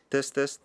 Test, test.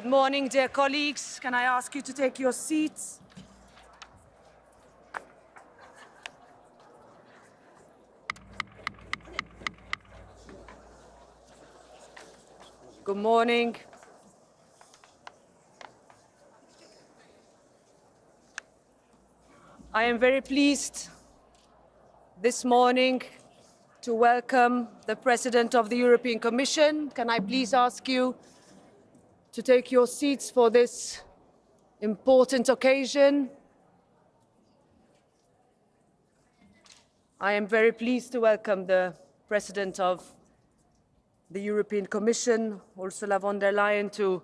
Good morning, dear colleagues. Can I ask you to take your seats? Good morning. I am very pleased this morning to welcome the President of the European Commission. Can I please ask you to take your seats for this important occasion? I am very pleased to welcome the President of the European Commission, Ursula von der Leyen, to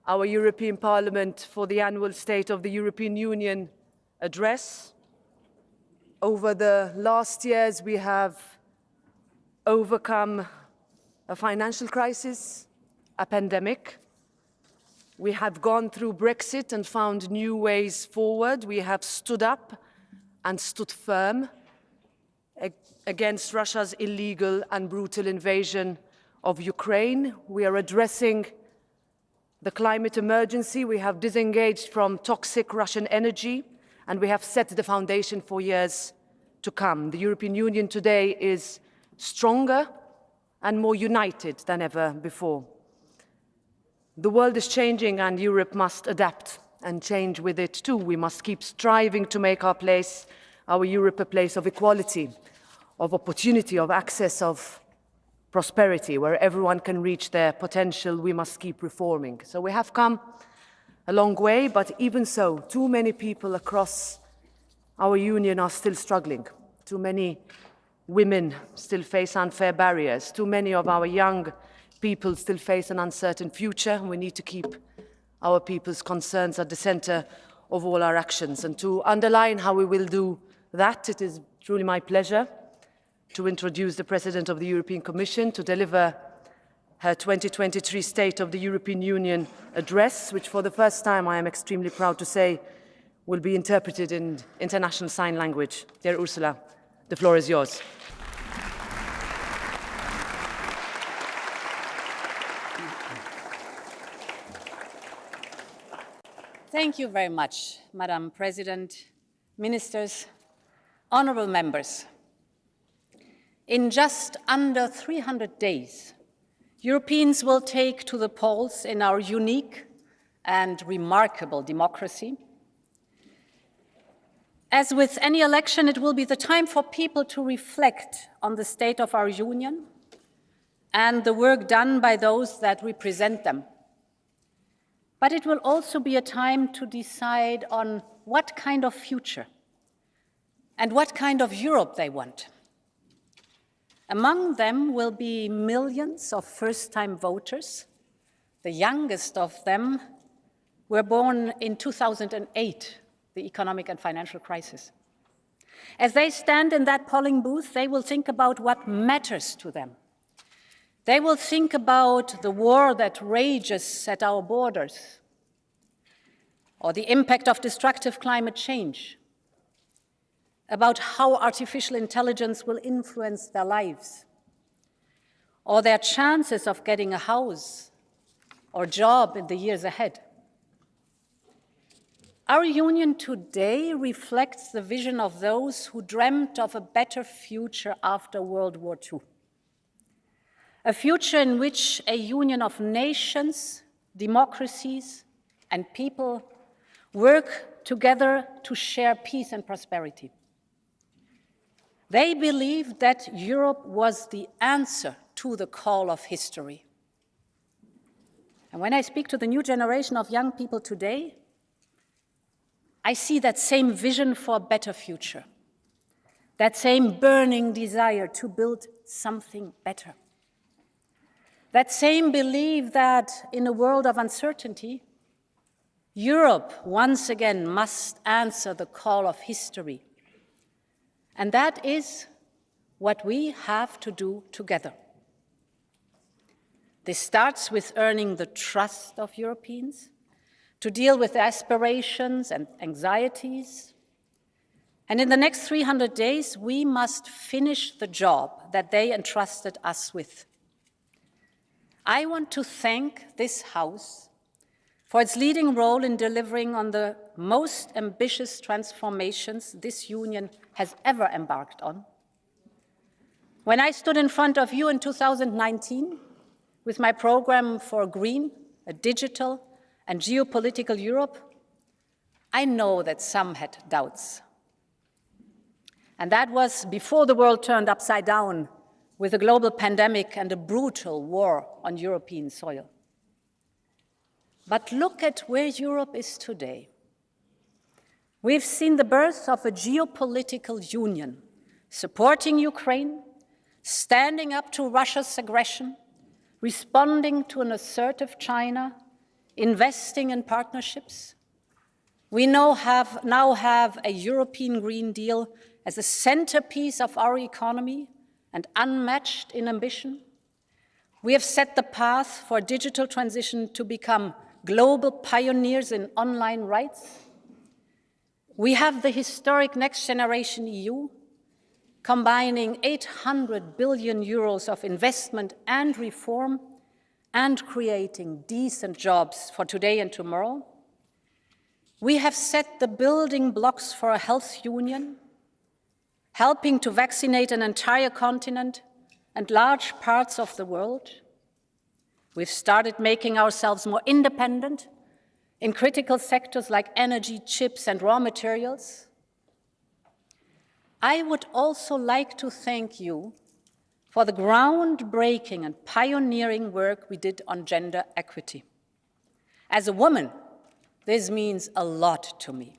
our European Parliament for the annual State of the European Union address. Over the last years, we have overcome a financial crisis, a pandemic. We have gone through Brexit and found new ways forward. We have stood up and stood firm against Russia's illegal and brutal invasion of Ukraine. We are addressing the climate emergency. We have disengaged from toxic Russian energy, and we have set the foundation for years to come. The European Union today is stronger and more united than ever before. The world is changing, and Europe must adapt and change with it too. We must keep striving to make our Europe a place of equality, of opportunity, of access, of prosperity, where everyone can reach their potential. We must keep reforming. So we have come a long way, but even so, too many people across our union are still struggling. Too many women still face unfair barriers. Too many of our young people still face an uncertain future. We need to keep our people's concerns at the center of all our actions. And to underline how we will do that, it is truly my pleasure to introduce the President of the European Commission to deliver her 2023 State of the European Union address, which for the first time, I am extremely proud to say, will be interpreted in international sign language. Dear Ursula, the floor is yours. Thank you very much, Madam President, ministers, honorable members. In just under 300 days, Europeans will take to the polls in our unique and remarkable democracy. As with any election, it will be the time for people to reflect on the state of our union and the work done by those that represent them. But it will also be a time to decide on what kind of future and what kind of Europe they want. Among them will be millions of first-time voters. The youngest of them were born in 2008, the economic and financial crisis. As they stand in that polling booth, they will think about what matters to them. They will think about the war that rages at our borders, or the impact of destructive climate change, about how artificial intelligence will influence their lives, or their chances of getting a house or job in the years ahead. Our union today reflects the vision of those who dreamt of a better future after World War II. A future in which a union of nations, democracies, and people work together to share peace and prosperity. They believed that Europe was the answer to the call of history. And when I speak to the new generation of young people today, I see that same vision for a better future, that same burning desire to build something better. That same belief that in a world of uncertainty, Europe once again must answer the call of history. And that is what we have to do together. This starts with earning the trust of Europeans to deal with aspirations and anxieties. And in the next 300 days, we must finish the job that they entrusted us with. I want to thank this House for its leading role in delivering on the most ambitious transformations this Union has ever embarked on. When I stood in front of you in 2019 with my program for a green, a digital, and geopolitical Europe, I know that some had doubts. And that was before the world turned upside down with a global pandemic and a brutal war on European soil. But look at where Europe is today. We've seen the birth of a geopolitical union, supporting Ukraine, standing up to Russia's aggression, responding to an assertive China, investing in partnerships. We now have a European Green Deal as a centerpiece of our economy and unmatched in ambition. We have set the path for digital transition to become global pioneers in online rights. We have the historic Next Generation EU, combining 800 billion euros of investment and reform and creating decent jobs for today and tomorrow. We have set the building blocks for a health union, helping to vaccinate an entire continent and large parts of the world. We've started making ourselves more independent in critical sectors like energy, chips, and raw materials. I would also like to thank you for the groundbreaking and pioneering work we did on gender equity. As a woman, this means a lot to me.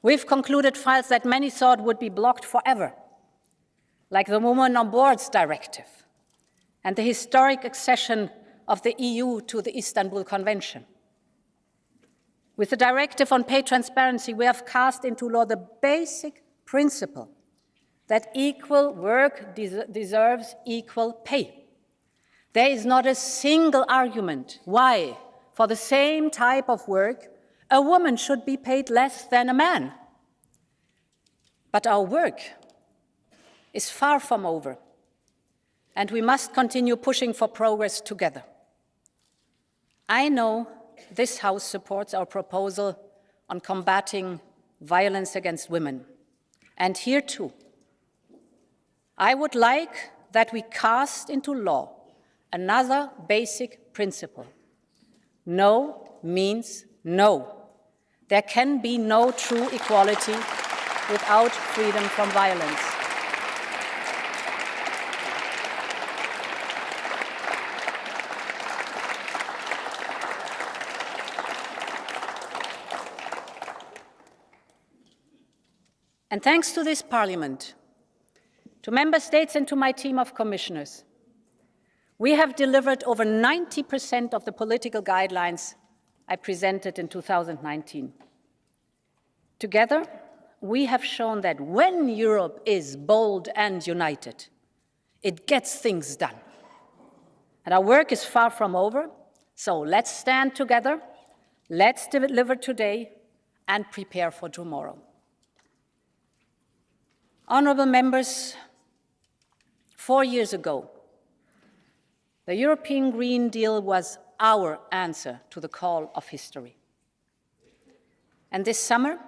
We've concluded files that many thought would be blocked forever, like the Women on Boards Directive and the historic accession of the EU to the Istanbul Convention. With the Directive on Pay Transparency, we have cast into law the basic principle that equal work deserves equal pay. There is not a single argument why, for the same type of work, a woman should be paid less than a man. But our work is far from over, and we must continue pushing for progress together. I know this House supports our proposal on combating violence against women. And here too, I would like that we cast into law another basic principle. No means no. There can be no true equality without freedom from violence. And thanks to this Parliament, to Member States and to my team of commissioners, we have delivered over 90% of the political guidelines I presented in 2019. Together, we have shown that when Europe is bold and united, it gets things done. And our work is far from over, so let's stand together, let's deliver today, and prepare for tomorrow. Honourable members, 4 years ago, the European Green Deal was our answer to the call of history. And this summer,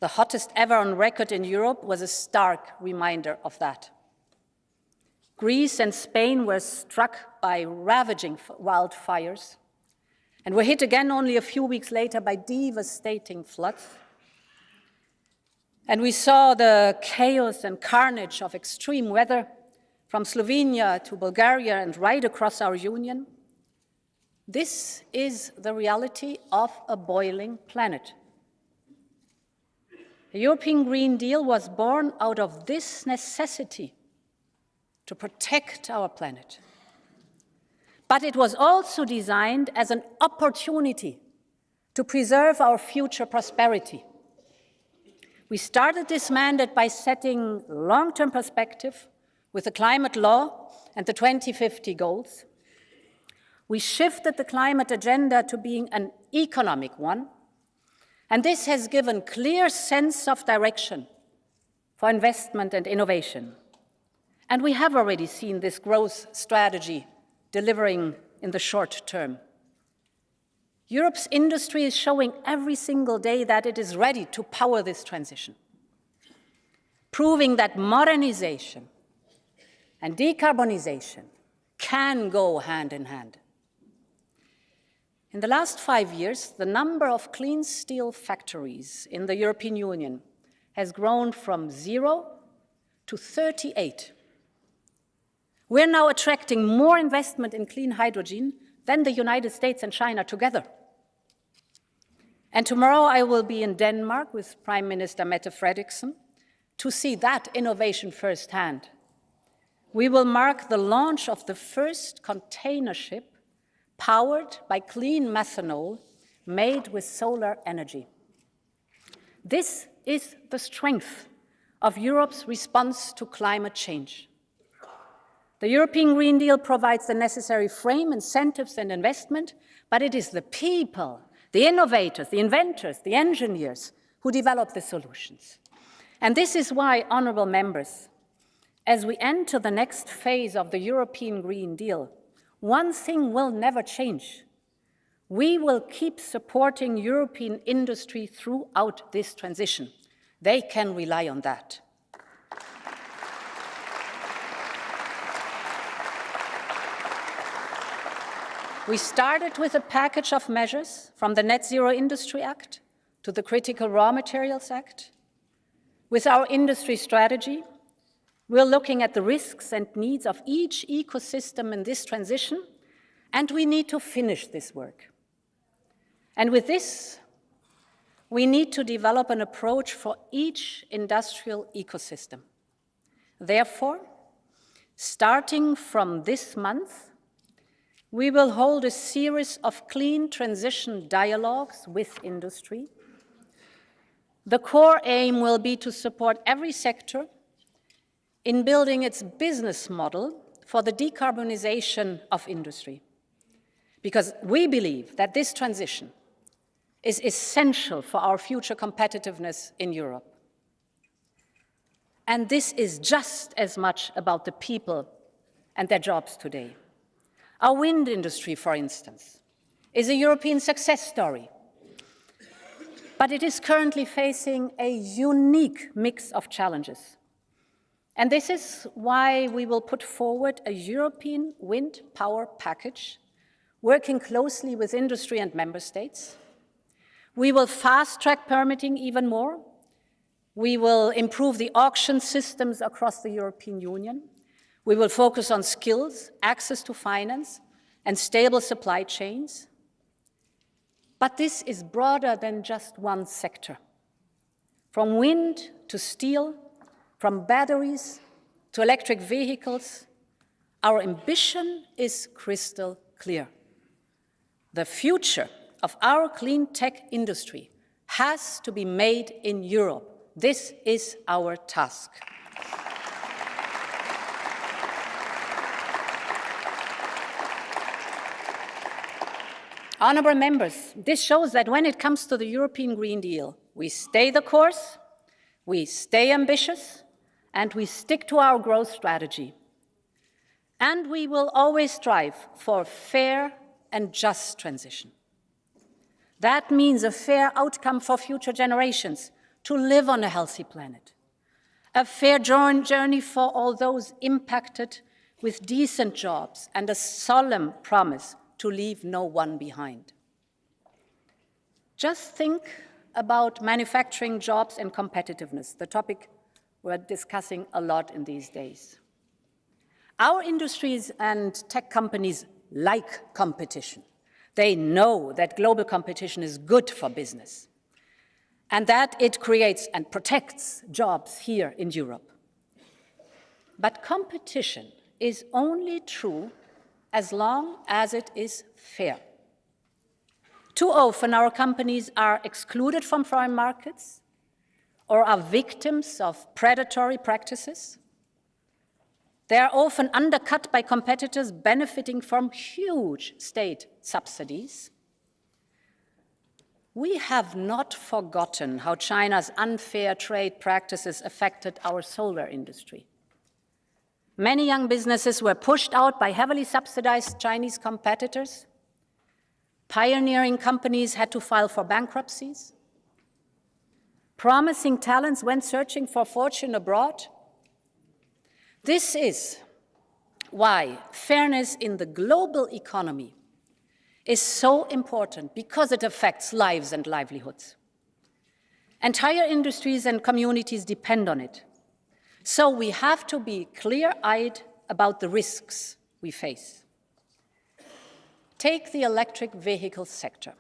the hottest ever on record in Europe, was a stark reminder of that. Greece and Spain were struck by ravaging wildfires and were hit again only a few weeks later by devastating floods. And we saw the chaos and carnage of extreme weather from Slovenia to Bulgaria and right across our union. This is the reality of a boiling planet. The European Green Deal was born out of this necessity to protect our planet. But it was also designed as an opportunity to preserve our future prosperity. We started this mandate by setting long-term perspective with the climate law and the 2050 goals. We shifted the climate agenda to being an economic one, and this has given clear sense of direction for investment and innovation. And we have already seen this growth strategy delivering in the short term. Europe's industry is showing every single day that it is ready to power this transition, proving that modernization and decarbonization can go hand in hand. In the last 5 years, the number of clean steel factories in the European Union has grown from 0 to 38. We're now attracting more investment in clean hydrogen than the United States and China together. And tomorrow I will be in Denmark with Prime Minister Mette Frederiksen to see that innovation firsthand. We will mark the launch of the first container ship powered by clean methanol made with solar energy. This is the strength of Europe's response to climate change. The European Green Deal provides the necessary frame, incentives, and investment, but it is the people, the innovators, the inventors, the engineers who develop the solutions. And this is why, honourable members, as we enter the next phase of the European Green Deal, one thing will never change. We will keep supporting European industry throughout this transition. They can rely on that. We started with a package of measures from the Net Zero Industry Act to the Critical Raw Materials Act. With our industry strategy, we're looking at the risks and needs of each ecosystem in this transition, and we need to finish this work. And with this, we need to develop an approach for each industrial ecosystem. Therefore, starting from this month, we will hold a series of clean transition dialogues with industry. The core aim will be to support every sector in building its business model for the decarbonization of industry, because we believe that this transition is essential for our future competitiveness in Europe. And this is just as much about the people and their jobs today. Our wind industry, for instance, is a European success story, but it is currently facing a unique mix of challenges. And this is why we will put forward a European wind power package, working closely with industry and member states. We will fast-track permitting even more. We will improve the auction systems across the European Union. We will focus on skills, access to finance, and stable supply chains. But this is broader than just one sector. From wind to steel, from batteries to electric vehicles, our ambition is crystal clear. The future of our clean tech industry has to be made in Europe. This is our task. Honourable members, this shows that when it comes to the European Green Deal, we stay the course, we stay ambitious, and we stick to our growth strategy. And we will always strive for a fair and just transition. That means a fair outcome for future generations to live on a healthy planet, a fair journey for all those impacted with decent jobs, and a solemn promise to leave no one behind. Just think about manufacturing jobs and competitiveness, the topic we're discussing a lot in these days. Our industries and tech companies like competition. They know that global competition is good for business and that it creates and protects jobs here in Europe. But competition is only true as long as it is fair. Too often our companies are excluded from foreign markets or are victims of predatory practices. They are often undercut by competitors benefiting from huge state subsidies. We have not forgotten how China's unfair trade practices affected our solar industry. Many young businesses were pushed out by heavily subsidized Chinese competitors. Pioneering companies had to file for bankruptcies. Promising talents went searching for fortune abroad. This is why fairness in the global economy is so important, because it affects lives and livelihoods. Entire industries and communities depend on it. So we have to be clear-eyed about the risks we face. Take the electric vehicle sector.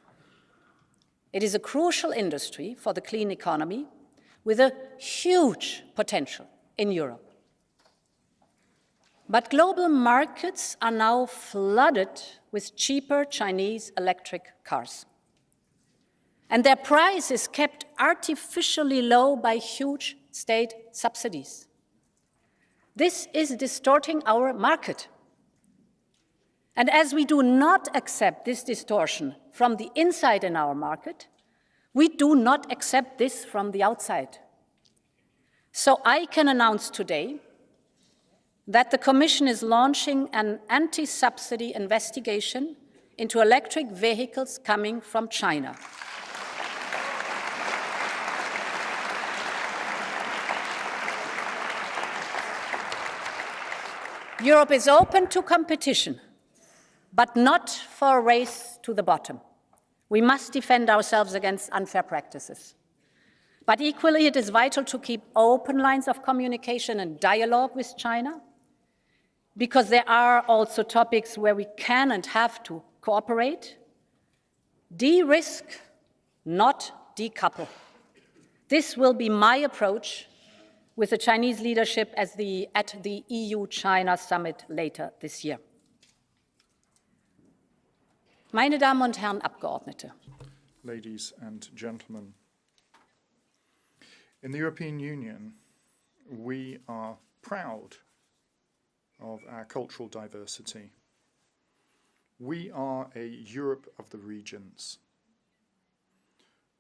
It is a crucial industry for the clean economy with a huge potential in Europe. But global markets are now flooded with cheaper Chinese electric cars. And their price is kept artificially low by huge state subsidies. This is distorting our market. And as we do not accept this distortion from the inside in our market, we do not accept this from the outside. So I can announce today that the Commission is launching an anti-subsidy investigation into electric vehicles coming from China. Europe is open to competition, but not for a race to the bottom. We must defend ourselves against unfair practices. But equally, it is vital to keep open lines of communication and dialogue with China, because there are also topics where we can and have to cooperate. De-risk, not decouple. This will be my approach with the Chinese leadership at the EU-China summit later this year. Meine Damen und Herren Abgeordnete. Ladies and gentlemen, in the European Union, we are proud of our cultural diversity. We are a Europe of the regions.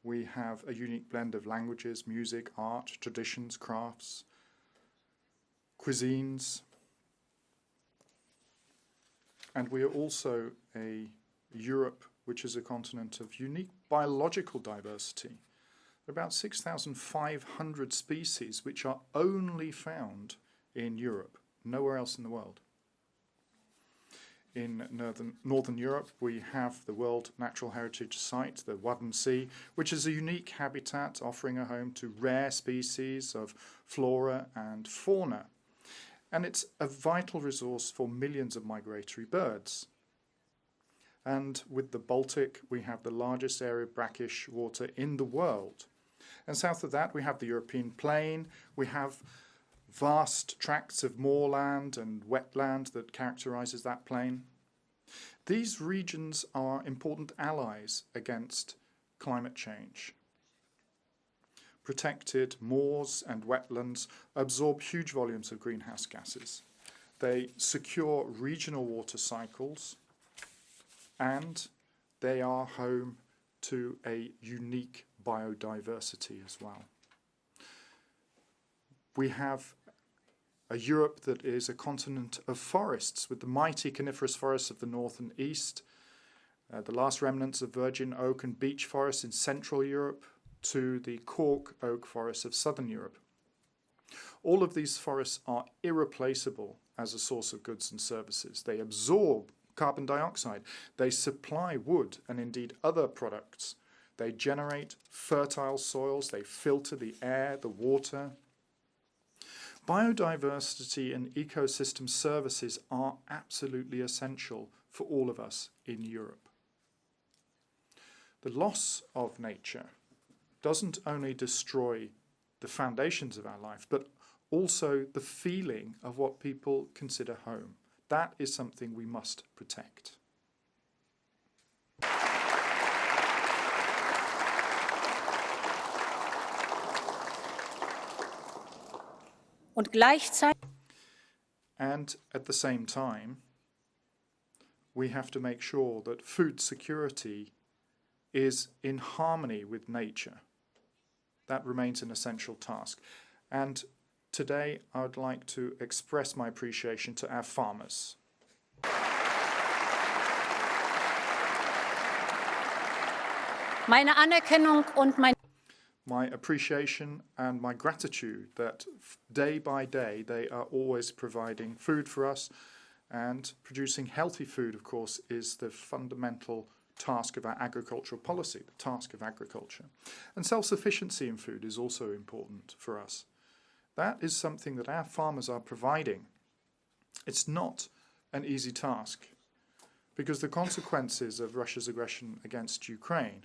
We have a unique blend of languages, music, art, traditions, crafts, cuisines. And we are also a Europe which is a continent of unique biological diversity. There are about 6,500 species which are only found in Europe, nowhere else in the world. In Northern Europe, we have the World Natural Heritage Site, the Wadden Sea, which is a unique habitat offering a home to rare species of flora and fauna. And it's a vital resource for millions of migratory birds. And with the Baltic, we have the largest area of brackish water in the world. And south of that, we have the European plain. We have vast tracts of moorland and wetland that characterizes that plain. These regions are important allies against climate change. Protected moors and wetlands absorb huge volumes of greenhouse gases. They secure regional water cycles, and they are home to a unique biodiversity as well. We have a Europe that is a continent of forests, with the mighty coniferous forests of the north and east, the last remnants of virgin oak and beech forests in Central Europe, to the cork oak forests of Southern Europe. All of these forests are irreplaceable as a source of goods and services. They absorb carbon dioxide. They supply wood and indeed other products. They generate fertile soils. They filter the air, the water. Biodiversity and ecosystem services are absolutely essential for all of us in Europe. The loss of nature doesn't only destroy the foundations of our life, but also the feeling of what people consider home. That is something we must protect. Und gleichzeitig And at the same time, we have to make sure that food security is in harmony with nature. That remains an essential task. And today, I would like to express my appreciation to our farmers. Meine Anerkennung und mein My appreciation and my gratitude that day by day they are always providing food for us, and producing healthy food, of course, is the fundamental task of our agricultural policy, the task of agriculture. And self-sufficiency in food is also important for us. That is something that our farmers are providing. It's not an easy task, because the consequences of Russia's aggression against Ukraine,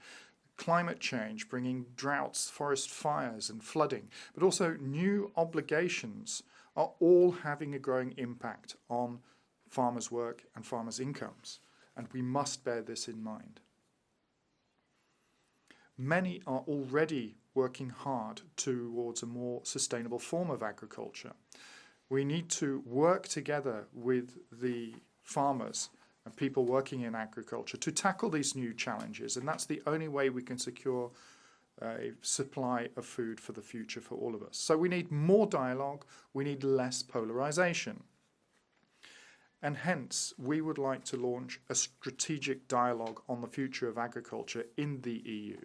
climate change, bringing droughts, forest fires and flooding, but also new obligations, are all having a growing impact on farmers' work and farmers' incomes, and we must bear this in mind. Many are already working hard towards a more sustainable form of agriculture. We need to work together with the farmers and people working in agriculture to tackle these new challenges, and that's the only way we can secure a supply of food for the future for all of us. So we need more dialogue, we need less polarization. And hence, we would like to launch a strategic dialogue on the future of agriculture in the EU.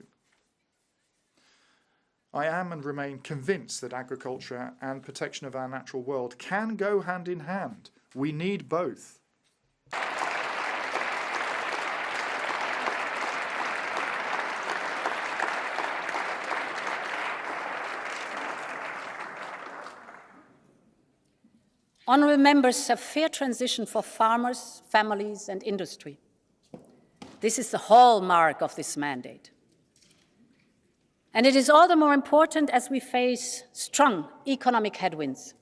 I am and remain convinced that agriculture and protection of our natural world can go hand in hand. We need both. Honourable members, a fair transition for farmers, families and industry. This is the hallmark of this mandate. And it is all the more important as we face strong economic headwinds.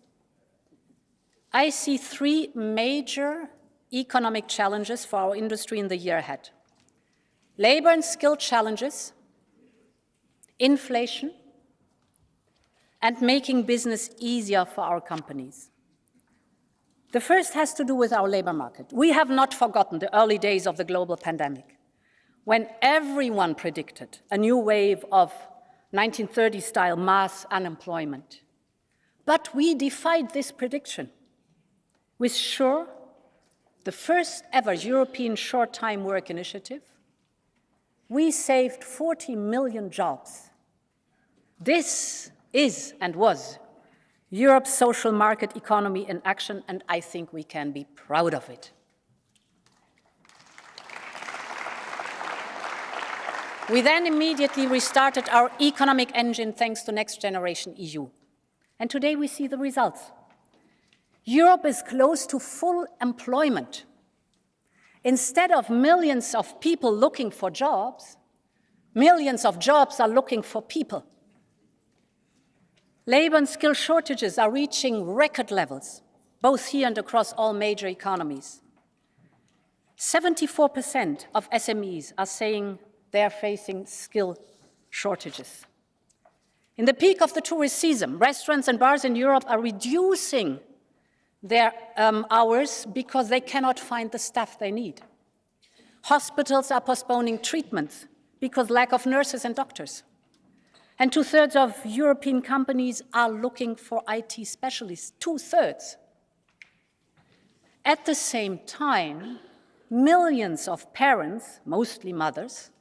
I see three major economic challenges for our industry in the year ahead: labour and skill challenges, inflation, and making business easier for our companies. The first has to do with our labour market. We have not forgotten the early days of the global pandemic, when everyone predicted a new wave of 1930-style mass unemployment. But we defied this prediction. With SURE, the first ever European short-time work initiative, we saved 40 million jobs. This is and was Europe's social market economy in action, and I think we can be proud of it. We then immediately restarted our economic engine thanks to Next Generation EU. And today we see the results. Europe is close to full employment. Instead of millions of people looking for jobs, millions of jobs are looking for people. Labour and skill shortages are reaching record levels, both here and across all major economies. 74% of SMEs are saying they are facing skill shortages. In the peak of the tourist season, restaurants and bars in Europe are reducing their hours because they cannot find the staff they need. Hospitals are postponing treatments because lack of nurses and doctors. And 2/3 of European companies are looking for IT specialists, 2/3. At the same time, millions of parents, mostly mothers,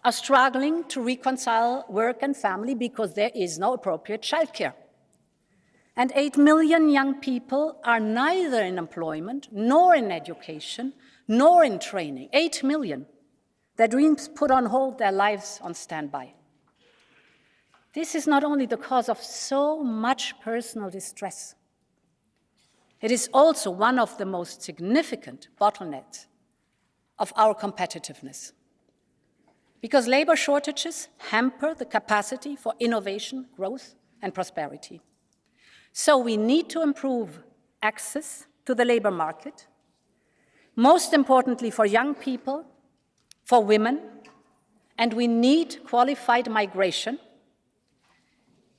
are struggling to reconcile work and family because there is no appropriate childcare. And 8 million young people are neither in employment, nor in education, nor in training. 8 million. Their dreams put on hold, their lives on standby. This is not only the cause of so much personal distress, it is also one of the most significant bottlenecks of our competitiveness. Because labor shortages hamper the capacity for innovation, growth, and prosperity. So we need to improve access to the labor market, most importantly for young people, for women, and we need qualified migration.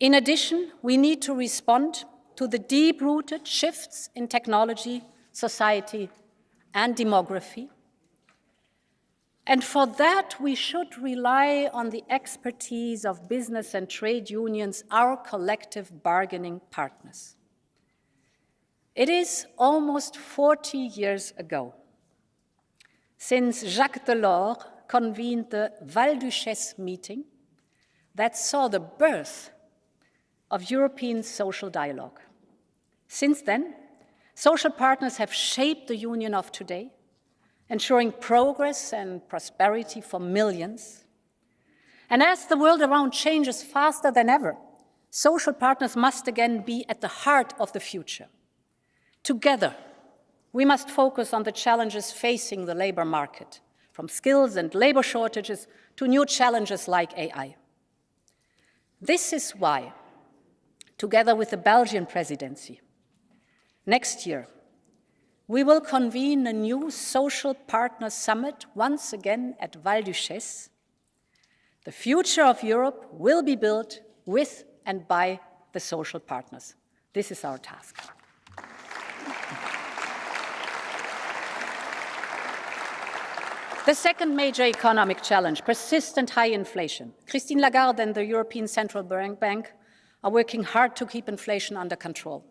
In addition, we need to respond to the deep-rooted shifts in technology, society, and demography. And for that, we should rely on the expertise of business and trade unions, our collective bargaining partners. It is almost 40 years ago since Jacques Delors convened the Val d'Uchesse meeting that saw the birth of European social dialogue. Since then, social partners have shaped the Union of today, ensuring progress and prosperity for millions. And as the world around changes faster than ever, social partners must again be at the heart of the future. Together, we must focus on the challenges facing the labor market, from skills and labor shortages to new challenges like AI. This is why, together with the Belgian presidency, next year, we will convene a new social partner summit once again at Val d'Uchesse. The future of Europe will be built with and by the social partners. This is our task. The second major economic challenge, persistent high inflation. Christine Lagarde and the European Central Bank are working hard to keep inflation under control.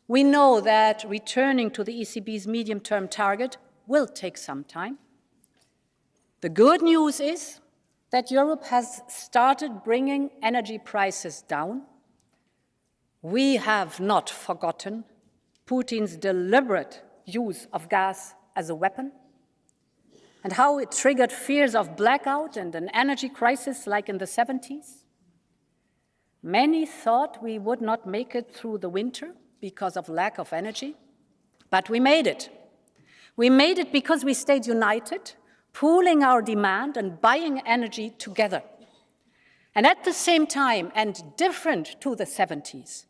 We know that returning to the ECB's medium-term target will take some time. The good news is that Europe has started bringing energy prices down. We have not forgotten Putin's deliberate use of gas as a weapon and how it triggered fears of blackout and an energy crisis like in the 70s. Many thought we would not make it through the winter because of lack of energy, but we made it. We made it because we stayed united, pooling our demand and buying energy together. And at the same time, and different to the 70s,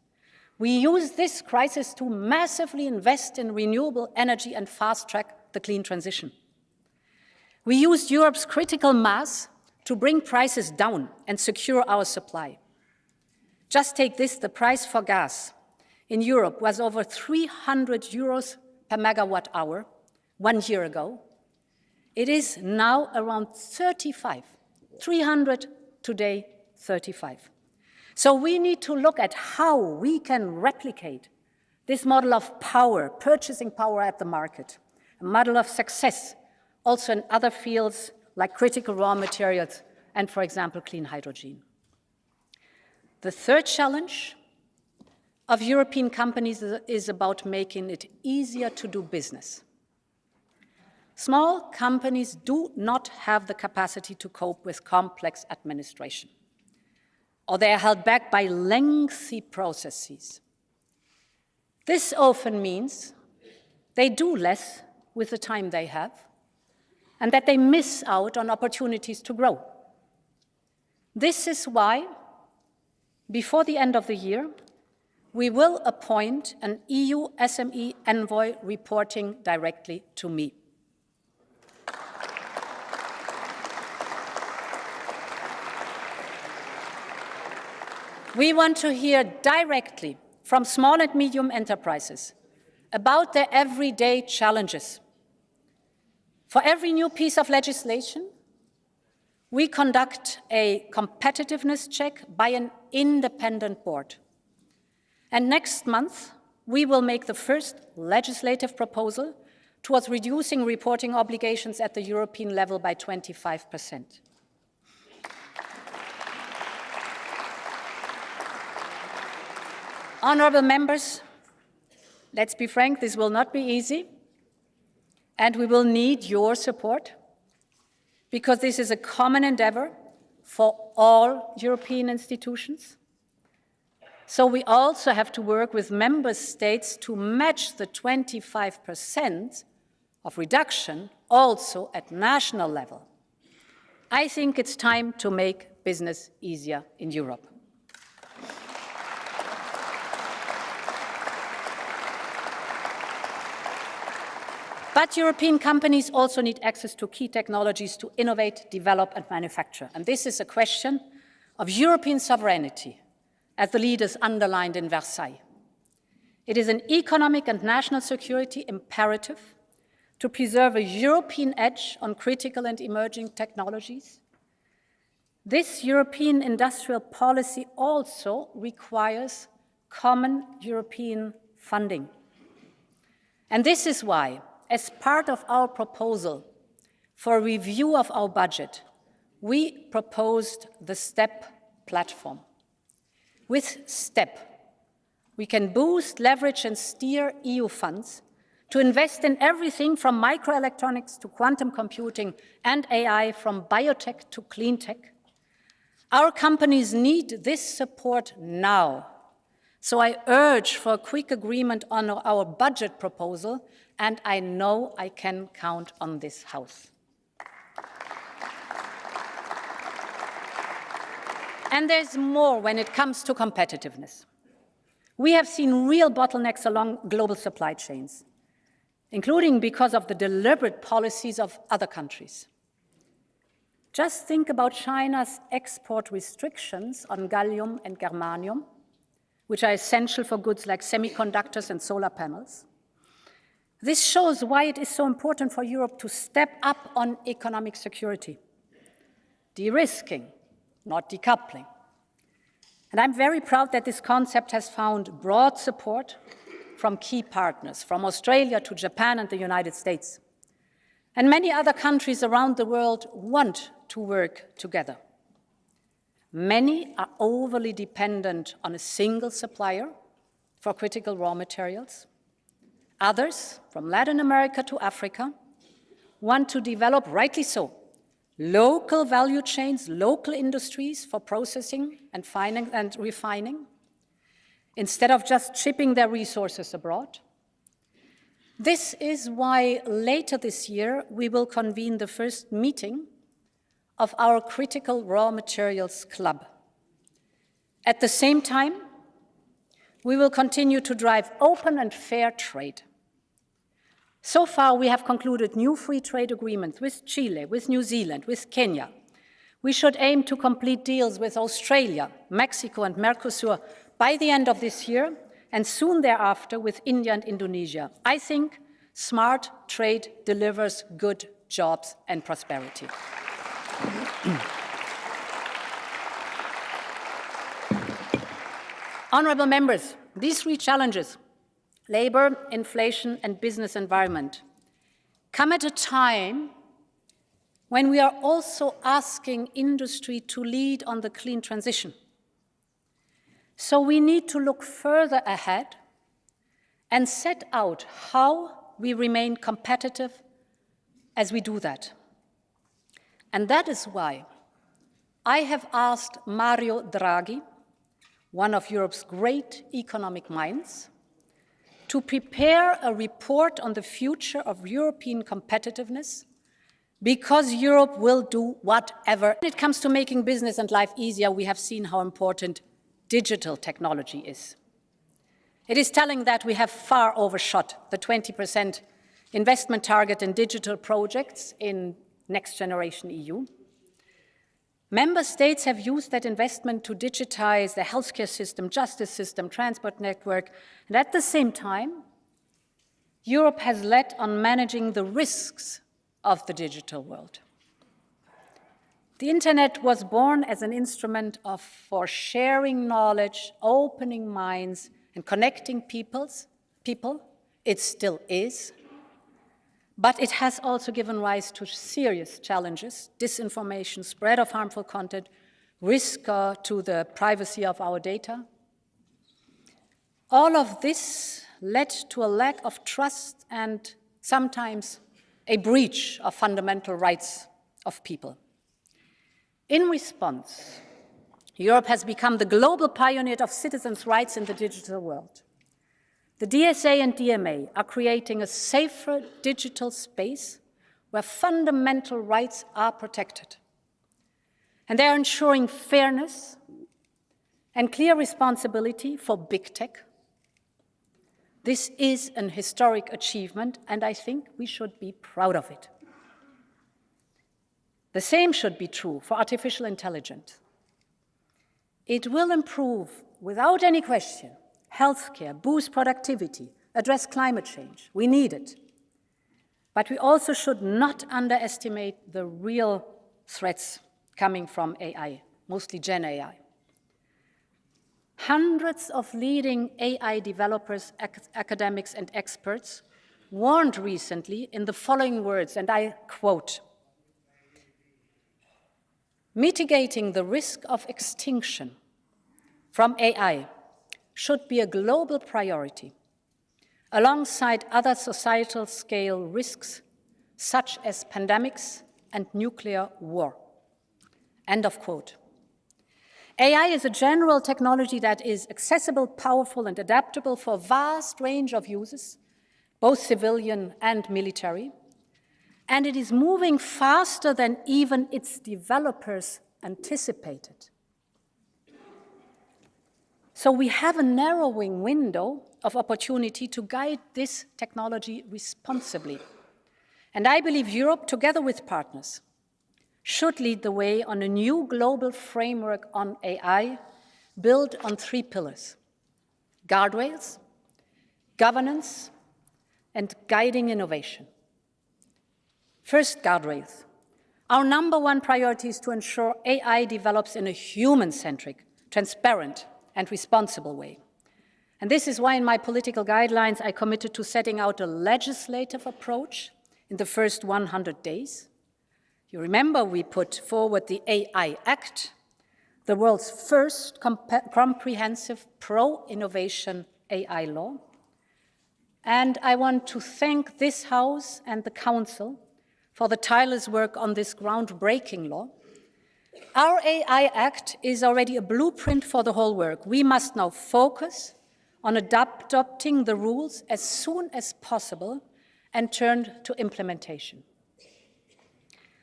we used this crisis to massively invest in renewable energy and fast-track the clean transition. We used Europe's critical mass to bring prices down and secure our supply. Just take this, the price for gas in Europe was over 300 euros per megawatt hour 1 year ago. It is now around 35, 300 today, 35. So we need to look at how we can replicate this model of power, purchasing power at the market, a model of success also in other fields like critical raw materials and, for example, clean hydrogen. The third challenge of European companies is about making it easier to do business. Small companies do not have the capacity to cope with complex administration, or they are held back by lengthy processes. This often means they do less with the time they have, and that they miss out on opportunities to grow. This is why, before the end of the year, we will appoint an EU SME envoy reporting directly to me. We want to hear directly from small and medium enterprises about their everyday challenges. For every new piece of legislation, we conduct a competitiveness check by an independent board. And next month, we will make the first legislative proposal towards reducing reporting obligations at the European level by 25%. Honourable members, let's be frank, this will not be easy, and we will need your support, because this is a common endeavour for all European institutions. So we also have to work with member states to match the 25% of reduction also at national level. I think it's time to make business easier in Europe. But European companies also need access to key technologies to innovate, develop, and manufacture. And this is a question of European sovereignty, as the leaders underlined in Versailles. It is an economic and national security imperative to preserve a European edge on critical and emerging technologies. This European industrial policy also requires common European funding. And this is why, as part of our proposal for a review of our budget, we proposed the STEP platform. With STEP, we can boost, leverage, and steer EU funds to invest in everything from microelectronics to quantum computing and AI, from biotech to clean tech. Our companies need this support now. So I urge for a quick agreement on our budget proposal, and I know I can count on this House. And there's more when it comes to competitiveness. We have seen real bottlenecks along global supply chains, including because of the deliberate policies of other countries. Just think about China's export restrictions on gallium and germanium, which are essential for goods like semiconductors and solar panels. This shows why it is so important for Europe to step up on economic security, de-risking, not decoupling. And I'm very proud that this concept has found broad support from key partners, from Australia to Japan and the United States. And many other countries around the world want to work together. Many are overly dependent on a single supplier for critical raw materials. Others, from Latin America to Africa, want to develop, rightly so, local value chains, local industries for processing and refining, instead of just shipping their resources abroad. This is why later this year we will convene the first meeting of our Critical Raw Materials Club. At the same time, we will continue to drive open and fair trade. So far, we have concluded new free trade agreements with Chile, with New Zealand, with Kenya. We should aim to complete deals with Australia, Mexico, and Mercosur by the end of this year, and soon thereafter with India and Indonesia. I think smart trade delivers good jobs and prosperity. Honourable members, these three challenges, labour, inflation, and business environment, come at a time when we are also asking industry to lead on the clean transition. So we need to look further ahead and set out how we remain competitive as we do that. And that is why I have asked Mario Draghi, one of Europe's great economic minds, to prepare a report on the future of European competitiveness, because Europe will do whatever. When it comes to making business and life easier, we have seen how important digital technology is. It is telling that we have far overshot the 20% investment target in digital projects in Next Generation EU. Member states have used that investment to digitize the healthcare system, justice system, transport network, and at the same time, Europe has led on managing the risks of the digital world. The Internet was born as an instrument for sharing knowledge, opening minds, and connecting people. It still is. But it has also given rise to serious challenges: disinformation, spread of harmful content, risk to the privacy of our data. All of this led to a lack of trust and sometimes a breach of fundamental rights of people. In response, Europe has become the global pioneer of citizens' rights in the digital world. The DSA and DMA are creating a safer digital space where fundamental rights are protected. And they are ensuring fairness and clear responsibility for big tech. This is an historic achievement, and I think we should be proud of it. The same should be true for artificial intelligence. It will improve, without any question, healthcare, boost productivity, address climate change. We need it. But we also should not underestimate the real threats coming from AI, mostly Gen AI. Hundreds of leading AI developers, academics, and experts warned recently in the following words, and I quote, Mitigating the risk of extinction from AI should be a global priority, alongside other societal scale risks such as pandemics and nuclear war. End of quote. AI is a general technology that is accessible, powerful, and adaptable for a vast range of uses, both civilian and military, and it is moving faster than even its developers anticipated. So we have a narrowing window of opportunity to guide this technology responsibly. And I believe Europe, together with partners, should lead the way on a new global framework on AI built on 3 pillars: guardrails, governance, and guiding innovation. First, guardrails. Our #1 priority is to ensure AI develops in a human-centric, transparent, and responsible way. And this is why in my political guidelines I committed to setting out a legislative approach in the first 100 days. You remember we put forward the AI Act, the world's first comprehensive pro-innovation AI law. And I want to thank this House and the Council for the tireless work on this groundbreaking law. Our AI Act is already a blueprint for the whole work. We must now focus on adopting the rules as soon as possible and turn to implementation.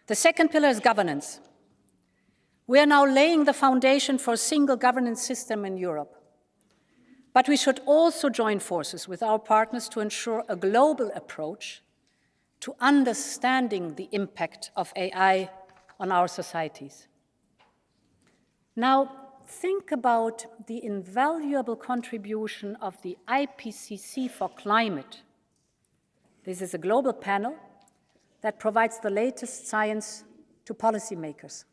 The second pillar is governance. We are now laying the foundation for a single governance system in Europe. But we should also join forces with our partners to ensure a global approach to understanding the impact of AI on our societies. Now, think about the invaluable contribution of the IPCC for climate. This is a global panel that provides the latest science to policymakers.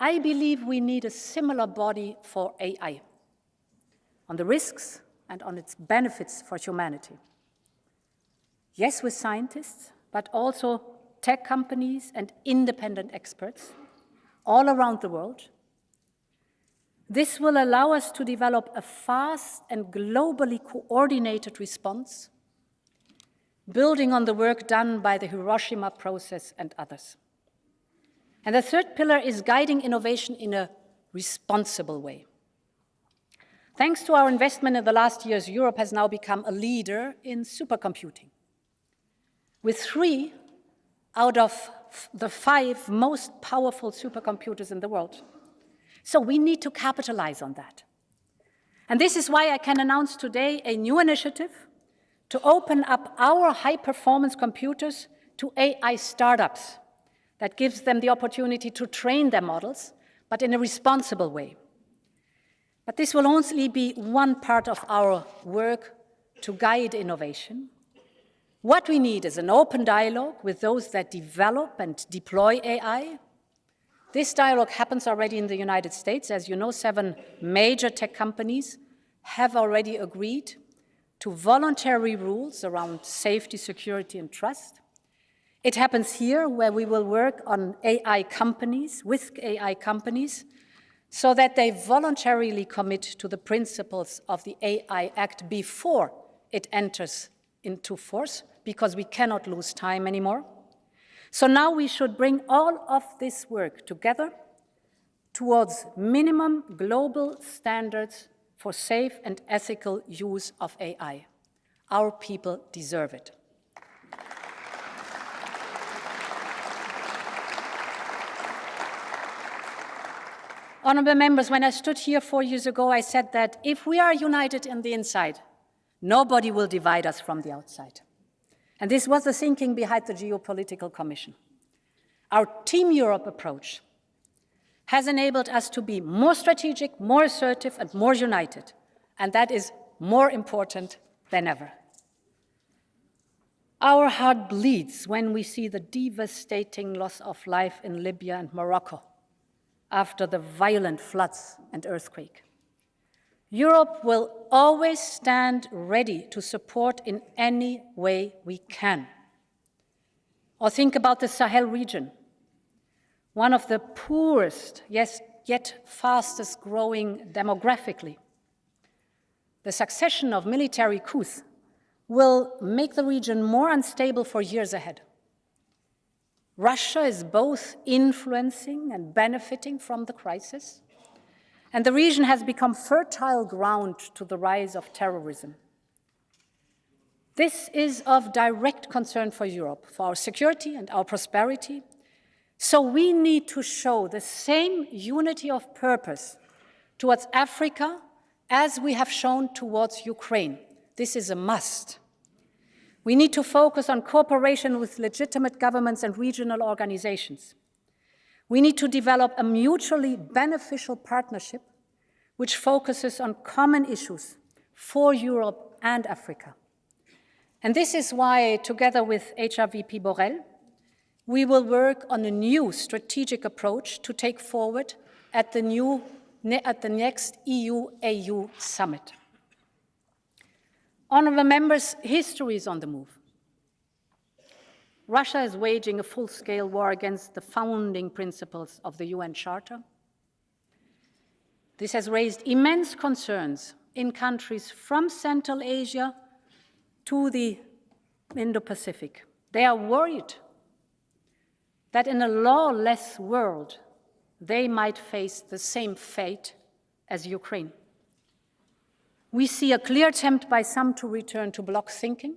I believe we need a similar body for AI, on the risks and on its benefits for humanity. Yes, with scientists, but also tech companies and independent experts all around the world. This will allow us to develop a fast and globally coordinated response, building on the work done by the Hiroshima process and others. And the third pillar is guiding innovation in a responsible way. Thanks to our investment in the last years, Europe has now become a leader in supercomputing, with 3 out of the 5 most powerful supercomputers in the world. So we need to capitalize on that. And this is why I can announce today a new initiative to open up our high-performance computers to AI startups that gives them the opportunity to train their models, but in a responsible way. But this will only be one part of our work to guide innovation. What we need is an open dialogue with those that develop and deploy AI. This dialogue happens already in the United States. As you know, 7 major tech companies have already agreed to voluntary rules around safety, security, and trust. It happens here, where we will work on AI companies, with AI companies, so that they voluntarily commit to the principles of the AI Act before it enters into force, because we cannot lose time anymore. So now we should bring all of this work together towards minimum global standards for safe and ethical use of AI. Our people deserve it. Honourable members, when I stood here 4 years ago, I said that if we are united in the inside, nobody will divide us from the outside. And this was the thinking behind the Geopolitical Commission. Our Team Europe approach has enabled us to be more strategic, more assertive, and more united. And that is more important than ever. Our heart bleeds when we see the devastating loss of life in Libya and Morocco after the violent floods and earthquake. Europe will always stand ready to support in any way we can. Or think about the Sahel region, one of the poorest, yes, yet fastest growing demographically. The succession of military coups will make the region more unstable for years ahead. Russia is both influencing and benefiting from the crisis, and the region has become fertile ground to the rise of terrorism. This is of direct concern for Europe, for our security and our prosperity. So we need to show the same unity of purpose towards Africa as we have shown towards Ukraine. This is a must. We need to focus on cooperation with legitimate governments and regional organizations. We need to develop a mutually beneficial partnership which focuses on common issues for Europe and Africa. And this is why, together with HRVP Borrell, we will work on a new strategic approach to take forward at the next EU-AU summit. Honourable members, history is on the move. Russia is waging a full-scale war against the founding principles of the UN Charter. This has raised immense concerns in countries from Central Asia to the Indo-Pacific. They are worried that in a lawless world, they might face the same fate as Ukraine. We see a clear attempt by some to return to bloc thinking,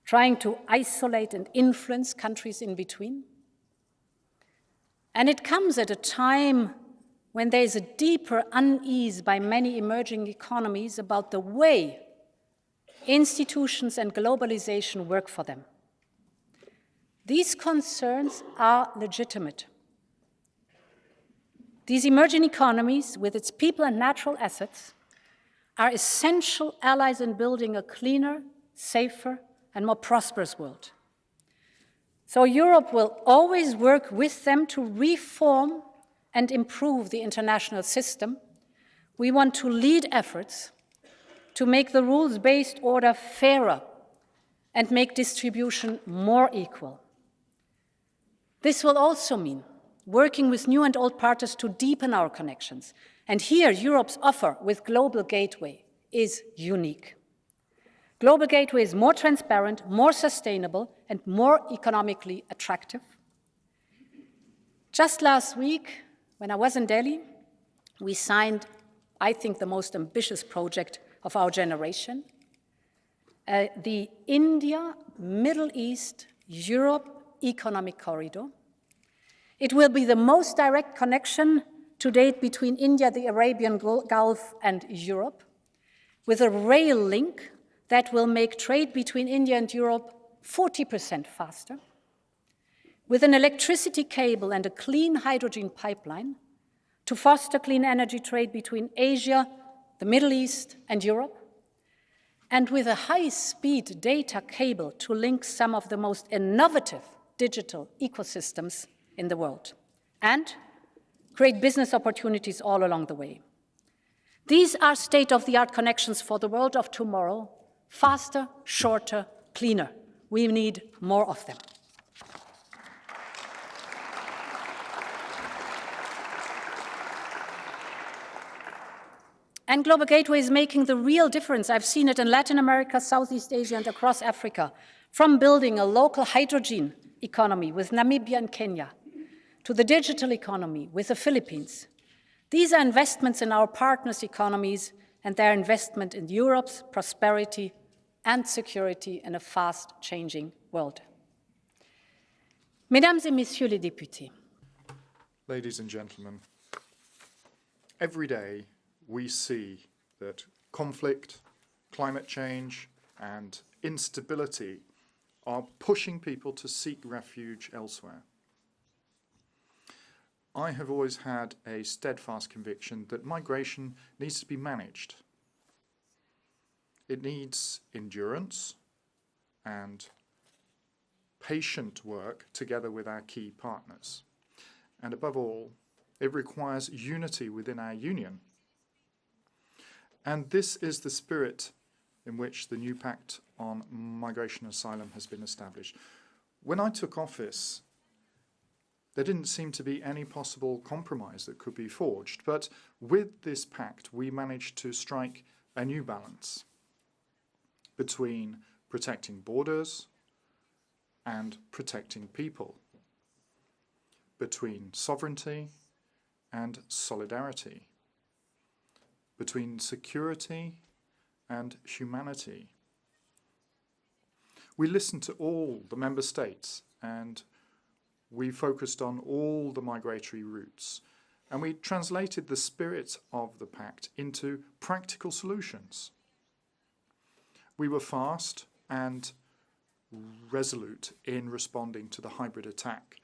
trying to isolate and influence countries in between. And it comes at a time when there is a deeper unease by many emerging economies about the way institutions and globalization work for them. These concerns are legitimate. These emerging economies, with its people and natural assets, are essential allies in building a cleaner, safer, and more prosperous world. So Europe will always work with them to reform and improve the international system. We want to lead efforts to make the rules-based order fairer and make distribution more equal. This will also mean working with new and old partners to deepen our connections. And here, Europe's offer with Global Gateway is unique. Global Gateway is more transparent, more sustainable, and more economically attractive. Just last week, when I was in Delhi, we signed, I think, the most ambitious project of our generation, the India, Middle East, Europe Economic Corridor. It will be the most direct connection to date between India, the Arabian Gulf, and Europe, with a rail link that will make trade between India and Europe 40% faster, with an electricity cable and a clean hydrogen pipeline to foster clean energy trade between Asia, the Middle East, and Europe, and with a high-speed data cable to link some of the most innovative digital ecosystems in the world, and create business opportunities all along the way. These are state-of-the-art connections for the world of tomorrow, faster, shorter, cleaner. We need more of them. And Global Gateway is making the real difference. I've seen it in Latin America, Southeast Asia, and across Africa, from building a local hydrogen economy with Namibia and Kenya, to the digital economy with the Philippines. These are investments in our partners' economies, and their investment in Europe's prosperity and security in a fast-changing world. Mesdames et Messieurs les députés. Ladies and gentlemen, every day we see that conflict, climate change, and instability are pushing people to seek refuge elsewhere. I have always had a steadfast conviction that migration needs to be managed. It needs endurance and patient work together with our key partners. And above all, it requires unity within our union. And this is the spirit in which the new Pact on Migration and Asylum has been established. When I took office, There didn't seem to be any possible compromise that could be forged, but with this pact we managed to strike a new balance between protecting borders and protecting people, between sovereignty and solidarity, between security and humanity. We listened to all the member states and we focused on all the migratory routes, and we translated the spirit of the pact into practical solutions. We were fast and resolute in responding to the hybrid attack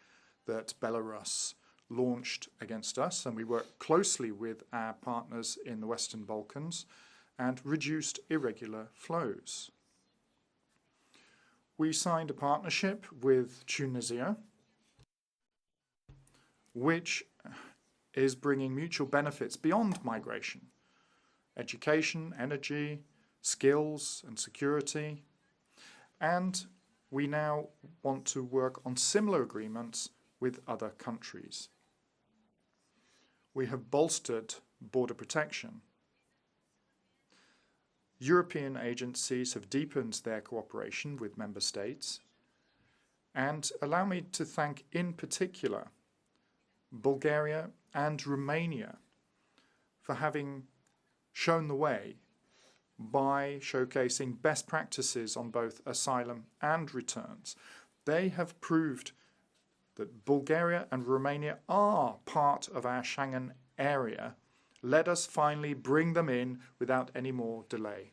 that Belarus launched against us, and we worked closely with our partners in the Western Balkans and reduced irregular flows. We signed a partnership with Tunisia, which is bringing mutual benefits beyond migration: education, energy, skills and security. And we now want to work on similar agreements with other countries. We have bolstered border protection. European agencies have deepened their cooperation with member states. And allow me to thank in particular Bulgaria and Romania for having shown the way by showcasing best practices on both asylum and returns. They have proved that Bulgaria and Romania are part of our Schengen area. Let us finally bring them in without any more delay.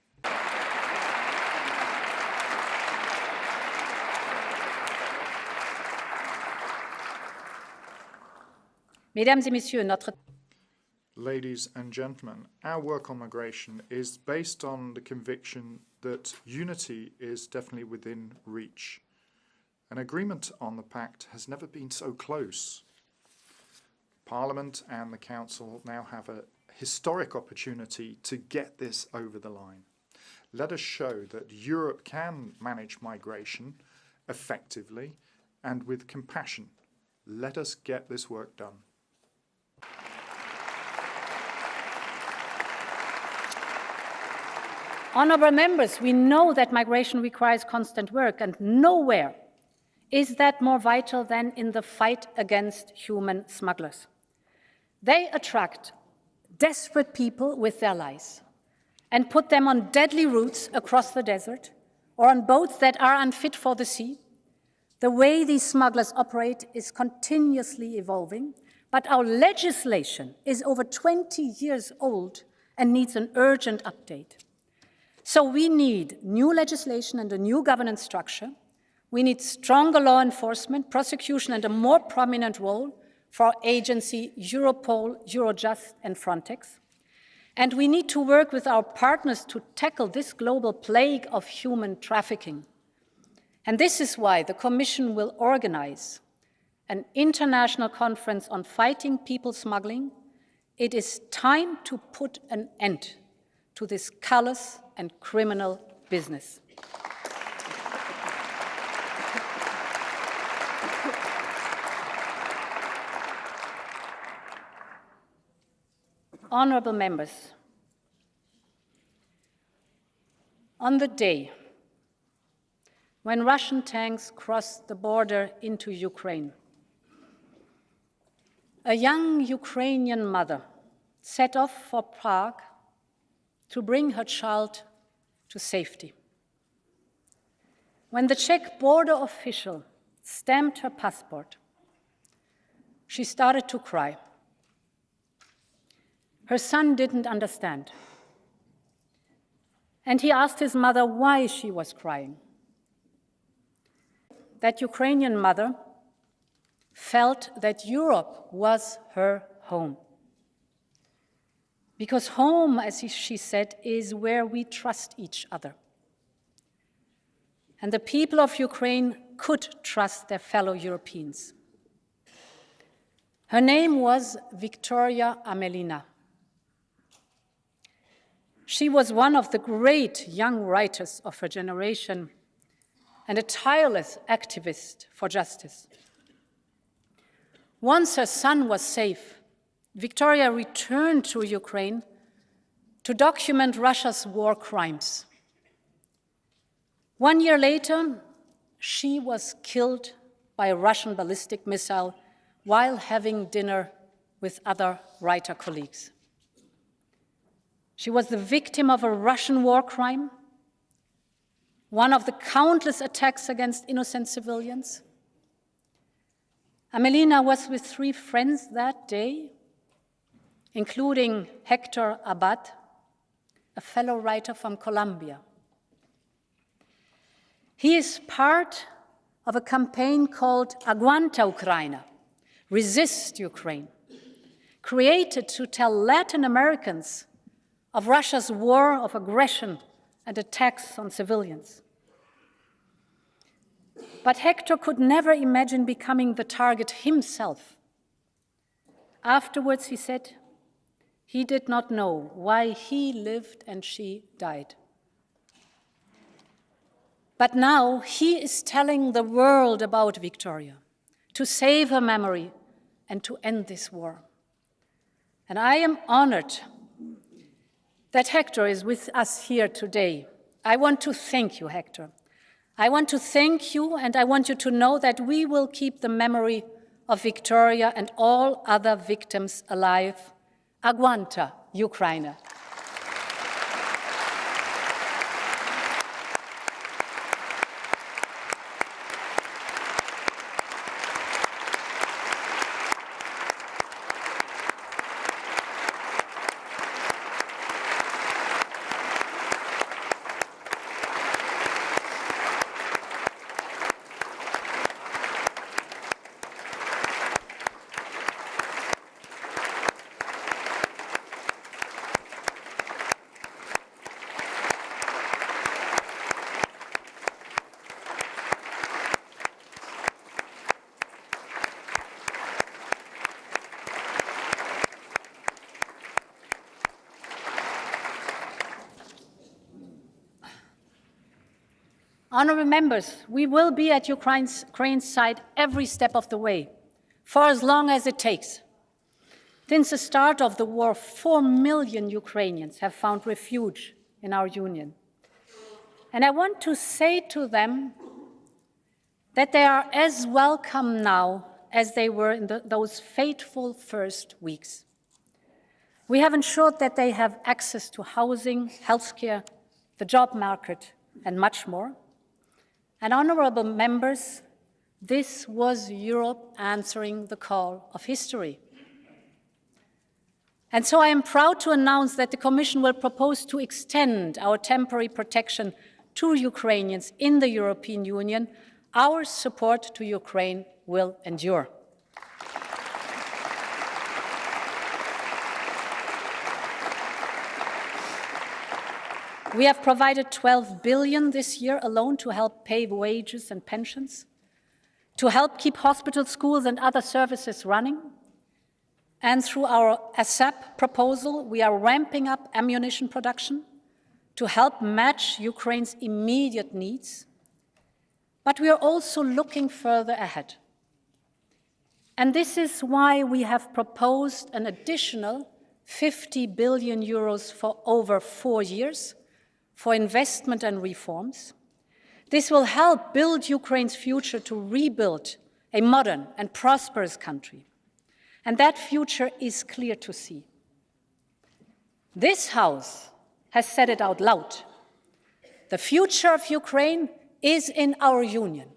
Mesdames et messieurs, notre... Ladies and gentlemen, our work on migration is based on the conviction that unity is definitely within reach. An agreement on the pact has never been so close. Parliament and the Council now have a historic opportunity to get this over the line. Let us show that Europe can manage migration effectively and with compassion. Let us get this work done. Honourable members, we know that migration requires constant work, and nowhere is that more vital than in the fight against human smugglers. They attract desperate people with their lies and put them on deadly routes across the desert or on boats that are unfit for the sea. The way these smugglers operate is continuously evolving, but our legislation is over 20 years old and needs an urgent update. So we need new legislation and a new governance structure. We need stronger law enforcement, prosecution, and a more prominent role for our agency Europol, Eurojust, and Frontex. And we need to work with our partners to tackle this global plague of human trafficking. And this is why the Commission will organize an international conference on fighting people smuggling. It is time to put an end to this callous and criminal business. Honourable members, on the day when Russian tanks crossed the border into Ukraine, a young Ukrainian mother set off for Prague to bring her child to safety. When the Czech border official stamped her passport, she started to cry. Her son didn't understand, and he asked his mother why she was crying. That Ukrainian mother felt that Europe was her home. Because home, as she said, is where we trust each other. And the people of Ukraine could trust their fellow Europeans. Her name was Victoria Amelina. She was one of the great young writers of her generation and a tireless activist for justice. Once her son was safe, Victoria returned to Ukraine to document Russia's war crimes. 1 year later, she was killed by a Russian ballistic missile while having dinner with other writer colleagues. She was the victim of a Russian war crime, one of the countless attacks against innocent civilians. Amelina was with 3 friends that day, including Hector Abad, a fellow writer from Colombia. He is part of a campaign called Aguanta Ucraina, Resist Ukraine, created to tell Latin Americans of Russia's war of aggression and attacks on civilians. But Hector could never imagine becoming the target himself. Afterwards, he said, he did not know why he lived and she died. But now he is telling the world about Victoria, to save her memory and to end this war. And I am honored that Hector is with us here today. I want to thank you, Hector. I want to thank you, and I want you to know that we will keep the memory of Victoria and all other victims alive. Aguanta, Ukraina. Honourable members, we will be at Ukraine's side every step of the way, for as long as it takes. Since the start of the war, 4 million Ukrainians have found refuge in our union. And I want to say to them that they are as welcome now as they were in those fateful first weeks. We have ensured that they have access to housing, healthcare, the job market, and much more. And honourable members, this was Europe answering the call of history. And so I am proud to announce that the Commission will propose to extend our temporary protection to Ukrainians in the European Union. Our support to Ukraine will endure. We have provided 12 billion this year alone to help pay wages and pensions, to help keep hospitals, schools, and other services running. And through our ASAP proposal, we are ramping up ammunition production to help match Ukraine's immediate needs. But we are also looking further ahead. And this is why we have proposed an additional 50 billion euros for over 4 years for investment and reforms. This will help build Ukraine's future to rebuild a modern and prosperous country. And that future is clear to see. This House has said it out loud. The future of Ukraine is in our union.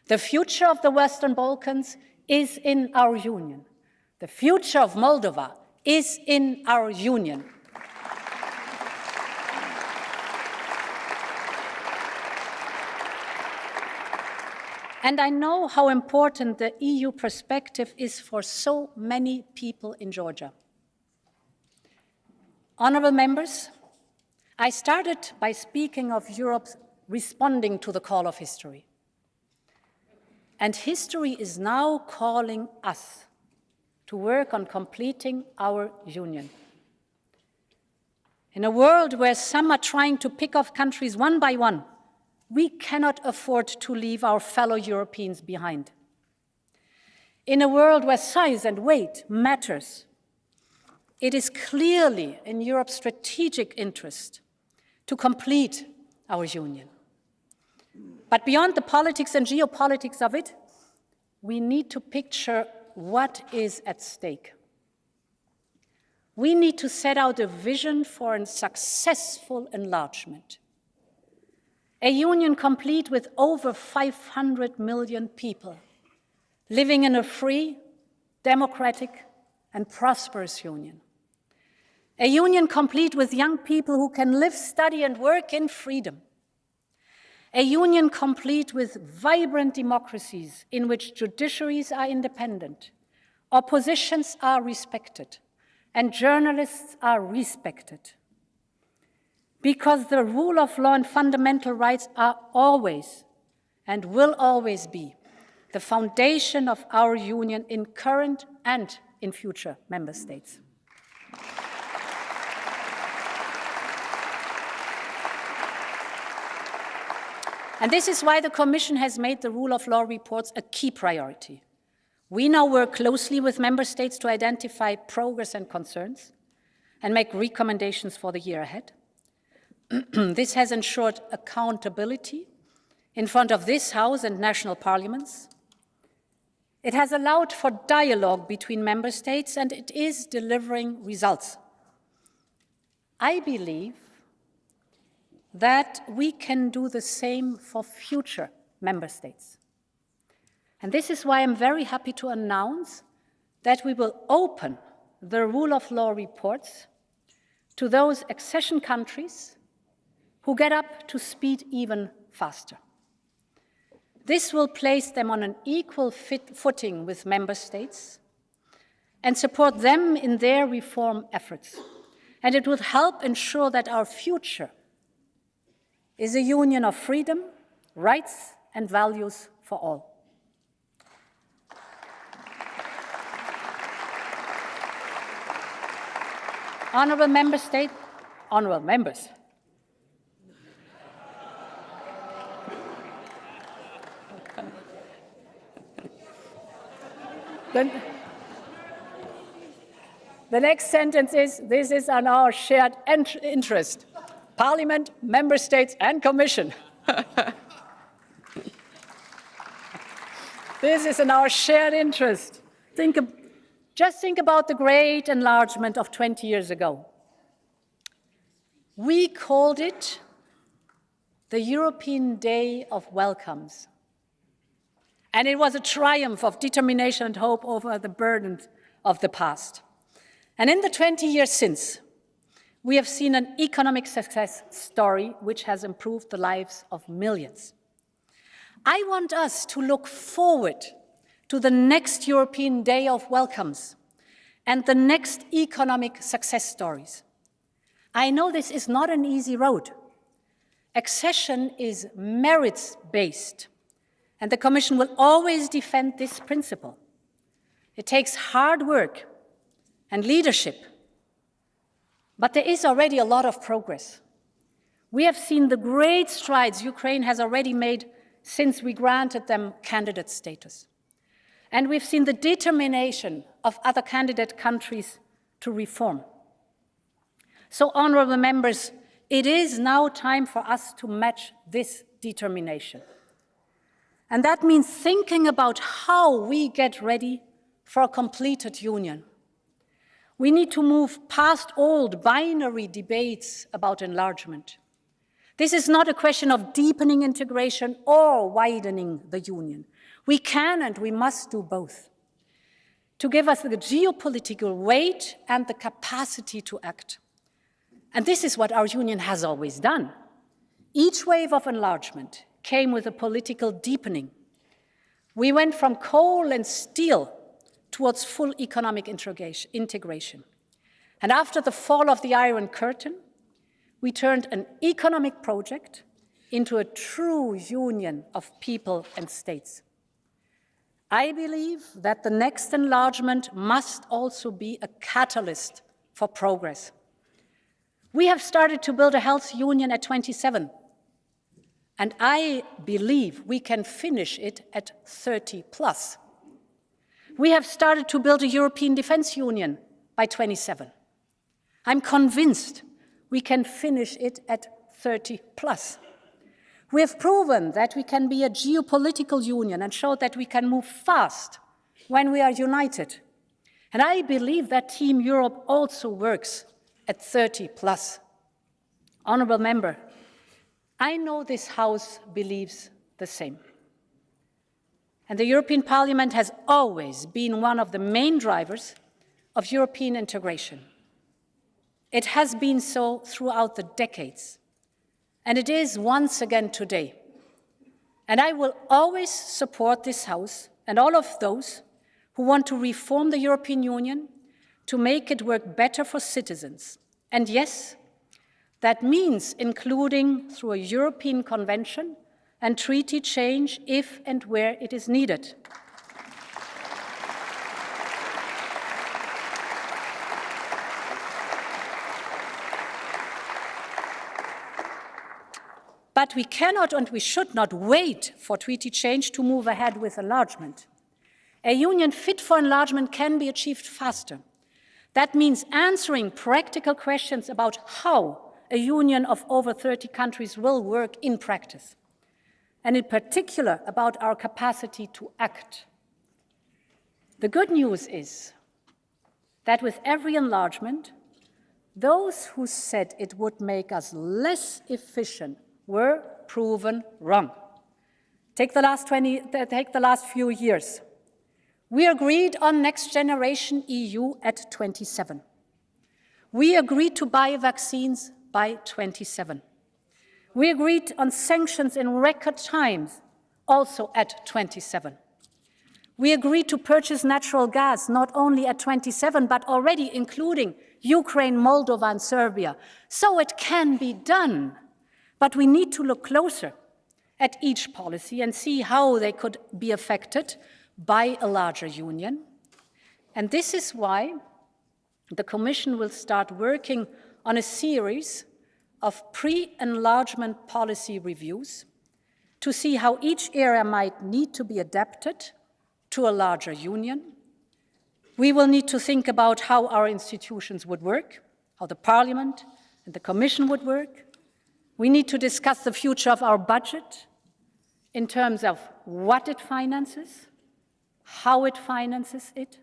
The future of the Western Balkans is in our union. The future of Moldova is in our union. And I know how important the EU perspective is for so many people in Georgia. Honourable members, I started by speaking of Europe responding to the call of history. And history is now calling us to work on completing our union. In a world where some are trying to pick off countries one by one, we cannot afford to leave our fellow Europeans behind. In a world where size and weight matters, it is clearly in Europe's strategic interest to complete our union. But beyond the politics and geopolitics of it, we need to picture what is at stake. We need to set out a vision for a successful enlargement. A union complete with over 500 million people living in a free, democratic, and prosperous union. A union complete with young people who can live, study, and work in freedom. A union complete with vibrant democracies in which judiciaries are independent, oppositions are respected, and journalists are respected. Because the rule of law and fundamental rights are always and will always be the foundation of our union in current and in future member states. And this is why the Commission has made the rule of law reports a key priority. We now work closely with member states to identify progress and concerns and make recommendations for the year ahead. This has ensured accountability in front of this House and national parliaments. It has allowed for dialogue between member states, and it is delivering results. I believe that we can do the same for future member states. And this is why I'm very happy to announce that we will open the rule of law reports to those accession countries who get up to speed even faster. This will place them on an equal footing with member states and support them in their reform efforts. And it will help ensure that our future is a union of freedom, rights, and values for all. Honourable members, the next sentence is, this is on our shared interest. Parliament, member states, and Commission. This is in our shared interest. Just think about the great enlargement of 20 years ago. We called it the European Day of Welcomes. And it was a triumph of determination and hope over the burdens of the past. And in the 20 years since, we have seen an economic success story which has improved the lives of millions. I want us to look forward to the next European Day of Welcomes and the next economic success stories. I know this is not an easy road. Accession is merits-based, and the Commission will always defend this principle. It takes hard work and leadership, but there is already a lot of progress. We have seen the great strides Ukraine has already made since we granted them candidate status. And we've seen the determination of other candidate countries to reform. So, honourable members, it is now time for us to match this determination. And that means thinking about how we get ready for a completed union. We need to move past old binary debates about enlargement. This is not a question of deepening integration or widening the union. We can and we must do both to give us the geopolitical weight and the capacity to act. And this is what our union has always done. Each wave of enlargement came with a political deepening. We went from coal and steel towards full economic integration. And after the fall of the Iron Curtain, we turned an economic project into a true union of people and states. I believe that the next enlargement must also be a catalyst for progress. We have started to build a health union at 27, and I believe we can finish it at 30 plus. We have started to build a European Defence Union by 27. I'm convinced we can finish it at 30 plus. We have proven that we can be a geopolitical union and showed that we can move fast when we are united. And I believe that Team Europe also works at 30 plus. Honourable Member, I know this House believes the same. And the European Parliament has always been one of the main drivers of European integration. It has been so throughout the decades, and it is once again today. And I will always support this House and all of those who want to reform the European Union to make it work better for citizens. And yes, that means including through a European Convention and treaty change if and where it is needed. But we cannot and we should not wait for treaty change to move ahead with enlargement. A union fit for enlargement can be achieved faster. That means answering practical questions about how a union of over 30 countries will work in practice, and in particular about our capacity to act. The good news is that with every enlargement, those who said it would make us less efficient were proven wrong. Take the last few years. We agreed on Next Generation EU at 27. We agreed to buy vaccines by 27. We agreed on sanctions in record times, also at 27. We agreed to purchase natural gas not only at 27, but already including Ukraine, Moldova, and Serbia. So it can be done. But we need to look closer at each policy and see how they could be affected by a larger union. And this is why the Commission will start working on a series of pre-enlargement policy reviews to see how each area might need to be adapted to a larger union. We will need to think about how our institutions would work, how the Parliament and the Commission would work. We need to discuss the future of our budget in terms of what it finances, how it finances it,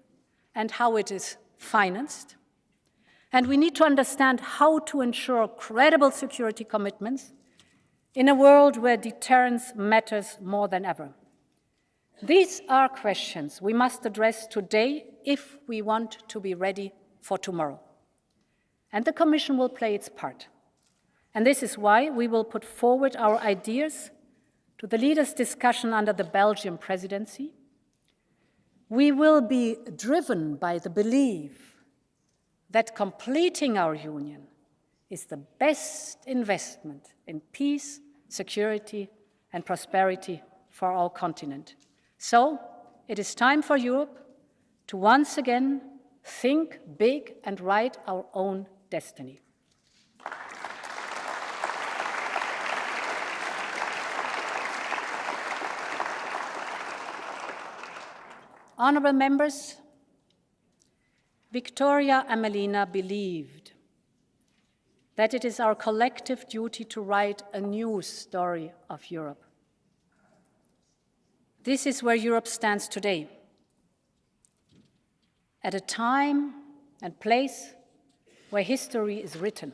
and how it is financed. And we need to understand how to ensure credible security commitments in a world where deterrence matters more than ever. These are questions we must address today if we want to be ready for tomorrow. And the Commission will play its part. And this is why we will put forward our ideas to the leaders' discussion under the Belgian presidency. We will be driven by the belief that completing our union is the best investment in peace, security, and prosperity for our continent. So, it is time for Europe to once again think big and write our own destiny. Honourable members, Victoria Amelina believed that it is our collective duty to write a new story of Europe. This is where Europe stands today, at a time and place where history is written.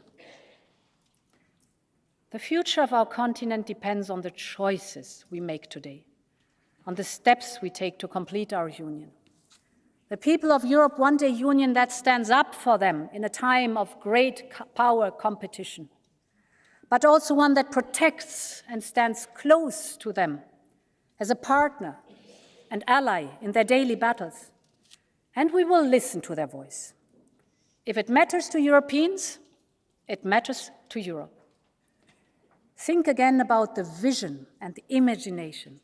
The future of our continent depends on the choices we make today, on the steps we take to complete our union. The people of Europe want a union that stands up for them in a time of great power competition, but also one that protects and stands close to them as a partner and ally in their daily battles. And we will listen to their voice. If it matters to Europeans, it matters to Europe. Think again about the vision and the imagination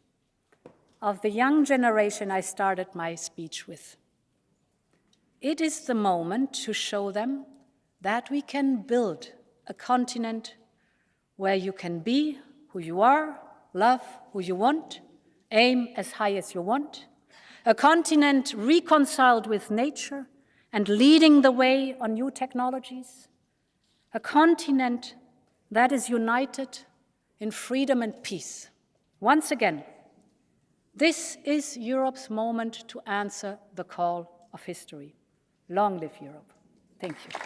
of the young generation I started my speech with. It is the moment to show them that we can build a continent where you can be who you are, love who you want, aim as high as you want, a continent reconciled with nature and leading the way on new technologies, a continent that is united in freedom and peace. Once again, this is Europe's moment to answer the call of history. Long live Europe. Thank you.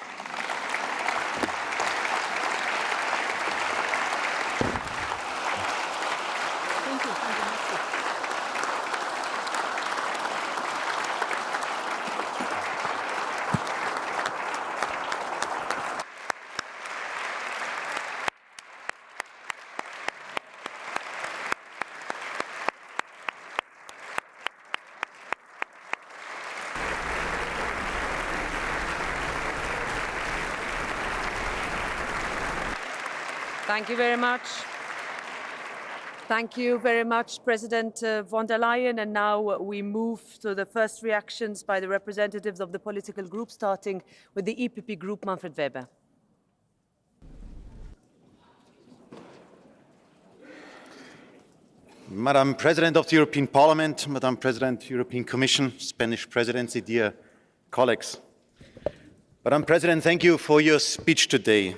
Thank you very much. Thank you very much, President von der Leyen. And now we move to the first reactions by the representatives of the political groups, starting with the EPP Group, Manfred Weber. Madam President of the European Parliament, Madam President, European Commission, Spanish Presidency, dear colleagues. Madam President, thank you for your speech today.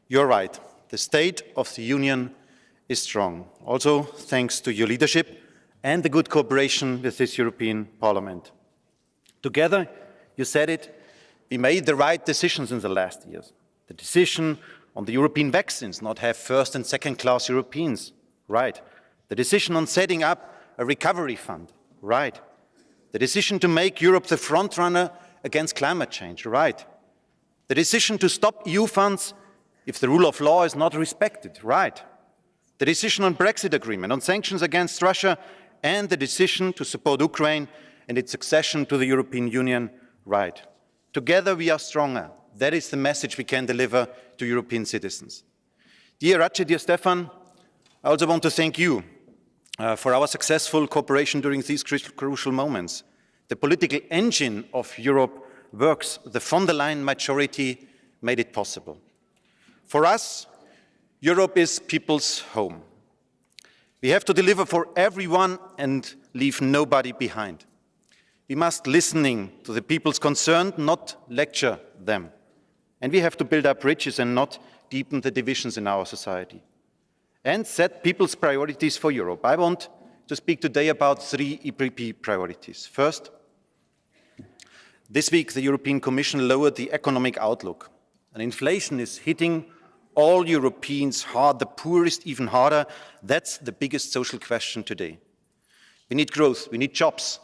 You're right. The state of the Union is strong, also thanks to your leadership and the good cooperation with this European Parliament. Together, you said it, we made the right decisions in the last years. The decision on the European vaccines, not have first and second class Europeans, right. The decision on setting up a recovery fund, right. The decision to make Europe the front runner against climate change, right. The decision to stop EU funds if the rule of law is not respected, right. The decision on Brexit agreement, on sanctions against Russia, and the decision to support Ukraine and its accession to the European Union, right. Together we are stronger. That is the message we can deliver to European citizens. Dear Ratche, dear Stefan, I also want to thank you for our successful cooperation during these crucial moments. The political engine of Europe works. The von der Leyen majority made it possible. For us, Europe is people's home. We have to deliver for everyone and leave nobody behind. We must listen to the people's concerned, not lecture them. And we have to build up bridges and not deepen the divisions in our society. And set people's priorities for Europe. I want to speak today about 3 EPP priorities. First, this week the European Commission lowered the economic outlook. And inflation is hitting all Europeans hard, the poorest even harder. That's the biggest social question today. We need growth, we need jobs,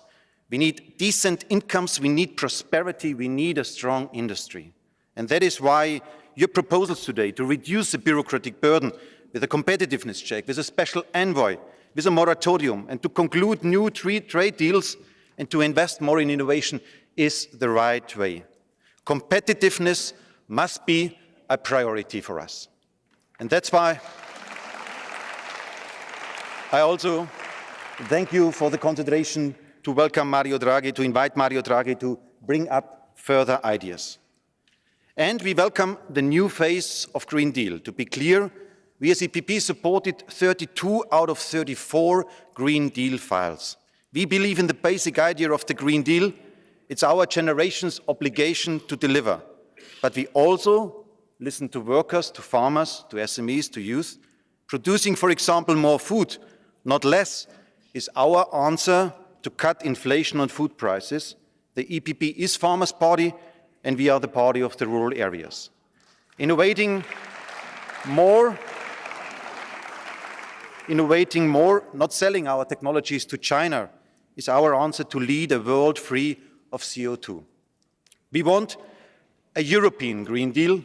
we need decent incomes, we need prosperity, we need a strong industry. And that is why your proposals today to reduce the bureaucratic burden with a competitiveness check, with a special envoy, with a moratorium, and to conclude new trade deals and to invest more in innovation is the right way. Competitiveness must be a priority for us. And that's why I also thank you for the consideration to welcome Mario Draghi, to invite Mario Draghi to bring up further ideas. And we welcome the new phase of Green Deal. To be clear, we as EPP supported 32 out of 34 Green Deal files. We believe in the basic idea of the Green Deal. It's our generation's obligation to deliver. But we also listen to workers, to farmers, to SMEs, to youth. Producing, for example, more food, not less, is our answer to cut inflation on food prices. The EPP is Farmers' Party, and we are the party of the rural areas. Innovating more, not selling our technologies to China, is our answer to lead a world free of CO2. We want a European Green Deal,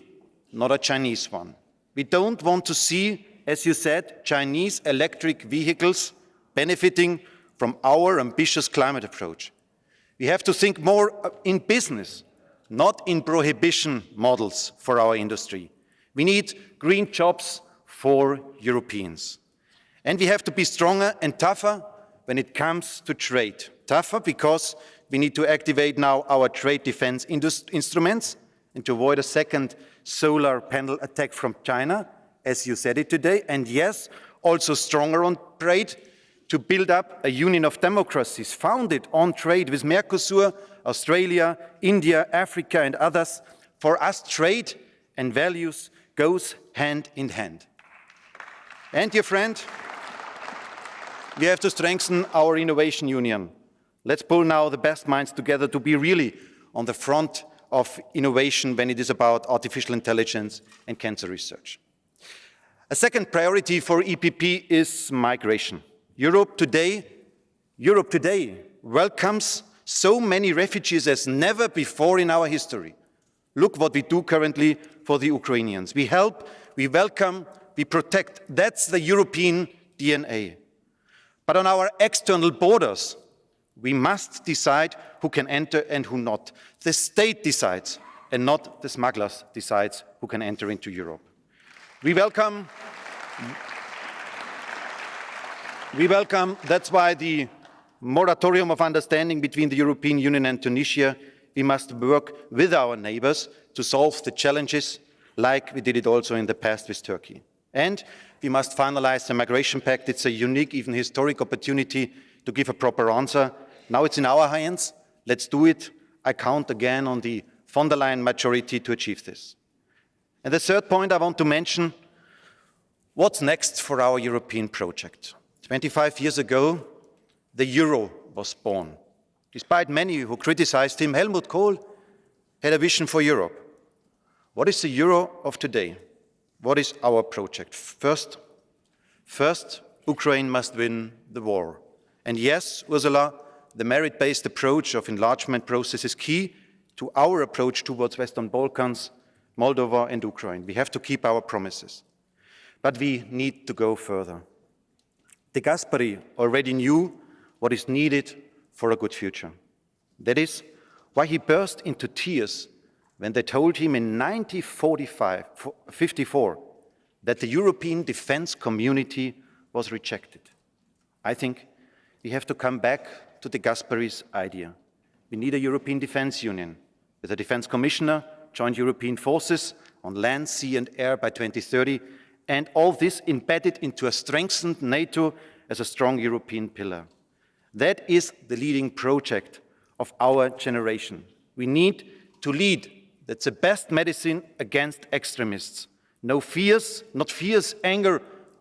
not a Chinese one. We don't want to see, as you said, Chinese electric vehicles benefiting from our ambitious climate approach. We have to think more in business, not in prohibition models for our industry. We need green jobs for Europeans. And we have to be stronger and tougher when it comes to trade. Tougher because we need to activate now our trade defense instruments and to avoid a second solar panel attack from China, as you said it today. And yes, also stronger on trade to build up a union of democracies founded on trade with Mercosur, Australia, India, Africa and others. For us, trade and values goes hand in hand. And dear friend, we have to strengthen our innovation union. Let's pull now the best minds together to be really on the front of innovation when it is about artificial intelligence and cancer research. A second priority for EPP is migration. Europe today welcomes so many refugees as never before in our history. Look what we do currently for the Ukrainians. We help, we welcome, we protect. That's the European DNA. But on our external borders, we must decide who can enter and who not. The state decides, and not the smugglers decides who can enter into Europe. We welcome, that's why the moratorium of understanding between the European Union and Tunisia, we must work with our neighbors to solve the challenges like we did it also in the past with Turkey. And we must finalize the migration pact. It's a unique, even historic opportunity to give a proper answer. Now it's in our hands. Let's do it. I count again on the von der Leyen majority to achieve this. And the third point I want to mention, what's next for our European project? 25 years ago, the euro was born. Despite many who criticized him, Helmut Kohl had a vision for Europe. What is the euro of today? What is our project? First, Ukraine must win the war. And yes, Ursula, the merit-based approach of enlargement process is key to our approach towards Western Balkans, Moldova and Ukraine. We have to keep our promises. But we need to go further. De Gasperi already knew what is needed for a good future. That is why he burst into tears when they told him in 1954 that the European defense community was rejected. I think we have to come back to de Gasperi's idea. We need a European defense union with a defense commissioner, joint European forces on land, sea and air by 2030, and all this embedded into a strengthened NATO as a strong European pillar. That is the leading project of our generation. We need to lead. That's the best medicine against extremists. No fears, not fears, anger,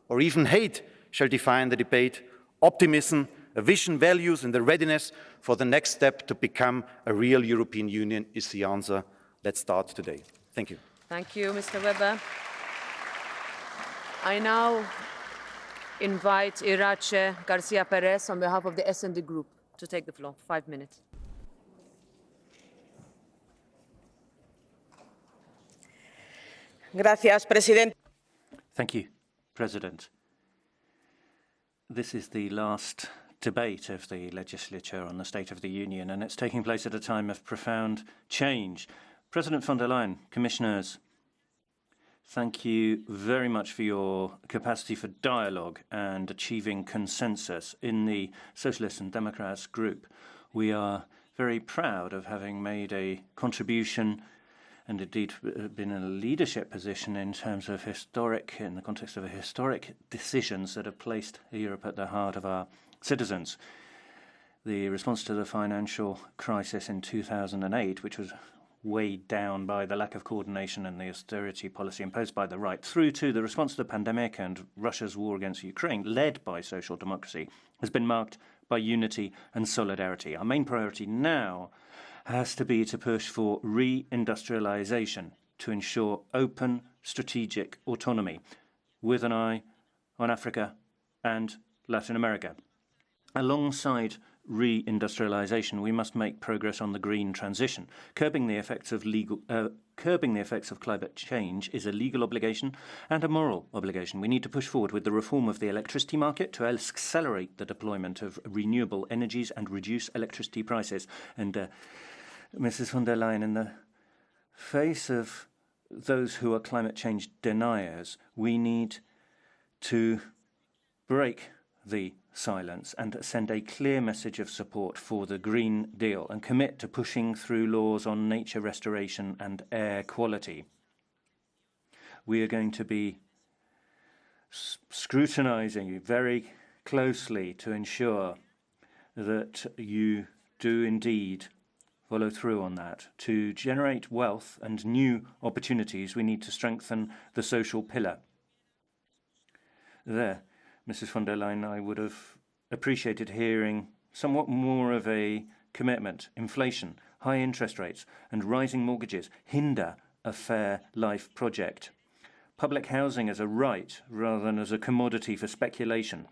or even hate shall define the debate. Optimism, a vision, values, and the readiness for the next step to become a real European Union is the answer. Let's start today. Thank you. Thank you, Mr. Weber. I now invite Irache Garcia Perez on behalf of the S&D Group to take the floor. 5 minutes. Gracias, President. Thank you, President. This is the last debate of the legislature on the State of the Union, and it's taking place at a time of profound change. President von der Leyen, commissioners, thank you very much for your capacity for dialogue and achieving consensus in the Socialists and Democrats group. We are very proud of having made a contribution and indeed been in a leadership position in terms of in the context of historic decisions that have placed Europe at the heart of our citizens. The response to the financial crisis in 2008, which was weighed down by the lack of coordination and the austerity policy imposed by the right, through to the response to the pandemic and Russia's war against Ukraine, led by social democracy, has been marked by unity and solidarity. Our main priority now has to be to push for re-industrialization to ensure open strategic autonomy with an eye on Africa and Latin America. Alongside re-industrialization, we must make progress on the green transition. Curbing the effects of climate change is a legal obligation and a moral obligation. We need to push forward with the reform of the electricity market to accelerate the deployment of renewable energies and reduce electricity prices. And Mrs. von der Leyen, in the face of those who are climate change deniers, we need to break the silence and send a clear message of support for the Green Deal and commit to pushing through laws on nature restoration and air quality. We are going to be scrutinizing very closely to ensure that you do indeed follow through on that. To generate wealth and new opportunities, we need to strengthen the social pillar. There, Mrs. von der Leyen, I would have appreciated hearing somewhat more of a commitment. Inflation, high interest rates, and rising mortgages hinder a fair life project. Public housing as a right rather than as a commodity for speculation.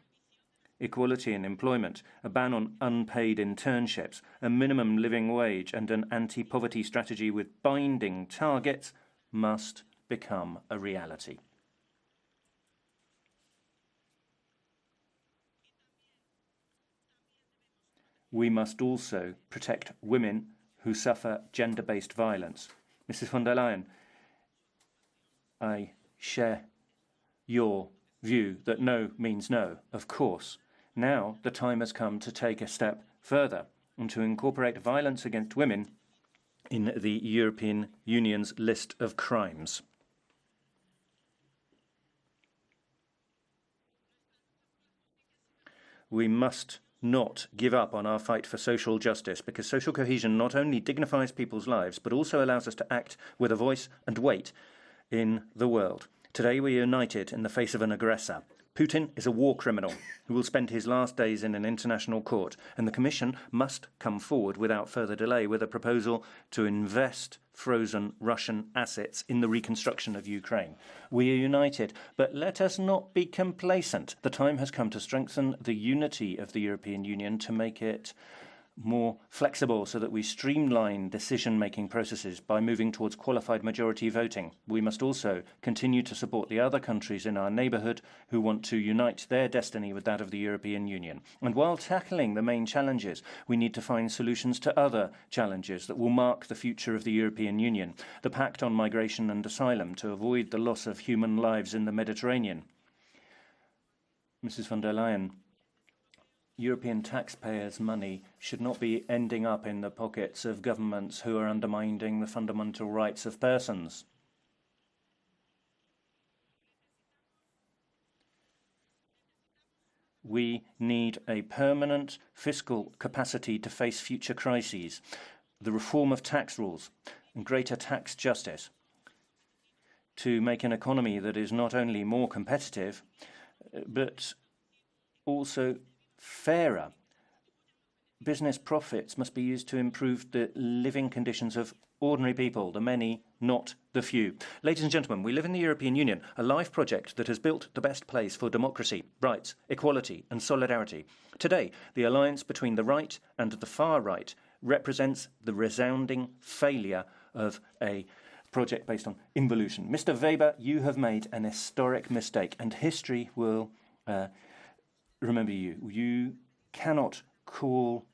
Equality in employment, a ban on unpaid internships, a minimum living wage, and an anti-poverty strategy with binding targets must become a reality. We must also protect women who suffer gender-based violence. Mrs. von der Leyen, I share your view that no means no, of course. Now the time has come to take a step further and to incorporate violence against women in the European Union's list of crimes. We must not give up on our fight for social justice, because social cohesion not only dignifies people's lives, but also allows us to act with a voice and weight in the world. Today we are united in the face of an aggressor. Putin is a war criminal who will spend his last days in an international court, and the Commission must come forward without further delay with a proposal to invest frozen Russian assets in the reconstruction of Ukraine. We are united, but let us not be complacent. The time has come to strengthen the unity of the European Union, to make it more flexible so that we streamline decision-making processes by moving towards qualified majority voting. We must also continue to support the other countries in our neighbourhood who want to unite their destiny with that of the European Union. And while tackling the main challenges, we need to find solutions to other challenges that will mark the future of the European Union. The Pact on Migration and Asylum, to avoid the loss of human lives in the Mediterranean. Mrs. von der Leyen, European taxpayers' money should not be ending up in the pockets of governments who are undermining the fundamental rights of persons. We need a permanent fiscal capacity to face future crises, the reform of tax rules and greater tax justice, to make an economy that is not only more competitive, but also fairer. Business profits must be used to improve the living conditions of ordinary people, the many, not the few. Ladies and gentlemen, we live in the European Union, a life project that has built the best place for democracy, rights, equality and solidarity. Today, the alliance between the right and the far right represents the resounding failure of a project based on involution. Mr. Weber, you have made an historic mistake, and history will remember you. You cannot call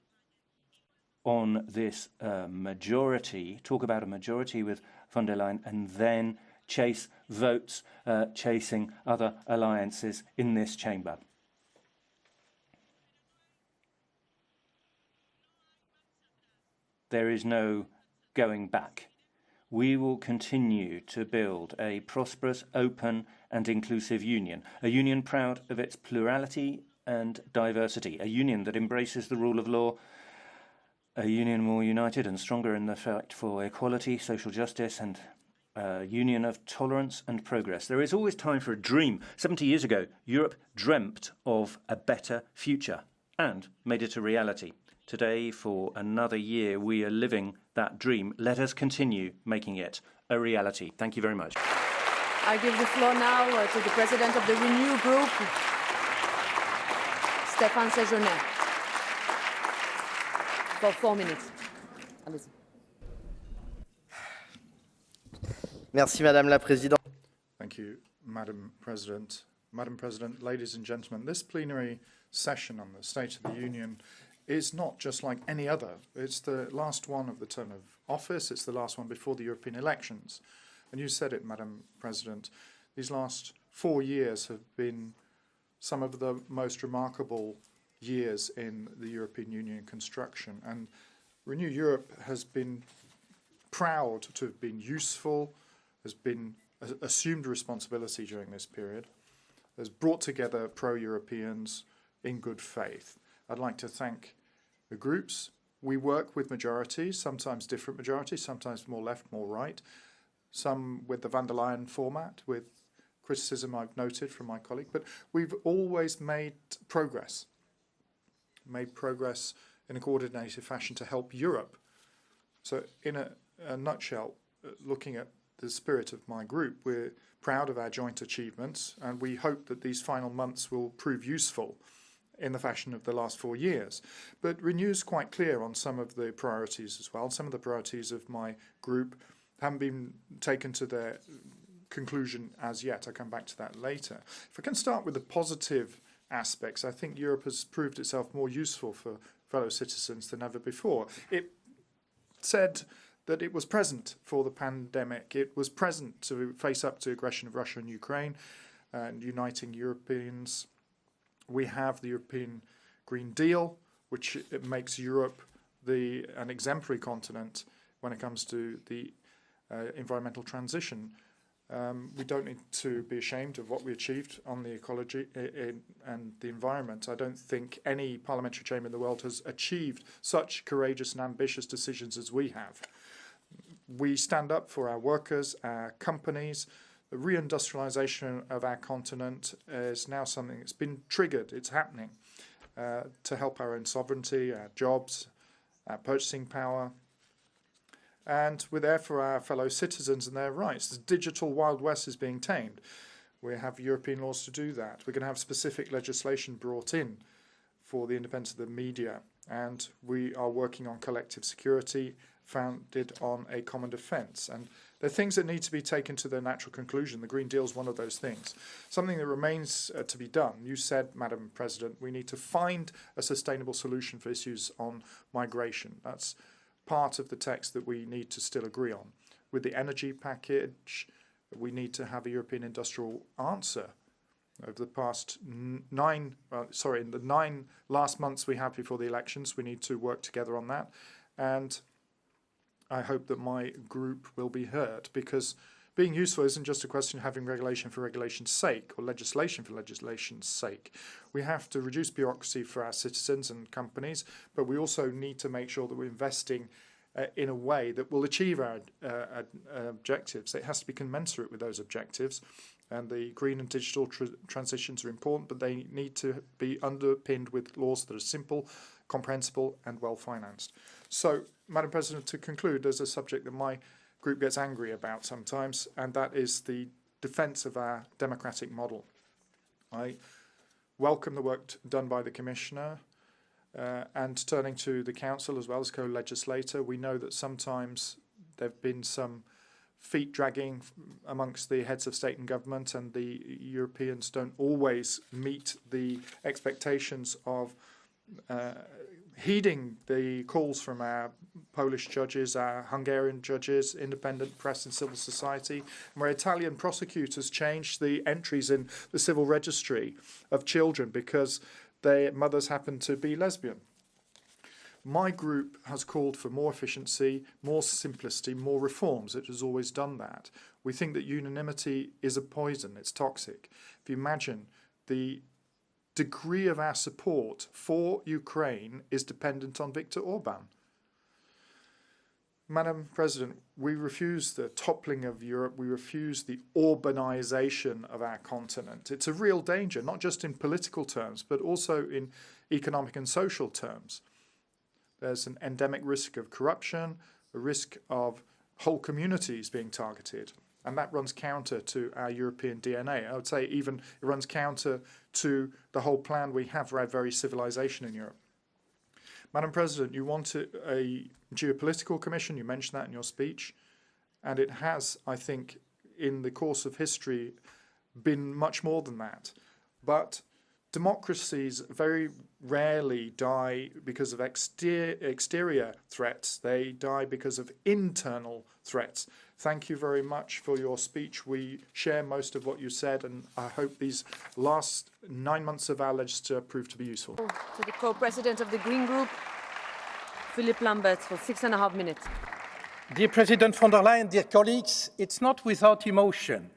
on this majority, talk about a majority with von der Leyen, and then chase votes, chasing other alliances in this chamber. There is no going back. We will continue to build a prosperous, open and inclusive union, a union proud of its plurality and diversity, a union that embraces the rule of law, a union more united and stronger in the fight for equality, social justice, and a union of tolerance and progress. There is always time for a dream. 70 years ago, Europe dreamt of a better future and made it a reality. Today, for another year, we are living that dream. Let us continue making it a reality. Thank you very much. I give the floor now to the President of the Renew Group, Stéphane Séjourné, for 4 minutes. Allez-y. Merci, Madame la Présidente. Thank you, Madam President. Madam President, ladies and gentlemen, this plenary session on the State of the Union is not just like any other. It's the last one of the term of office. It's the last one before the European elections. And you said it, Madam President, these last 4 years have been some of the most remarkable years in the European Union construction. And Renew Europe has been proud to have been useful, has been assumed responsibility during this period, has brought together pro-Europeans in good faith. I'd like to thank the groups. We work with majorities, sometimes different majorities, sometimes more left, more right, some with the van der Leyen format, with criticism I've noted from my colleague, but we've always made progress in a coordinated fashion to help Europe. So in a nutshell, looking at the spirit of my group, we're proud of our joint achievements, and we hope that these final months will prove useful in the fashion of the last 4 years. But Renew's quite clear on some of the priorities as well. Some of the priorities of my group haven't been taken to their conclusion as yet. I'll come back to that later. If I can start with the positive aspects, I think Europe has proved itself more useful for fellow citizens than ever before. It said that it was present for the pandemic. It was present to face up to aggression of Russia and Ukraine and uniting Europeans. We have the European Green Deal, which it makes Europe an exemplary continent when it comes to the environmental transition. We don't need to be ashamed of what we achieved on the ecology and the environment. I don't think any parliamentary chamber in the world has achieved such courageous and ambitious decisions as we have. We stand up for our workers, our companies. The reindustrialization of our continent is now something that's been triggered. It's happening to help our own sovereignty, our jobs, our purchasing power. And we're there for our fellow citizens and their rights. The digital Wild West is being tamed. We have European laws to do that. We're going to have specific legislation brought in for the independence of the media. And we are working on collective security founded on a common defence. And there are things that need to be taken to their natural conclusion. The Green Deal is one of those things. Something that remains to be done. You said, Madam President, we need to find a sustainable solution for issues on migration. That's part of the text that we need to still agree on. With the energy package, we need to have a European industrial answer. Over the past in the 9 last months we had before the elections, we need to work together on that. And I hope that my group will be heard, because being useful isn't just a question of having regulation for regulation's sake or legislation for legislation's sake. We have to reduce bureaucracy for our citizens and companies, but we also need to make sure that we're investing in a way that will achieve our objectives. It has to be commensurate with those objectives, and the green and digital transitions are important, but they need to be underpinned with laws that are simple, comprehensible and well financed. So, Madam President, to conclude, there's a subject that my group gets angry about sometimes, and that is the defence of our democratic model. I welcome the work done by the Commissioner, and turning to the Council as well as co-legislator, we know that sometimes there have been some feet dragging amongst the heads of state and government, and the Europeans don't always meet the expectations of heeding the calls from our Polish judges, our Hungarian judges, independent press and civil society, where Italian prosecutors changed the entries in the civil registry of children because their mothers happened to be lesbian. My group has called for more efficiency, more simplicity, more reforms. It has always done that. We think that unanimity is a poison. It's toxic. If you imagine, the degree of our support for Ukraine is dependent on Viktor Orban. Madam President, we refuse the toppling of Europe. We refuse the Orbanization of our continent. It's a real danger, not just in political terms, but also in economic and social terms. There's an endemic risk of corruption, a risk of whole communities being targeted, and that runs counter to our European DNA. I would say even it runs counter to the whole plan we have for our very civilization in Europe. Madam President, you wanted a geopolitical commission, you mentioned that in your speech, and it has, I think, in the course of history, been much more than that. But democracies very rarely die because of exterior threats. They die because of internal threats. Thank you very much for your speech. We share most of what you said, and I hope these last 9 months of our legislature prove to be useful. To the co-president of the Green Group, Philippe Lamberts, for 6.5 minutes. Dear President von der Leyen, dear colleagues, it's not without emotion,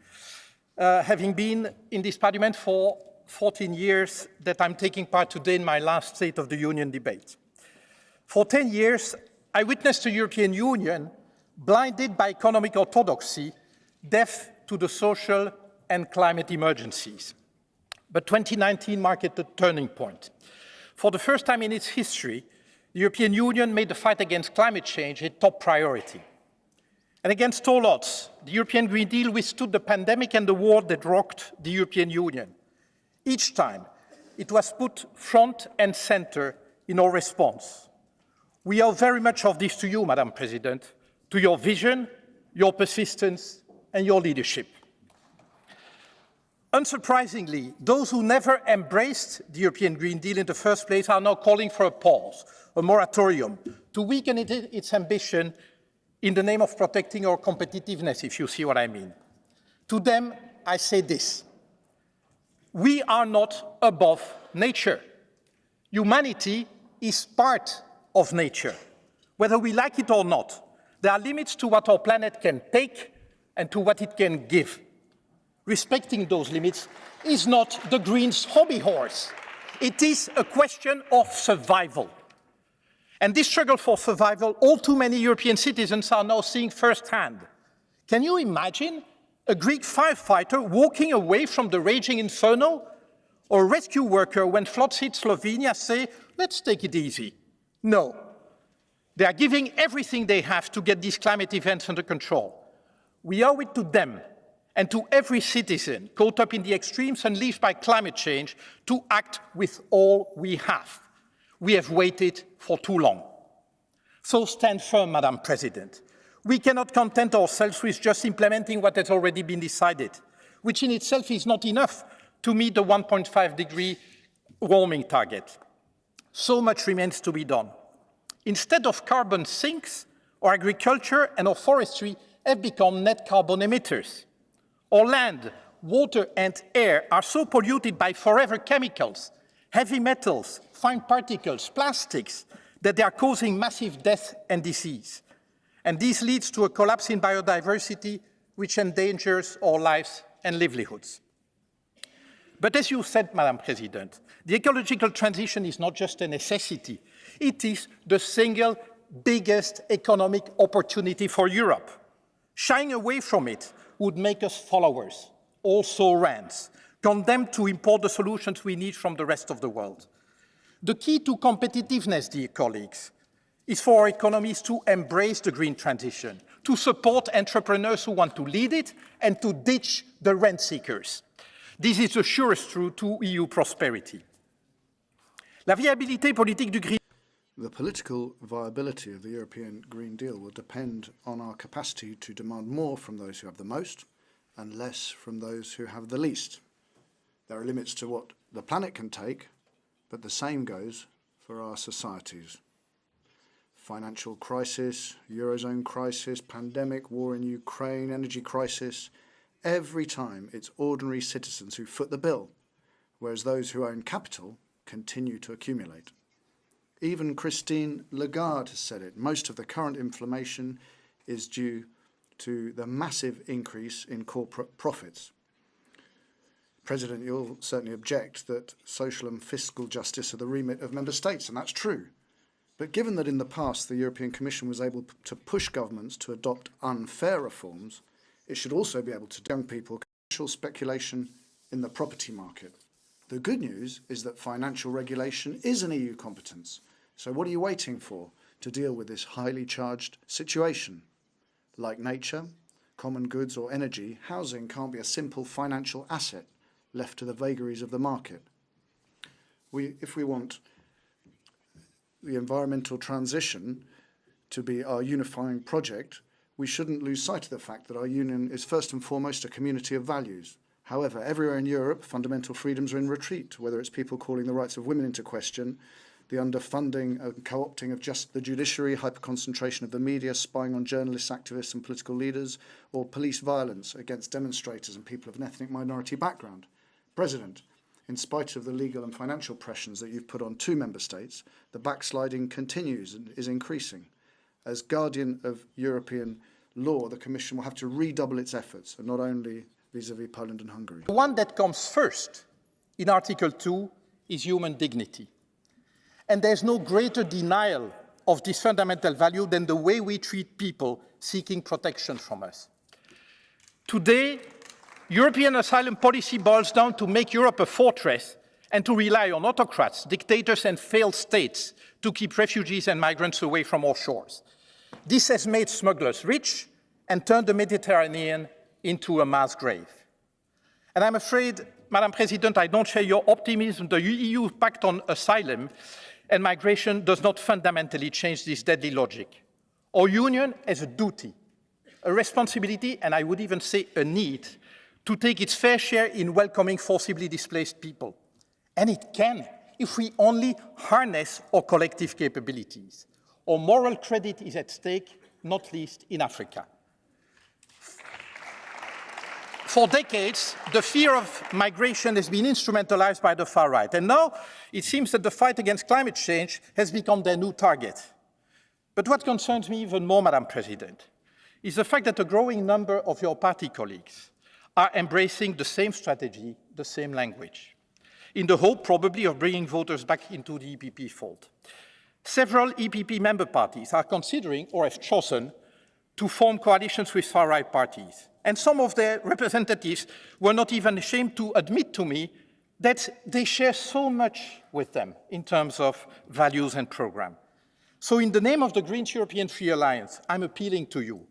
having been in this Parliament for 14 years that I'm taking part today in my last State of the Union debate. For 10 years, I witnessed a European Union blinded by economic orthodoxy, deaf to the social and climate emergencies. But 2019 marked a turning point. For the first time in its history, the European Union made the fight against climate change a top priority. And against all odds, the European Green Deal withstood the pandemic and the war that rocked the European Union. Each time, it was put front and center in our response. We owe very much of this to you, Madam President, to your vision, your persistence, and your leadership. Unsurprisingly, those who never embraced the European Green Deal in the first place are now calling for a pause, a moratorium, to weaken its ambition in the name of protecting our competitiveness, if you see what I mean. To them, I say this: we are not above nature. Humanity is part of nature. Whether we like it or not, there are limits to what our planet can take and to what it can give. Respecting those limits is not the Greens' hobby horse. It is a question of survival. And this struggle for survival, all too many European citizens are now seeing firsthand. Can you imagine a Greek firefighter walking away from the raging inferno? Or a rescue worker, when floods hit Slovenia, say, let's take it easy? No. They are giving everything they have to get these climate events under control. We owe it to them and to every citizen caught up in the extremes unleashed by climate change to act with all we have. We have waited for too long. So stand firm, Madam President. We cannot content ourselves with just implementing what has already been decided, which in itself is not enough to meet the 1.5-degree warming target. So much remains to be done. Instead of carbon sinks, our agriculture and our forestry have become net carbon emitters. Our land, water and air are so polluted by forever chemicals, heavy metals, fine particles, plastics, that they are causing massive death and disease. And this leads to a collapse in biodiversity which endangers our lives and livelihoods. But as you said, Madam President, the ecological transition is not just a necessity. It is the single biggest economic opportunity for Europe. Shying away from it would make us followers, also rants, condemned to import the solutions we need from the rest of the world. The key to competitiveness, dear colleagues, is for our economies to embrace the green transition, to support entrepreneurs who want to lead it, and to ditch the rent seekers. This is the surest route to EU prosperity. La viabilité politique du Green The political viability of the European Green Deal will depend on our capacity to demand more from those who have the most and less from those who have the least. There are limits to what the planet can take, but the same goes for our societies. Financial crisis, Eurozone crisis, pandemic, war in Ukraine, energy crisis. Every time it's ordinary citizens who foot the bill, whereas those who own capital continue to accumulate. Even Christine Lagarde has said it. Most of the current inflation is due to the massive increase in corporate profits. President, you'll certainly object that social and fiscal justice are the remit of member states, and that's true. But given that in the past the European Commission was able to push governments to adopt unfair reforms, it should also be able to young people commercial speculation in the property market. The good news is that financial regulation is an EU competence. So what are you waiting for to deal with this highly charged situation? Like nature, common goods or energy, housing can't be a simple financial asset left to the vagaries of the market. If we want the environmental transition to be our unifying project, we shouldn't lose sight of the fact that our union is first and foremost a community of values. However, everywhere in Europe, fundamental freedoms are in retreat, whether it's people calling the rights of women into question, the underfunding and co-opting of just the judiciary, hyper-concentration of the media, spying on journalists, activists and political leaders, or police violence against demonstrators and people of an ethnic minority background. President, in spite of the legal and financial pressures that you've put on two member states, the backsliding continues and is increasing. As guardian of European law, the Commission will have to redouble its efforts, and not only vis-à-vis Poland and Hungary. The one that comes first in Article 2 is human dignity. And there's no greater denial of this fundamental value than the way we treat people seeking protection from us. Today, European asylum policy boils down to make Europe a fortress and to rely on autocrats, dictators, and failed states to keep refugees and migrants away from our shores. This has made smugglers rich and turned the Mediterranean into a mass grave. And I'm afraid, Madam President, I don't share your optimism. The EU Pact on Asylum and Migration does not fundamentally change this deadly logic. Our Union has a duty, a responsibility, and I would even say a need, to take its fair share in welcoming forcibly displaced people. And it can, if we only harness our collective capabilities. Our moral credit is at stake, not least in Africa. For decades, the fear of migration has been instrumentalized by the far right. And now it seems that the fight against climate change has become their new target. But what concerns me even more, Madam President, is the fact that a growing number of your party colleagues are embracing the same strategy, the same language, in the hope probably of bringing voters back into the EPP fold. Several EPP member parties are considering or have chosen to form coalitions with far-right parties. And some of their representatives were not even ashamed to admit to me that they share so much with them in terms of values and program. So in the name of the Greens European Free Alliance, I'm appealing to you.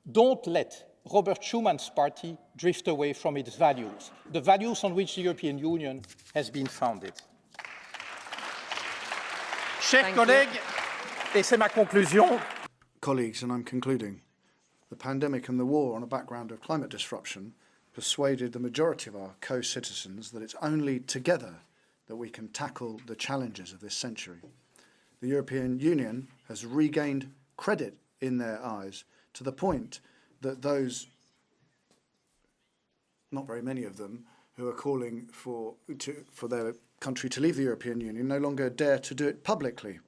Don't let Robert Schuman's party drift away from its values, the values on which the European Union has been founded. Chers collègues, et c'est ma conclusion. Colleagues, and I'm concluding, the pandemic and the war on a background of climate disruption persuaded the majority of our co-citizens that it's only together that we can tackle the challenges of this century. The European Union has regained credit in their eyes to the point that those, not very many of them, who are calling for their country to leave the European Union no longer dare to do it publicly.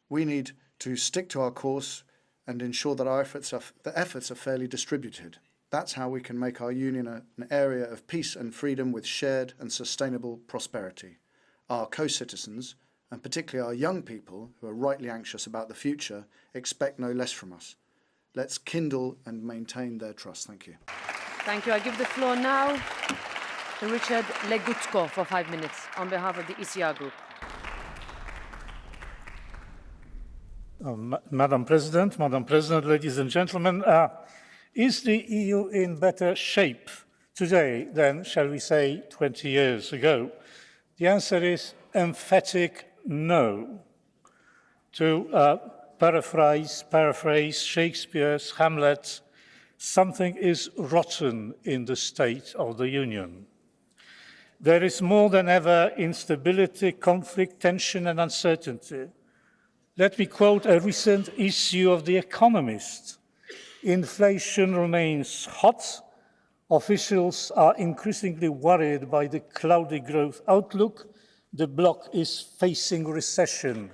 We need to stick to our course and ensure that our efforts are fairly distributed. That's how we can make our union an area of peace and freedom with shared and sustainable prosperity. Our co-citizens, and particularly our young people who are rightly anxious about the future, expect no less from us. Let's kindle and maintain their trust. Thank you. Thank you. I give the floor now to Richard Legutko for 5 minutes on behalf of the ECR Group. Madam President, ladies and gentlemen, is the EU in better shape today than, shall we say, 20 years ago? The answer is emphatic no. To paraphrase Shakespeare's Hamlet, something is rotten in the state of the Union. There is more than ever instability, conflict, tension, and uncertainty. Let me quote a recent issue of The Economist. Inflation remains hot. Officials are increasingly worried by the cloudy growth outlook. The bloc is facing recession,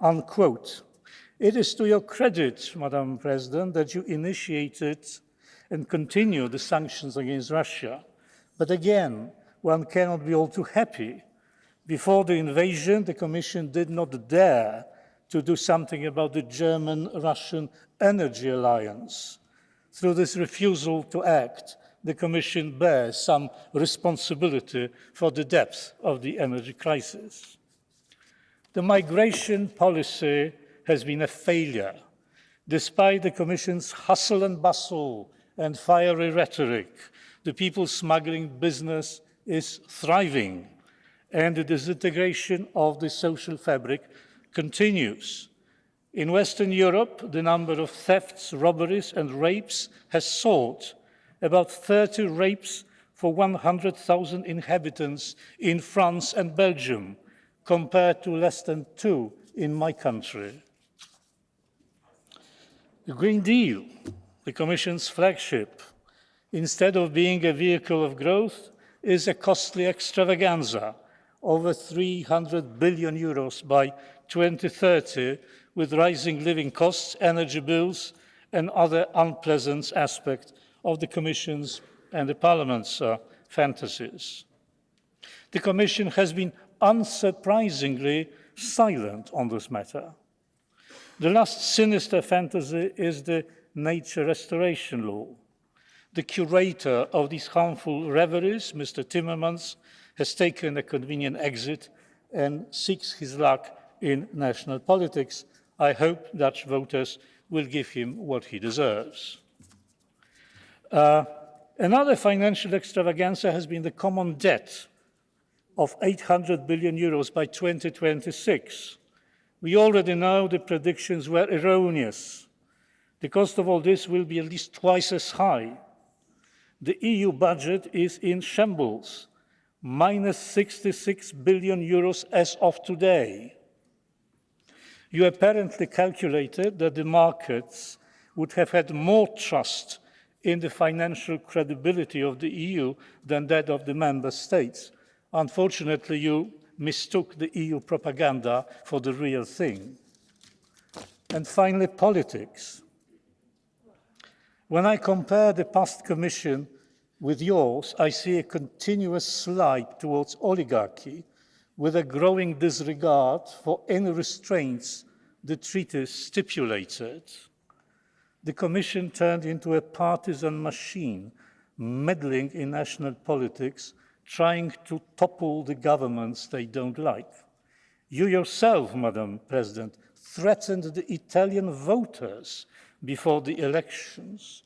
unquote. It is to your credit, Madam President, that you initiated and continue the sanctions against Russia. But again, one cannot be all too happy. Before the invasion, the Commission did not dare to do something about the German-Russian energy alliance. Through this refusal to act, the Commission bears some responsibility for the depth of the energy crisis. The migration policy has been a failure. Despite the Commission's hustle and bustle and fiery rhetoric, the people smuggling business is thriving, and the disintegration of the social fabric continues. In Western Europe, the number of thefts, robberies, and rapes has soared. About 30 rapes for 100,000 inhabitants in France and Belgium, compared to less than 2 in my country. The Green Deal, the Commission's flagship, instead of being a vehicle of growth, is a costly extravaganza, over 300 billion euros by 2030, with rising living costs, energy bills, and other unpleasant aspects of the Commission's and the Parliament's fantasies. The Commission has been unsurprisingly silent on this matter. The last sinister fantasy is the nature restoration law. The curator of these harmful reveries, Mr. Timmermans, has taken a convenient exit and seeks his luck in national politics. I hope Dutch voters will give him what he deserves. Another financial extravaganza has been the common debt of 800 billion euros by 2026. We already know the predictions were erroneous. The cost of all this will be at least twice as high. The EU budget is in shambles, minus 66 billion euros as of today. You apparently calculated that the markets would have had more trust in the financial credibility of the EU than that of the member states. Unfortunately, you mistook the EU propaganda for the real thing. And finally, politics. When I compare the past Commission with yours, I see a continuous slide towards oligarchy with a growing disregard for any restraints the treaties stipulated. The Commission turned into a partisan machine, meddling in national politics, trying to topple the governments they don't like. You yourself, Madam President, threatened the Italian voters before the elections.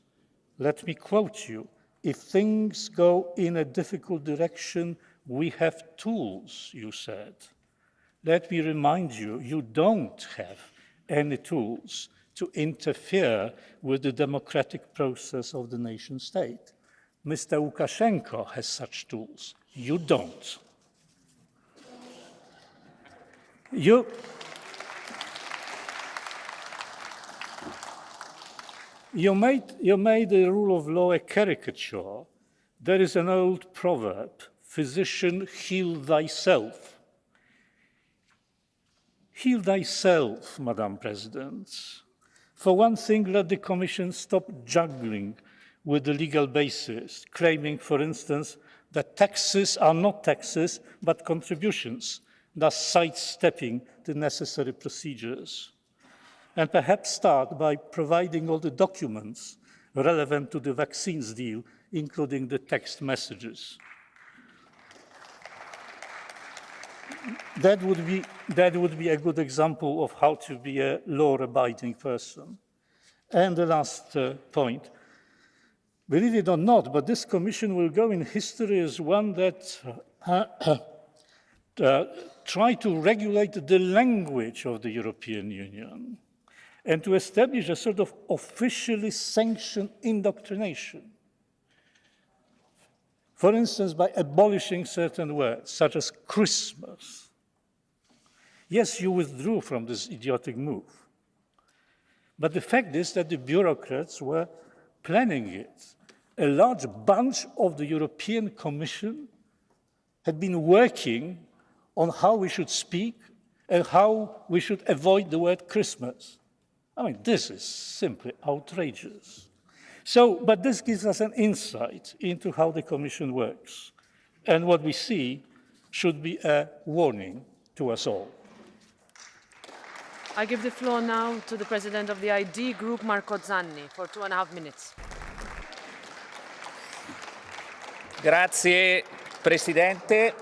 Let me quote you, "If things go in a difficult direction, we have tools," you said. Let me remind you, you don't have any tools to interfere with the democratic process of the nation state. Mr. Lukashenko has such tools. You don't. You made the rule of law a caricature. There is an old proverb, "Physician, heal thyself." Heal thyself, Madam President. For one thing, let the Commission stop juggling with the legal basis, claiming, for instance, that taxes are not taxes, but contributions, thus sidestepping the necessary procedures. And perhaps start by providing all the documents relevant to the vaccines deal, including the text messages. That would be a good example of how to be a law-abiding person. And the last point, believe it or not, but this Commission will go in history as one that tried to regulate the language of the European Union and to establish a sort of officially sanctioned indoctrination. For instance, by abolishing certain words, such as Christmas. Yes, you withdrew from this idiotic move. But the fact is that the bureaucrats were planning it. A large bunch of the European Commission had been working on how we should speak and how we should avoid the word Christmas. I mean, this is simply outrageous. But this gives us an insight into how the Commission works. And what we see should be a warning to us all. I give the floor now to the President of the ID Group, Marco Zanni, for 2.5 minutes. Grazie, Presidente.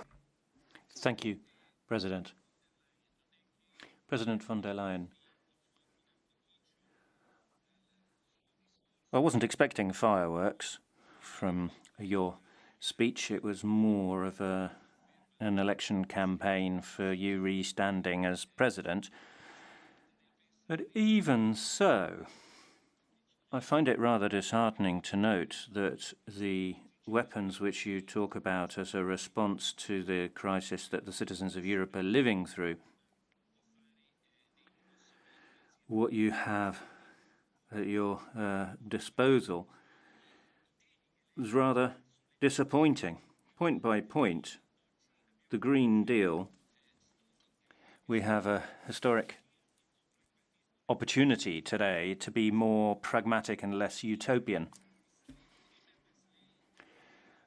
Thank you, President. President von der Leyen, I wasn't expecting fireworks from your speech. It was more of an election campaign for you re-standing as president. But even so, I find it rather disheartening to note that the weapons which you talk about as a response to the crisis that the citizens of Europe are living through, what you have at your disposal was rather disappointing. Point by point, the Green Deal, we have a historic opportunity today to be more pragmatic and less utopian.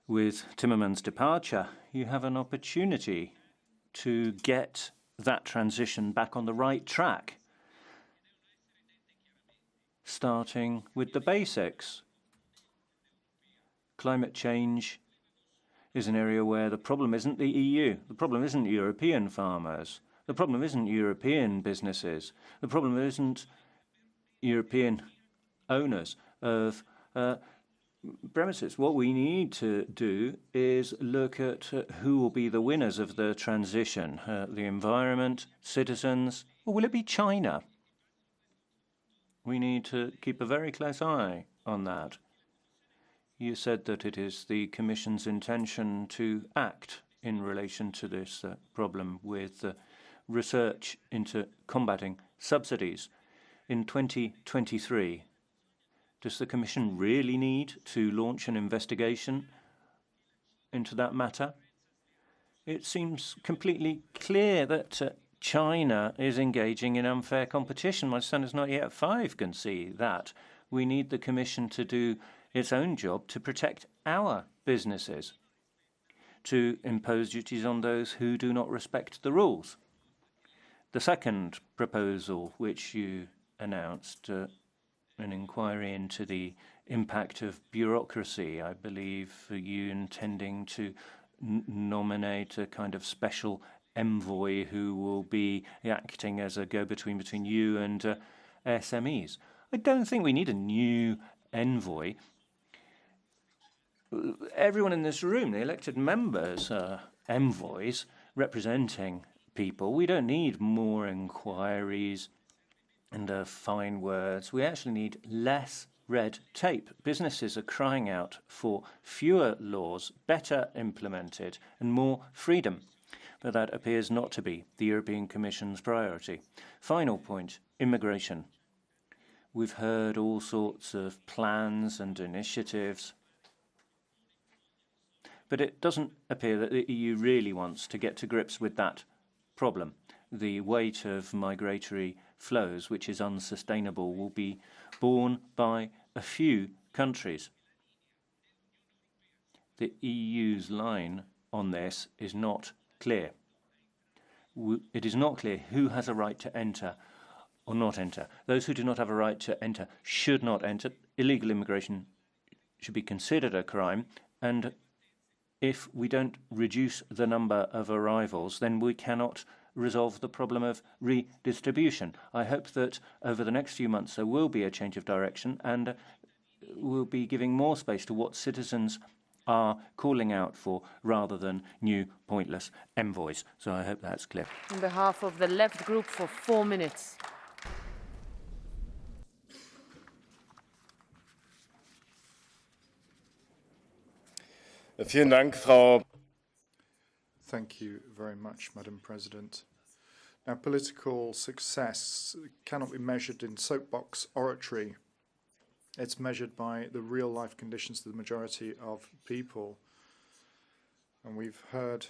With Timmermans' departure, you have an opportunity to get that transition back on the right track, starting with the basics. Climate change is an area where the problem isn't the EU. The problem isn't European farmers. The problem isn't European businesses. The problem isn't European owners of premises. What we need to do is look at who will be the winners of the transition, the environment, citizens, or will it be China? We need to keep a very close eye on that. You said that it is the Commission's intention to act in relation to this problem with research into combating subsidies. In 2023, does the Commission really need to launch an investigation into that matter? It seems completely clear that China is engaging in unfair competition. My son is not yet 5, can see that. We need the Commission to do its own job to protect our businesses, to impose duties on those who do not respect the rules. The second proposal, which you announced, an inquiry into the impact of bureaucracy, I believe you intending to nominate a kind of special envoy who will be acting as a go-between between you and SMEs. I don't think we need a new envoy. Everyone in this room, the elected members, are envoys representing people. We don't need more inquiries and fine words. We actually need less red tape. Businesses are crying out for fewer laws, better implemented, and more freedom. But that appears not to be the European Commission's priority. Final point, immigration. We've heard all sorts of plans and initiatives, but it doesn't appear that the EU really wants to get to grips with that problem. The weight of migratory flows, which is unsustainable, will be borne by a few countries. The EU's line on this is not clear. It is not clear who has a right to enter or not enter. Those who do not have a right to enter should not enter. Illegal immigration should be considered a crime, and if we don't reduce the number of arrivals, then we cannot resolve the problem of redistribution. I hope that over the next few months there will be a change of direction and we'll be giving more space to what citizens are calling out for rather than new pointless envoys. So I hope that's clear. On behalf of the Left Group for 4 minutes. Vielen Dank, Frau. Thank you very much, Madam President. Now, political success cannot be measured in soapbox oratory. It's measured by the real-life conditions of the majority of people. And we've heard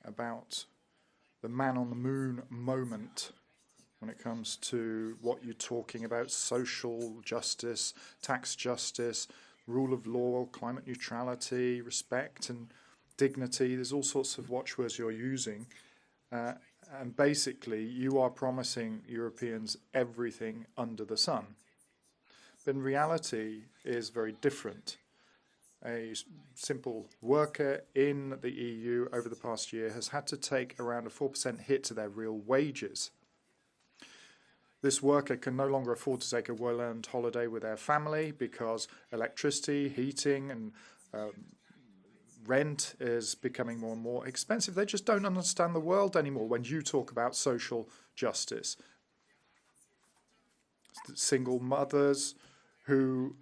about the man-on-the-moon moment when it comes to what you're talking about, social justice, tax justice, rule of law, climate neutrality, respect and dignity. There's all sorts of watchwords you're using. And basically, you are promising Europeans everything under the sun. But in reality, it is very different. A simple worker in the EU over the past year has had to take around a 4% hit to their real wages. This worker can no longer afford to take a well-earned holiday with their family because electricity, heating, and rent is becoming more and more expensive. They just don't understand the world anymore when you talk about social justice. Single mothers who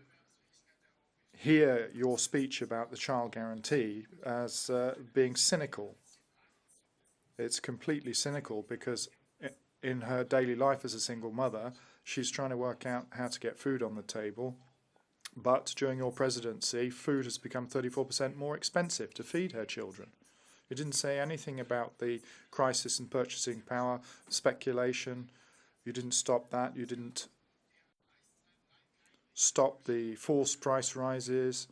hear your speech about the child guarantee as being cynical. It's completely cynical because in her daily life as a single mother, she's trying to work out how to get food on the table. But during your presidency, food has become 34% more expensive to feed her children. You didn't say anything about the crisis in purchasing power, speculation. You didn't stop that. You didn't stop the forced price rises.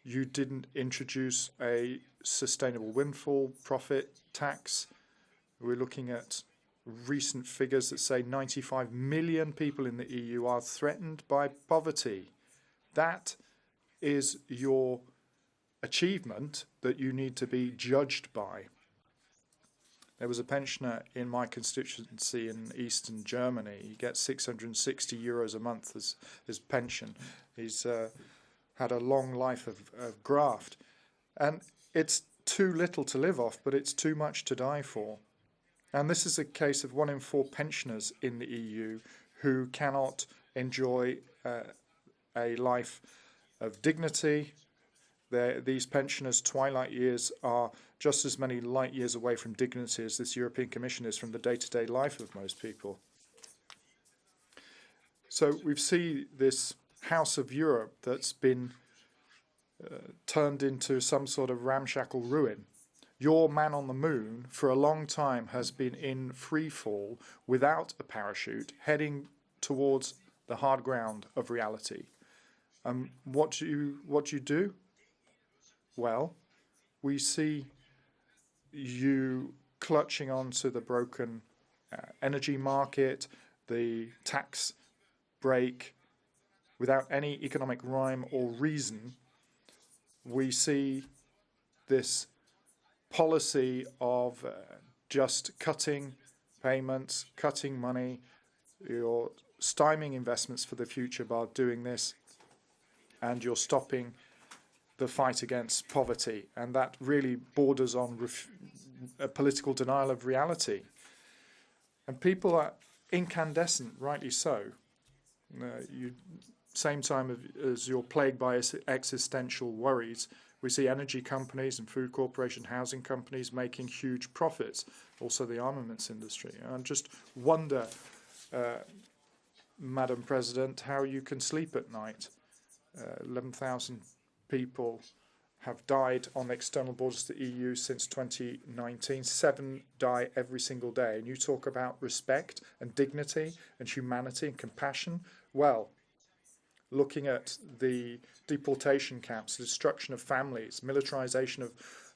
You didn't introduce a sustainable windfall profit tax. We're looking at recent figures that say 95 million people in the EU are threatened by poverty. That is your achievement that you need to be judged by. There was a pensioner in my constituency in eastern Germany. He gets 660 euros a month as his pension. He's had a long life of graft. And it's too little to live off, but it's too much to die for. And this is a case of 1 in 4 pensioners in the EU who cannot enjoy a life of dignity. These pensioners' twilight years are just as many light years away from dignity as this European Commission is from the day-to-day life of most people. So we've seen this House of Europe that's been turned into some sort of ramshackle ruin. Your man on the moon for a long time has been in free fall without a parachute, heading towards the hard ground of reality. What do you do? Well, we see you clutching onto the broken energy market, the tax break, without any economic rhyme or reason. We see this policy of just cutting payments, cutting money. You're stymieing investments for the future by doing this, and you're stopping the fight against poverty, and that really borders on a political denial of reality. And people are incandescent, rightly so. Same time as you're plagued by existential worries, we see energy companies and food corporation housing companies making huge profits, also the armaments industry. And I just wonder, Madam President, how you can sleep at night. 11,000 people have died on the external borders of the EU since 2019. 7 die every single day. And you talk about respect and dignity and humanity and compassion. Well, looking at the deportation camps, the destruction of families, militarization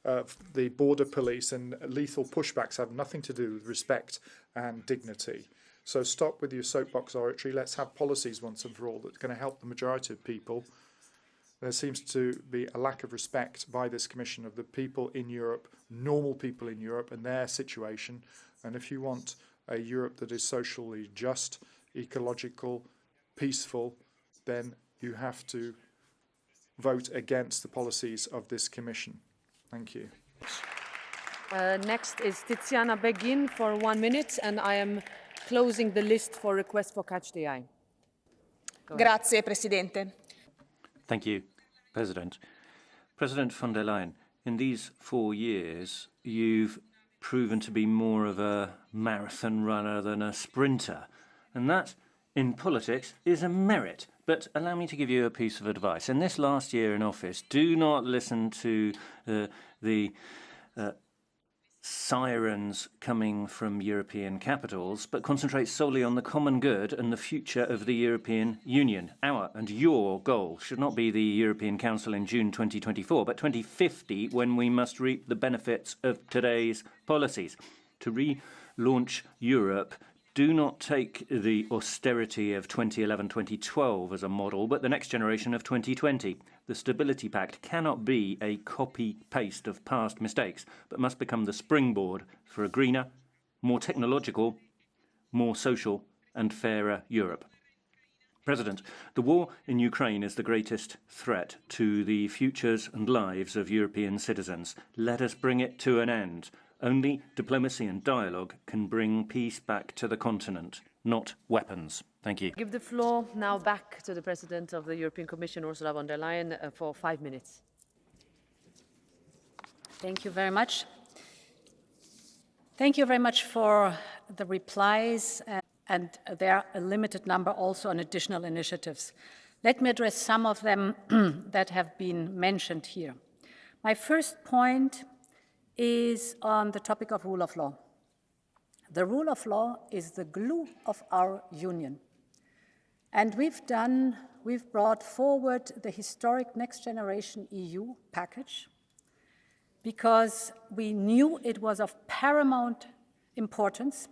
of the border police and lethal pushbacks have nothing to do with respect and dignity. So stop with your soapbox oratory. Let's have policies once and for all that's going to help the majority of people. There seems to be a lack of respect by this Commission of the people in Europe, normal people in Europe and their situation. And if you want a Europe that is socially just, ecological, peaceful, then you have to vote against the policies of this Commission. Thank you. Next is Tiziana Beghin for 1 minute, and I am closing the list for requests for catch the eye. Grazie, Presidente. Thank you, President. President von der Leyen, in these 4 years, you've proven to be more of a marathon runner than a sprinter. And that, in politics, is a merit. But allow me to give you a piece of advice. In this last year in office, do not listen to the sirens coming from European capitals, but concentrate solely on the common good and the future of the European Union. Our and your goal should not be the European Council in June 2024, but 2050, when we must reap the benefits of today's policies. To relaunch Europe, do not take the austerity of 2011-2012 as a model, but the next generation of 2020. The Stability Pact cannot be a copy-paste of past mistakes, but must become the springboard for a greener, more technological, more social and fairer Europe. President, the war in Ukraine is the greatest threat to the futures and lives of European citizens. Let us bring it to an end. Only diplomacy and dialogue can bring peace back to the continent, not weapons. Thank you. Give the floor now back to the President of the European Commission, Ursula von der Leyen, for 5 minutes. Thank you very much. Thank you very much for the replies, and there are a limited number also on additional initiatives. Let me address some of them that have been mentioned here. My first point is on the topic of rule of law. The rule of law is the glue of our union. And we've brought forward the historic Next Generation EU package. because we knew it was of paramount importance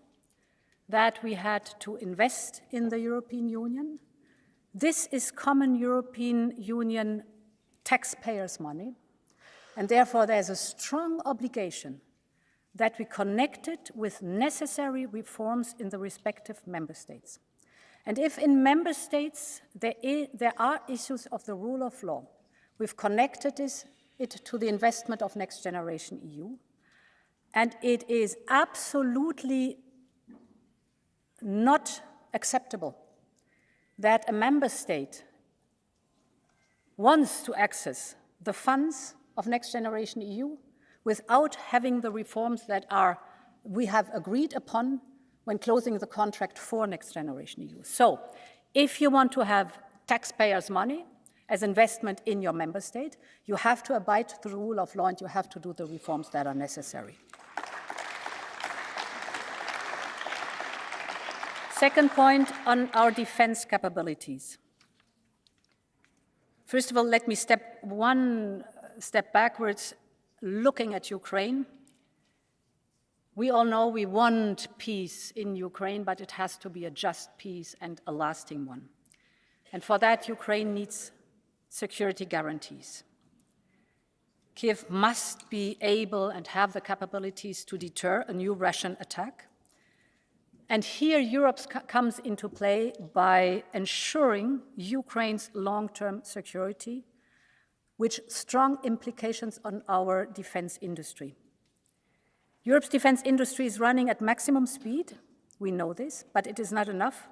that we had to invest in the European Union. This is common European Union taxpayers' money, and therefore there's a strong obligation that we connect it with necessary reforms in the respective member states. And if in member states there are issues of the rule of law, we've connected it to the investment of Next Generation EU, and it is absolutely not acceptable that a member state wants to access the funds of Next Generation EU without having the reforms that we have agreed upon when closing the contract for Next Generation EU. So, if you want to have taxpayers' money as investment in your member state, you have to abide to the rule of law and you have to do the reforms that are necessary. Second point on our defense capabilities. First of all, let me one step backwards, looking at Ukraine. We all know we want peace in Ukraine, but it has to be a just peace and a lasting one. And for that, Ukraine needs security guarantees. Kiev must be able and have the capabilities to deter a new Russian attack. And here Europe comes into play by ensuring Ukraine's long-term security, with strong implications on our defense industry. Europe's defense industry is running at maximum speed, we know this, but it is not enough,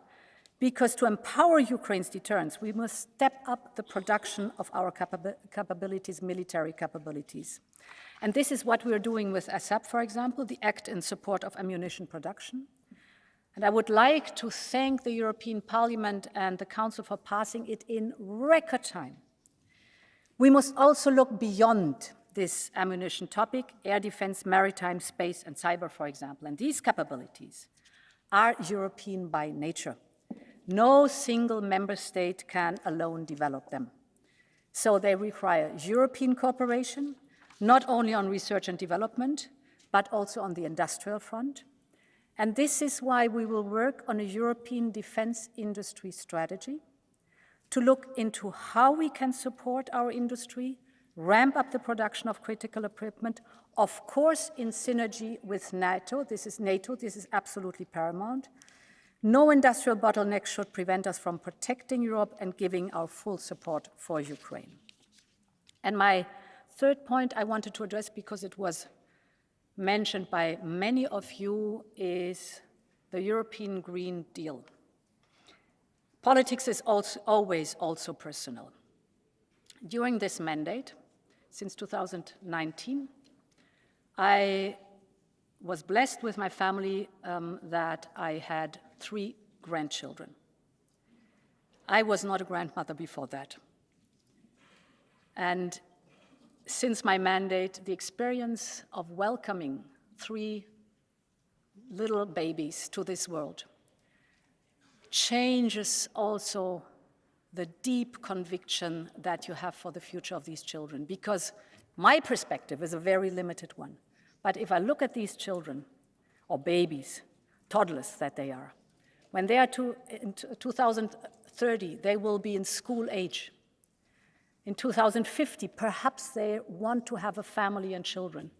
because to empower Ukraine's deterrence, we must step up the production of our capabilities, military capabilities. And this is what we're doing with ASAP, for example, the Act in Support of Ammunition Production. And I would like to thank the European Parliament and the Council for passing it in record time. We must also look beyond this ammunition topic, air defense, maritime, space, and cyber, for example. And these capabilities are European by nature. No single member state can alone develop them. So they require European cooperation, not only on research and development, but also on the industrial front. And this is why we will work on a European defense industry strategy to look into how we can support our industry, ramp up the production of critical equipment, of course in synergy with NATO. This is absolutely paramount. No industrial bottleneck should prevent us from protecting Europe and giving our full support for Ukraine. And my third point I wanted to address, because it was mentioned by many of you, is the European Green Deal. Politics is always also personal. During this mandate, since 2019, I was blessed with my family that I had 3 grandchildren. I was not a grandmother before that. And since my mandate, the experience of welcoming 3 little babies to this world changes also the deep conviction that you have for the future of these children, because my perspective is a very limited one. But if I look at these children, or babies, toddlers that they are, when they are in 2030, they will be in school age. In 2050, perhaps they want to have a family and children.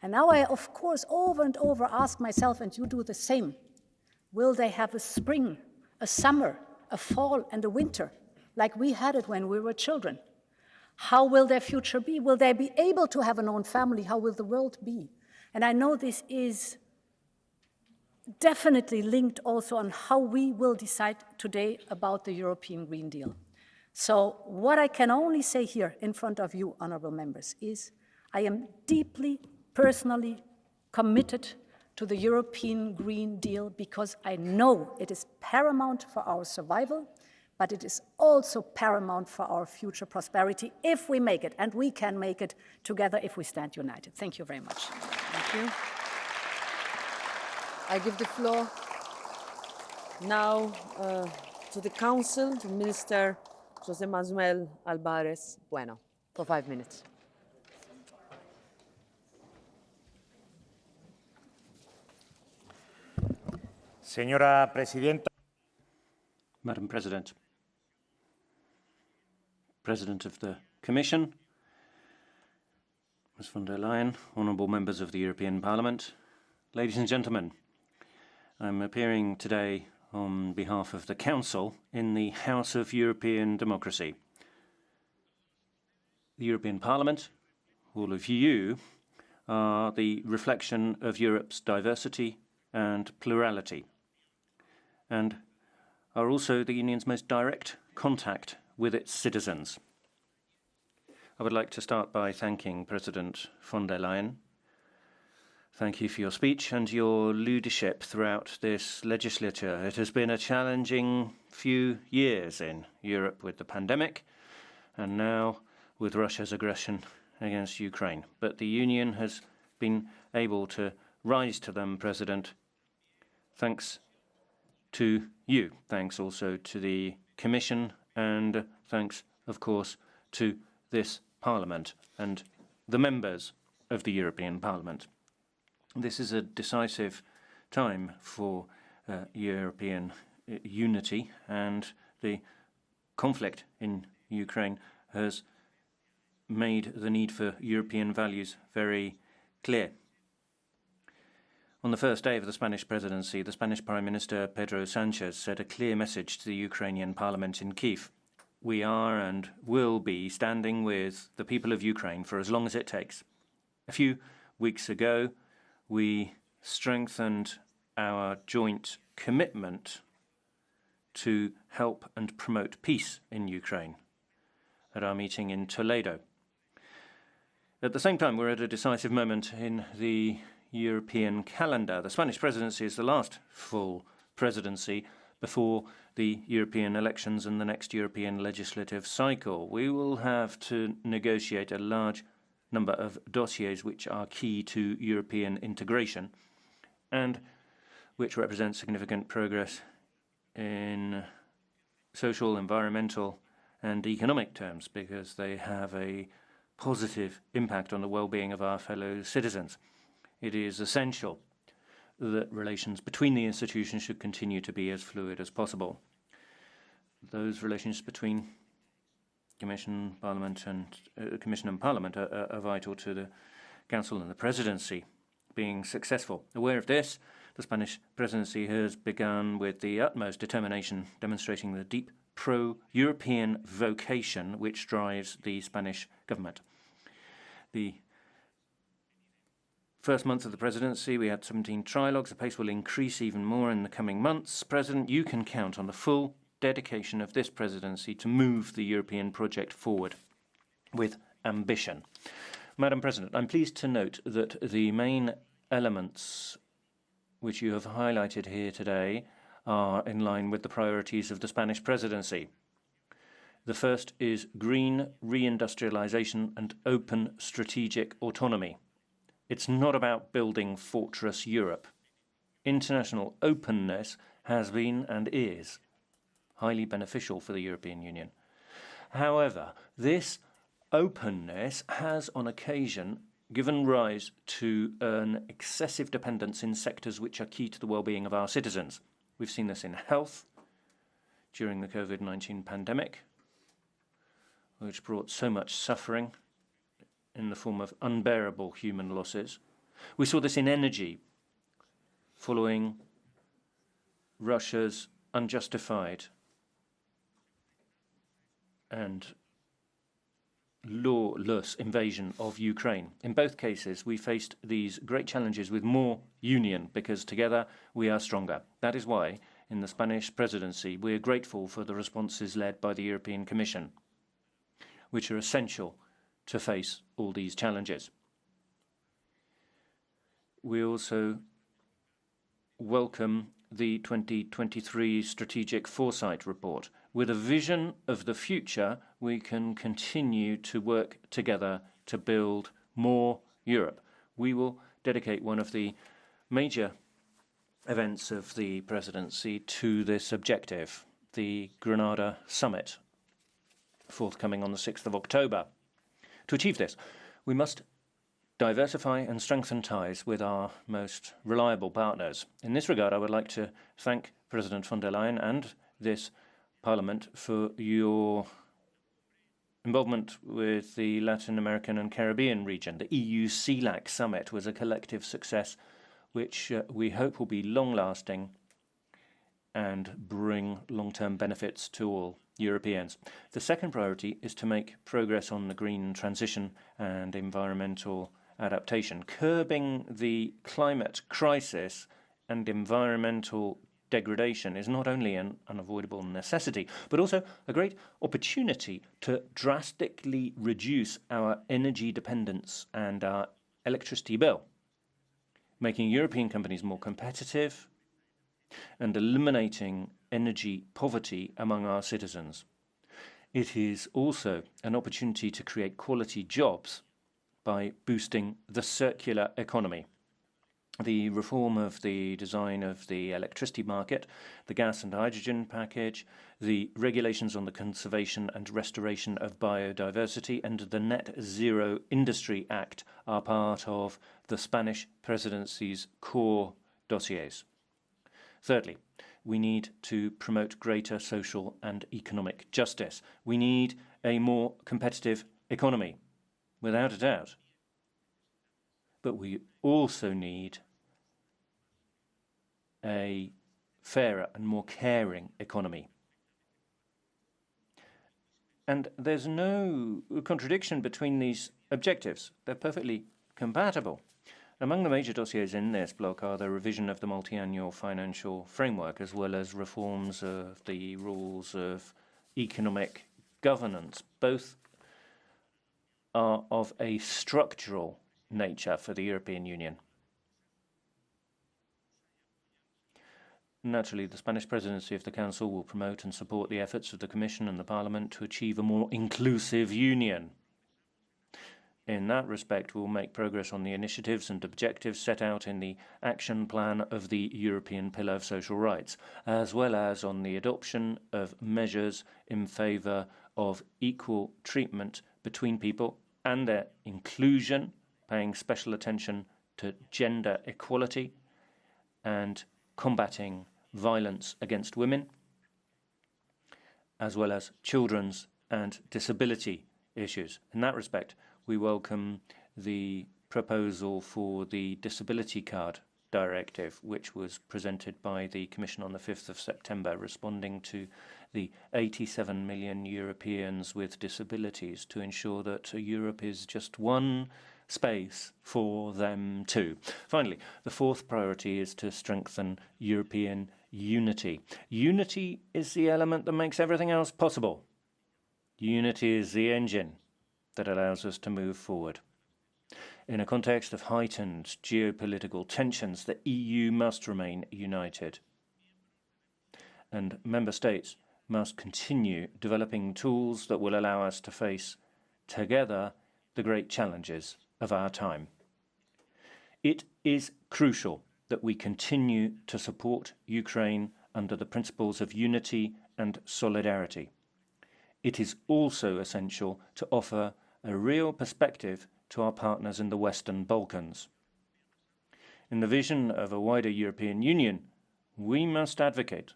And now I, of course, over and over ask myself, and you do the same, will they have a spring, a summer, a fall, and a winter, like we had it when we were children? How will their future be? Will they be able to have an own family? How will the world be? And I know this is definitely linked also on how we will decide today about the European Green Deal. So what I can only say here in front of you, honorable members, is I am deeply, personally committed to the European Green Deal, because I know it is paramount for our survival, but it is also paramount for our future prosperity if we make it, and we can make it together if we stand united. Thank you very much. Thank you. I give the floor now to the Council, to Minister José Manuel Álvarez Bueno, for 5 minutes. Señora Presidenta. Madam President, President of the Commission, Ms von der Leyen, honourable members of the European Parliament, ladies and gentlemen, I'm appearing today on behalf of the Council in the House of European Democracy. The European Parliament, all of you, are the reflection of Europe's diversity and plurality, and are also the Union's most direct contact with its citizens. I would like to start by thanking President von der Leyen. Thank you for your speech and your leadership throughout this legislature. It has been a challenging few years in Europe with the pandemic and now with Russia's aggression against Ukraine. But the Union has been able to rise to them, President, thanks to you. Thanks also to the Commission and thanks, of course, to this Parliament and the members of the European Parliament. This is a decisive time for European unity, and the conflict in Ukraine has made the need for European values very clear. On the first day of the Spanish presidency, the Spanish Prime Minister Pedro Sánchez said a clear message to the Ukrainian parliament in Kyiv. We are and will be standing with the people of Ukraine for as long as it takes. A few weeks ago, we strengthened our joint commitment to help and promote peace in Ukraine at our meeting in Toledo. At the same time, we're at a decisive moment in the European calendar. The Spanish presidency is the last full presidency before the European elections and the next European legislative cycle. We will have to negotiate a large number of dossiers which are key to European integration and which represent significant progress in social, environmental and economic terms because they have a positive impact on the well-being of our fellow citizens. It is essential that relations between the institutions should continue to be as fluid as possible. Those relations between Commission, Parliament, and Commission and Parliament are vital to the Council and the Presidency being successful. Aware of this, the Spanish Presidency has begun with the utmost determination, demonstrating the deep pro-European vocation which drives the Spanish government. The first month of the presidency, we had 17 trilogues. The pace will increase even more in the coming months. President, you can count on the full dedication of this presidency to move the European project forward with ambition. Madam President, I'm pleased to note that the main elements which you have highlighted here today are in line with the priorities of the Spanish presidency. The first is green reindustrialization and open strategic autonomy. It's not about building Fortress Europe. International openness has been and is highly beneficial for the European Union. However, this openness has on occasion given rise to an excessive dependence in sectors which are key to the well-being of our citizens. We've seen this in health during the COVID-19 pandemic, which brought so much suffering in the form of unbearable human losses. We saw this in energy following Russia's unjustified and lawless invasion of Ukraine. In both cases, we faced these great challenges with more union because together we are stronger. That is why, in the Spanish presidency, we are grateful for the responses led by the European Commission, which are essential to face all these challenges. We also welcome the 2023 Strategic Foresight Report. With a vision of the future, we can continue to work together to build more Europe. We will dedicate one of the major events of the presidency to this objective, the Granada Summit, forthcoming on the 6th of October. To achieve this, we must diversify and strengthen ties with our most reliable partners. In this regard, I would like to thank President von der Leyen and this Parliament for your involvement with the Latin American and Caribbean region. The EU-CELAC summit was a collective success which we hope will be long-lasting and bring long-term benefits to all Europeans. The second priority is to make progress on the green transition and environmental adaptation. Curbing the climate crisis and environmental degradation is not only an unavoidable necessity, but also a great opportunity to drastically reduce our energy dependence and our electricity bill, making European companies more competitive and eliminating energy poverty among our citizens. It is also an opportunity to create quality jobs by boosting the circular economy. The reform of the design of the electricity market, the gas and hydrogen package, the regulations on the conservation and restoration of biodiversity, and the Net Zero Industry Act are part of the Spanish presidency's core dossiers. Thirdly, we need to promote greater social and economic justice. We need a more competitive economy, without a doubt. But we also need a fairer and more caring economy. And there's no contradiction between these objectives. They're perfectly compatible. Among the major dossiers in this bloc are the revision of the multi-annual financial framework, as well as reforms of the rules of economic governance. Both are of a structural nature for the European Union. Naturally, the Spanish presidency of the Council will promote and support the efforts of the Commission and the Parliament to achieve a more inclusive union. In that respect, we will make progress on the initiatives and objectives set out in the action plan of the European Pillar of Social Rights, as well as on the adoption of measures in favour of equal treatment between people and their inclusion, paying special attention to gender equality and combating violence against women, as well as children's and disability issues. In that respect, we welcome the proposal for the Disability Card Directive, which was presented by the Commission on the 5th of September, responding to the 87 million Europeans with disabilities to ensure that Europe is just one space for them too. Finally, the fourth priority is to strengthen European unity. Unity is the element that makes everything else possible. Unity is the engine that allows us to move forward. In a context of heightened geopolitical tensions, the EU must remain united. And member states must continue developing tools that will allow us to face together the great challenges of our time. It is crucial that we continue to support Ukraine under the principles of unity and solidarity. It is also essential to offer a real perspective to our partners in the Western Balkans. In the vision of a wider European Union, we must advocate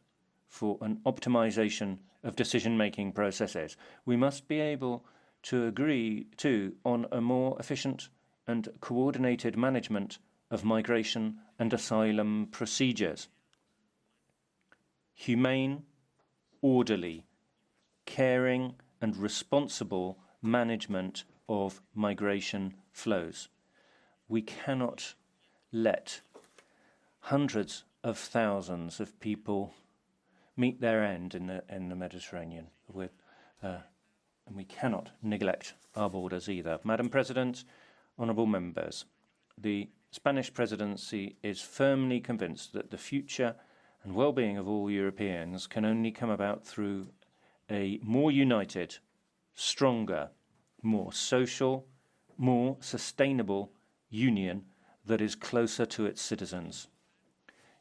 for an optimization of decision-making processes. We must be able to agree, too, on a more efficient and coordinated management of migration and asylum procedures. Humane, orderly, caring and responsible management of migration flows. We cannot let hundreds of thousands of people meet their end in the Mediterranean and we cannot neglect our borders either. Madam President, honourable members, the Spanish presidency is firmly convinced that the future and well-being of all Europeans can only come about through a more united, stronger, more social, more sustainable union that is closer to its citizens.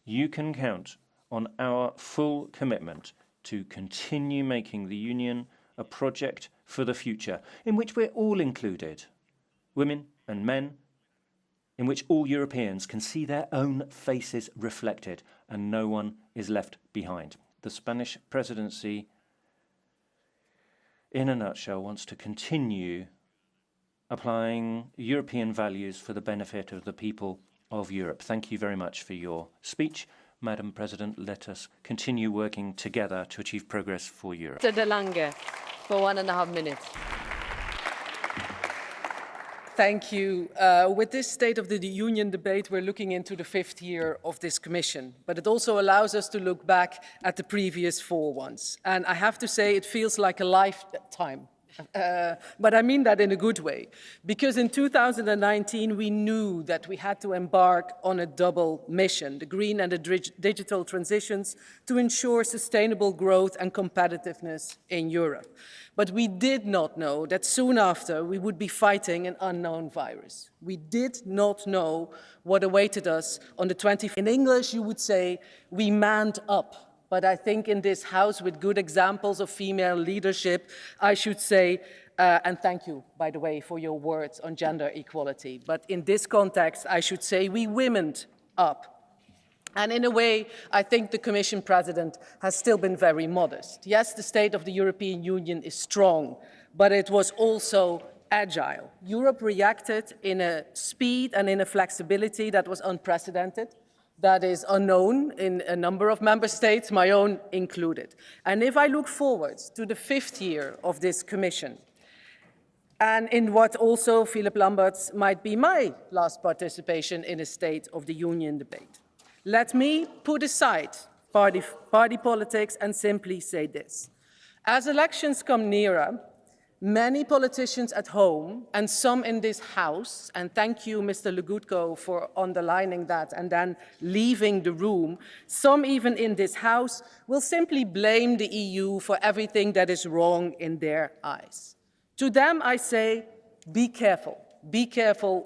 You can count on our full commitment to continue making the Union a project for the future, in which we're all included, women and men, in which all Europeans can see their own faces reflected and no one is left behind. The Spanish presidency, in a nutshell, wants to continue applying European values for the benefit of the people of Europe. Thank you very much for your speech. Madam President, let us continue working together to achieve progress for Europe. Mr. De Lange, for 1.5 minutes. Thank you. With this State of the Union debate, we're looking into the 5th year of this Commission, but it also allows us to look back at the previous 4 ones. And I have to say, it feels like a lifetime. But I mean that in a good way, because in 2019 we knew that we had to embark on a double mission, the green and the digital transitions, to ensure sustainable growth and competitiveness in Europe. But we did not know that soon after we would be fighting an unknown virus. We did not know what awaited us on the 20th. In English, you would say, we manned up. But I think in this House, with good examples of female leadership, I should say, and thank you, by the way, for your words on gender equality. But in this context, I should say we womened up. And in a way, I think the Commission President has still been very modest. Yes, the State of the European Union is strong, but it was also agile. Europe reacted in a speed and in a flexibility that was unprecedented. That is unknown in a number of member states, my own included. And if I look forward to the 5th year of this Commission, and in what also, Philip Lamberts, might be my last participation in a State of the Union debate, let me put aside party politics and simply say this. As elections come nearer, many politicians at home and some in this House, and thank you, Mr. Legutko, for underlining that and then leaving the room, some even in this House will simply blame the EU for everything that is wrong in their eyes. To them, I say, be careful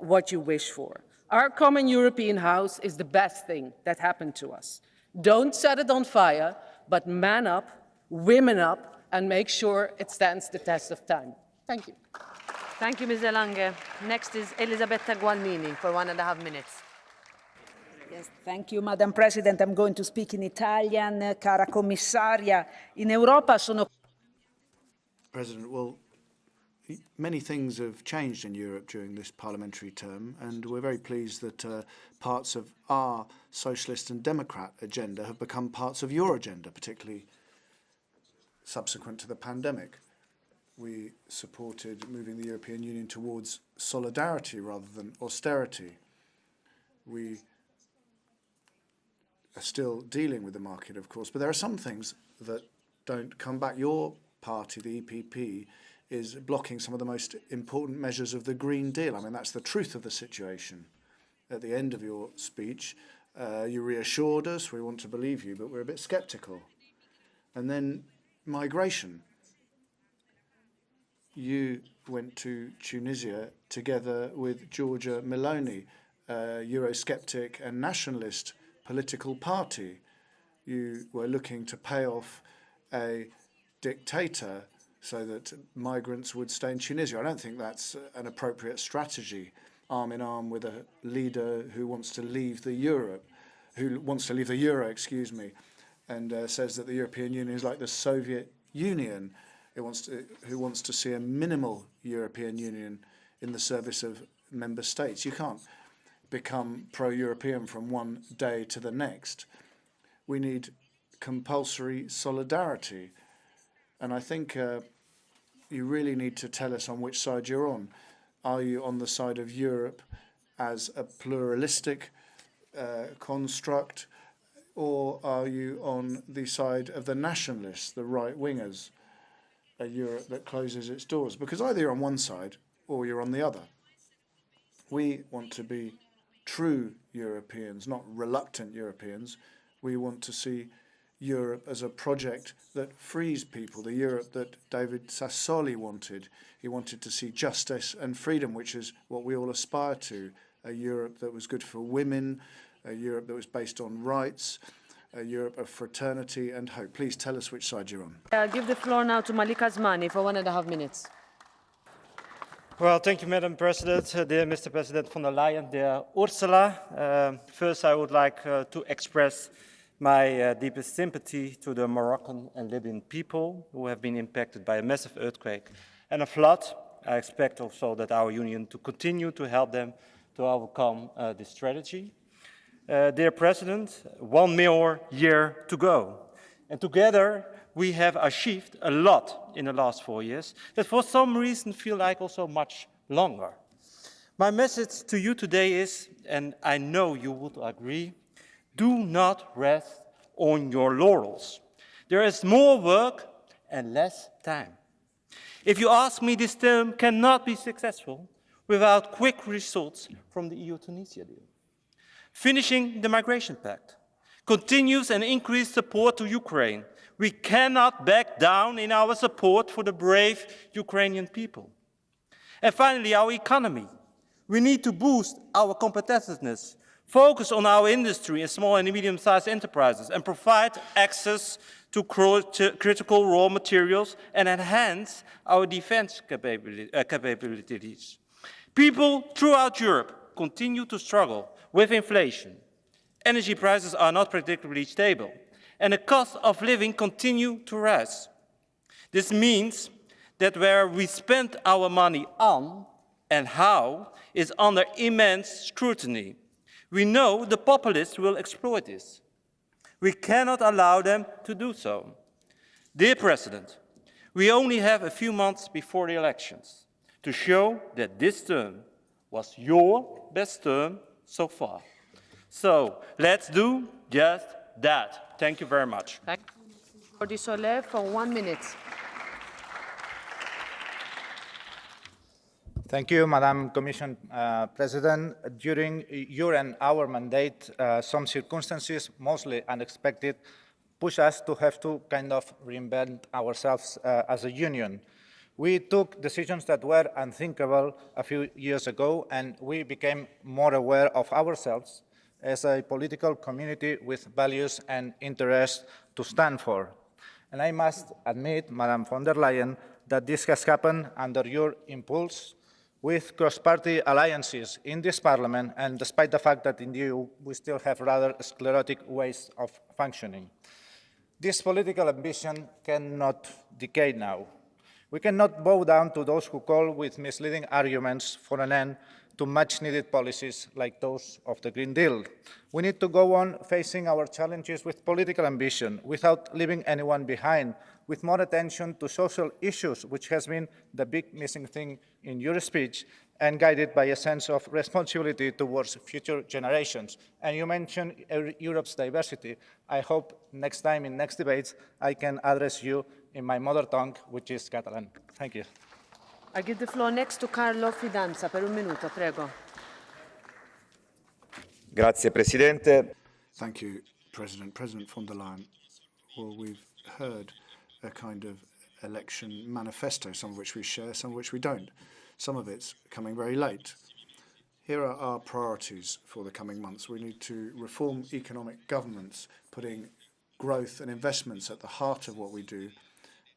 what you wish for. Our common European house is the best thing that happened to us. Don't set it on fire, but man up, women up, and make sure it stands the test of time. Thank you. Thank you, Ms. De Lange. Next is Elisabetta Gualmini for 1.5 minutes. Yes, thank you, Madam President. I'm going to speak in Italian. Cara commissaria, in Europa sono... President, well, many things have changed in Europe during this parliamentary term, and we're very pleased that parts of our socialist and democrat agenda have become parts of your agenda, particularly subsequent to the pandemic. We supported moving the European Union towards solidarity rather than austerity. We are still dealing with the market, of course, but there are some things that don't come back. Your party, the EPP, is blocking some of the most important measures of the Green Deal. I mean, that's the truth of the situation. At the end of your speech, you reassured us, we want to believe you, but we're a bit sceptical. And then migration. You went to Tunisia together with Giorgia Meloni, a Eurosceptic and nationalist political party. You were looking to pay off a dictator so that migrants would stay in Tunisia. I don't think that's an appropriate strategy, arm in arm with a leader who wants to leave the euro, and says that the European Union is like the Soviet Union. Who wants to see a minimal European Union in the service of member states. You can't become pro-European from one day to the next. We need compulsory solidarity. And I think you really need to tell us on which side you're on. Are you on the side of Europe as a pluralistic construct, or are you on the side of the nationalists, the right-wingers, a Europe that closes its doors? Because either you're on one side or you're on the other. We want to be true Europeans, not reluctant Europeans. We want to see Europe as a project that frees people, the Europe that David Sassoli wanted. He wanted to see justice and freedom, which is what we all aspire to, a Europe that was good for women, a Europe that was based on rights, a Europe of fraternity and hope. Please tell us which side you're on. I'll give the floor now to Malika Zmani for 1.5 minutes. Well, thank you, Madam President, dear Mr. President von der Leyen, dear Ursula. First, I would like to express my deepest sympathy to the Moroccan and Libyan people who have been impacted by a massive earthquake and a flood. I expect also that our Union to continue to help them to overcome this tragedy. Dear President, 1 more year to go. And together we have achieved a lot in the last 4 years that for some reason feel like also much longer. My message to you today is, and I know you would agree, do not rest on your laurels. There is more work and less time. If you ask me, this term cannot be successful without quick results from the EU-Tunisia deal. Finishing the Migration Pact, continuous and increased support to Ukraine. We cannot back down in our support for the brave Ukrainian people. And finally, our economy. We need to boost our competitiveness, focus on our industry and small and medium-sized enterprises, and provide access to critical raw materials and enhance our defense capabilities. People throughout Europe continue to struggle with inflation. Energy prices are not predictably stable, and the cost of living continue to rise. This means that where we spend our money on and how is under immense scrutiny. We know the populists will exploit this. We cannot allow them to do so. Dear President, we only have a few months before the elections to show that this term was your best term so far. So let's do just that. Thank you very much. Thank you, Mr. Soler, for 1 minute. Thank you, Madam Commission President. During your and our mandate, some circumstances, mostly unexpected, push us to have to kind of reinvent ourselves as a union. We took decisions that were unthinkable a few years ago, and we became more aware of ourselves as a political community with values and interests to stand for. And I must admit, Madam von der Leyen, that this has happened under your impulse, with cross-party alliances in this Parliament, and despite the fact that in the EU we still have rather sclerotic ways of functioning. This political ambition cannot decay now. We cannot bow down to those who call with misleading arguments for an end to much-needed policies like those of the Green Deal. We need to go on facing our challenges with political ambition, without leaving anyone behind, with more attention to social issues, which has been the big missing thing in your speech, and guided by a sense of responsibility towards future generations. And you mentioned Europe's diversity. I hope next time in next debates I can address you in my mother tongue, which is Catalan. Thank you. I give the floor next to Carlo Fidanza per 1 minuto, prego. Grazie, Presidente. Thank you, President. President von der Leyen, well, we've heard a kind of election manifesto, some of which we share, some of which we don't. Some of it's coming very late. Here are our priorities for the coming months. We need to reform economic governance, putting growth and investments at the heart of what we do,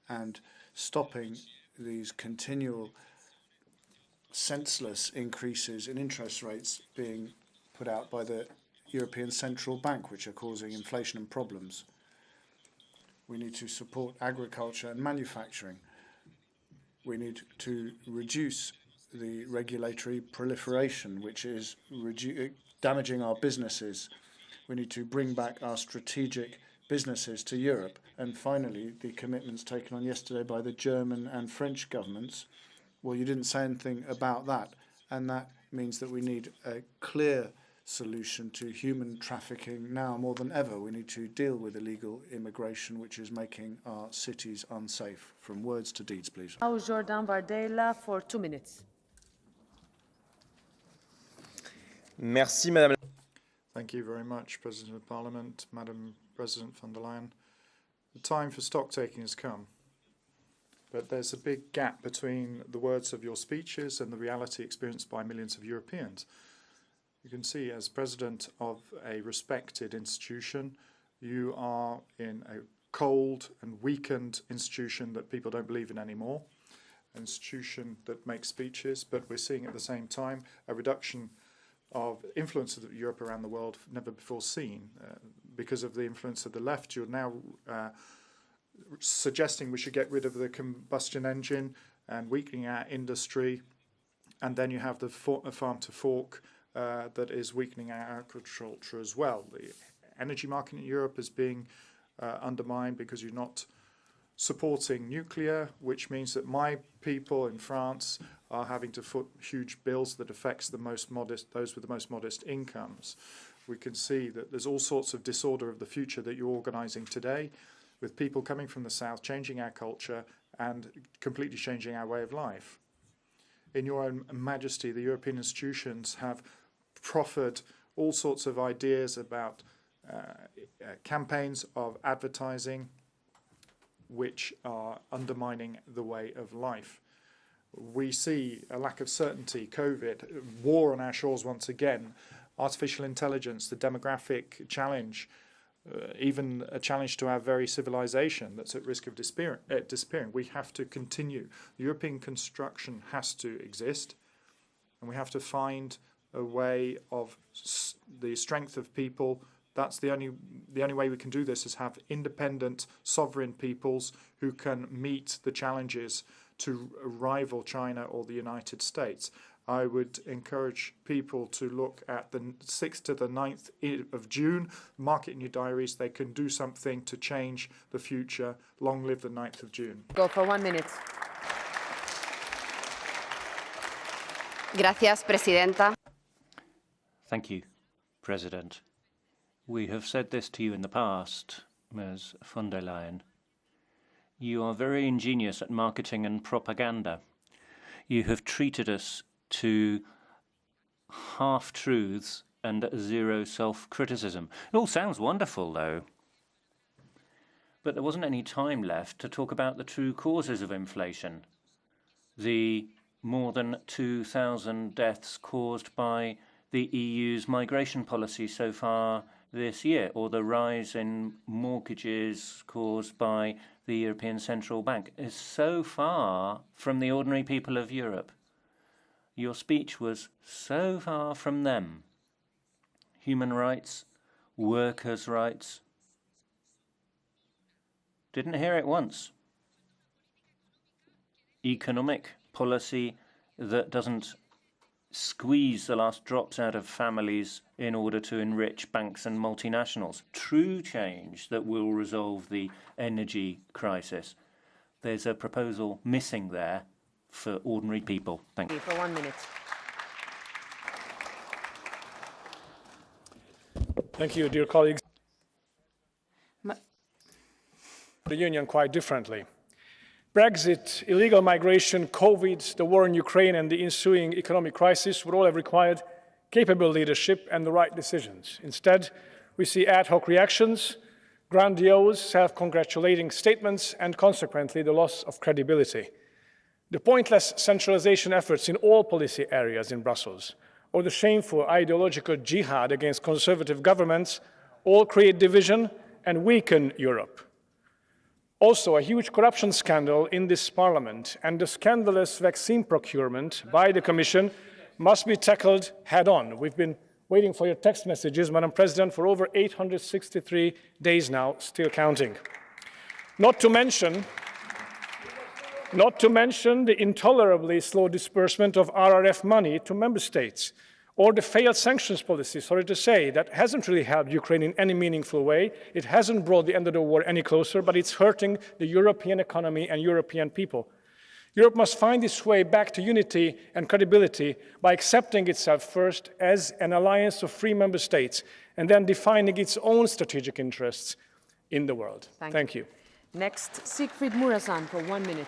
and stopping these continual senseless increases in interest rates being put out by the European Central Bank, which are causing inflation and problems. We need to support agriculture and manufacturing. We need to reduce the regulatory proliferation, which is damaging our businesses. We need to bring back our strategic businesses to Europe. And finally, the commitments taken on yesterday by the German and French governments, well, you didn't say anything about that. And that means that we need a clear solution to human trafficking now more than ever. We need to deal with illegal immigration, which is making our cities unsafe. From words to deeds, please. Now Jordan Bardella for 2 minutes. Merci, Madame. Thank you very much, President of Parliament, Madam President von der Leyen. The time for stock-taking has come, but there's a big gap between the words of your speeches and the reality experienced by millions of Europeans. You can see, as president of a respected institution, you are in a cold and weakened institution that people don't believe in anymore. institution that makes speeches, but we're seeing at the same time a reduction of influence of Europe around the world never before seen. Because of the influence of the left, you're now suggesting we should get rid of the combustion engine and weakening our industry. And then you have the farm to fork that is weakening our agriculture as well. The energy market in Europe is being undermined because you're not supporting nuclear, which means that my people in France are having to foot huge bills that affects the most modest, those with the most modest incomes. We can see that there's all sorts of disorder of the future that you're organising today, with people coming from the south, changing our culture and completely changing our way of life. In your own majesty, the European institutions have proffered all sorts of ideas about campaigns of advertising which are undermining the way of life. We see a lack of certainty, COVID, war on our shores once again, artificial intelligence, the demographic challenge, even a challenge to our very civilization that's at risk of disappearing. We have to continue. The European construction has to exist, and we have to find a way of the strength of people. That's the only way we can do this, is have independent, sovereign peoples who can meet the challenges to rival China or the United States. I would encourage people to look at the 6th to the 9th of June, mark it in your diaries. They can do something to change the future. Long live the 9th of June. Go for 1 minute. Gracias, Presidenta. Thank you, President. We have said this to you in the past, Ms. von der Leyen. You are very ingenious at marketing and propaganda. You have treated us to half-truths and zero self-criticism. It all sounds wonderful, though. But there wasn't any time left to talk about the true causes of inflation. The more than 2,000 deaths caused by the EU's migration policy so far this year, or the rise in mortgages caused by the European Central Bank, is so far from the ordinary people of Europe. Your speech was so far from them. Human rights, workers' rights. Didn't hear it once. Economic policy that doesn't squeeze the last drops out of families in order to enrich banks and multinationals. True change that will resolve the energy crisis. There's a proposal missing there for ordinary people. Thank you. For 1 minute. Thank you, dear colleagues. The Union quite differently. Brexit, illegal migration, COVID, the war in Ukraine and the ensuing economic crisis would all have required capable leadership and the right decisions. Instead, we see ad hoc reactions, grandiose, self-congratulating statements, and consequently the loss of credibility. The pointless centralization efforts in all policy areas in Brussels, or the shameful ideological jihad against conservative governments, all create division and weaken Europe. Also, a huge corruption scandal in this Parliament and the scandalous vaccine procurement by the Commission must be tackled head-on. We've been waiting for your text messages, Madam President, for over 863 days now, still counting. Not to mention the intolerably slow disbursement of RRF money to member states, or the failed sanctions policy, sorry to say, that hasn't really helped Ukraine in any meaningful way. It hasn't brought the end of the war any closer, but it's hurting the European economy and European people. Europe must find its way back to unity and credibility by accepting itself first as an alliance of free member states and then defining its own strategic interests in the world. Thank you. Next, Siegfried Muresan for 1 minute.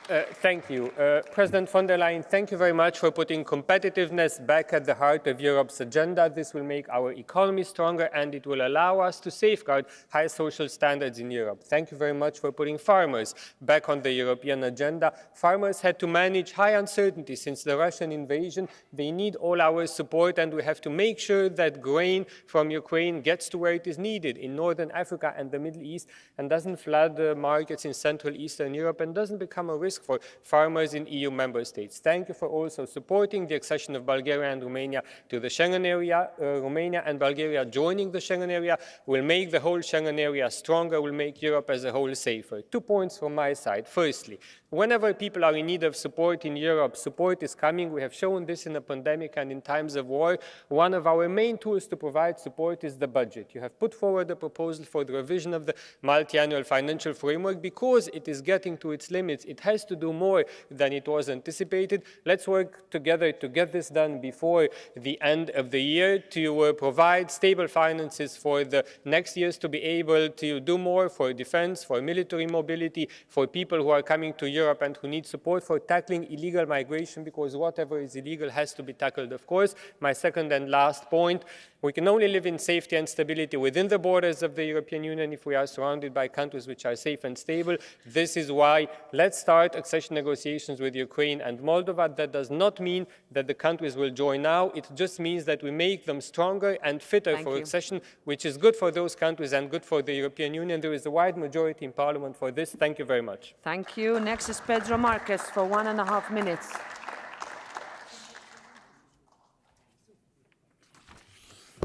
Thank you. President von der Leyen, thank you very much for putting competitiveness back at the heart of Europe's agenda. This will make our economy stronger and it will allow us to safeguard high social standards in Europe. Thank you very much for putting farmers back on the European agenda. Farmers had to manage high uncertainty since the Russian invasion. They need all our support and we have to make sure that grain from Ukraine gets to where it is needed in Northern Africa and the Middle East and doesn't flood the markets in Central Eastern Europe and doesn't become a risk for farmers in EU member states. Thank you for also supporting the accession of Bulgaria and Romania to the Schengen area. Romania and Bulgaria joining the Schengen area will make the whole Schengen area stronger, will make Europe as a whole safer. 2 points from my side. Firstly, whenever people are in need of support in Europe, support is coming. We have shown this in a pandemic and in times of war. One of our main tools to provide support is the budget. You have put forward a proposal for the revision of the multi-annual financial framework because it is getting to its limits. It has to do more than it was anticipated. Let's work together to get this done before the end of the year to provide stable finances for the next years to be able to do more for defense, for military mobility, for people who are coming to Europe and who need support for tackling illegal migration, because whatever is illegal has to be tackled, of course. My second and last point, we can only live in safety and stability within the borders of the European Union if we are surrounded by countries which are safe and stable. This is why let's start accession negotiations with Ukraine and Moldova. That does not mean that the countries will join now. It just means that we make them stronger and fitter for accession, which is good for those countries and good for the European Union. There is a wide majority in Parliament for this. Thank you very much. Thank you. Next is Pedro Marques for 1.5 minutes.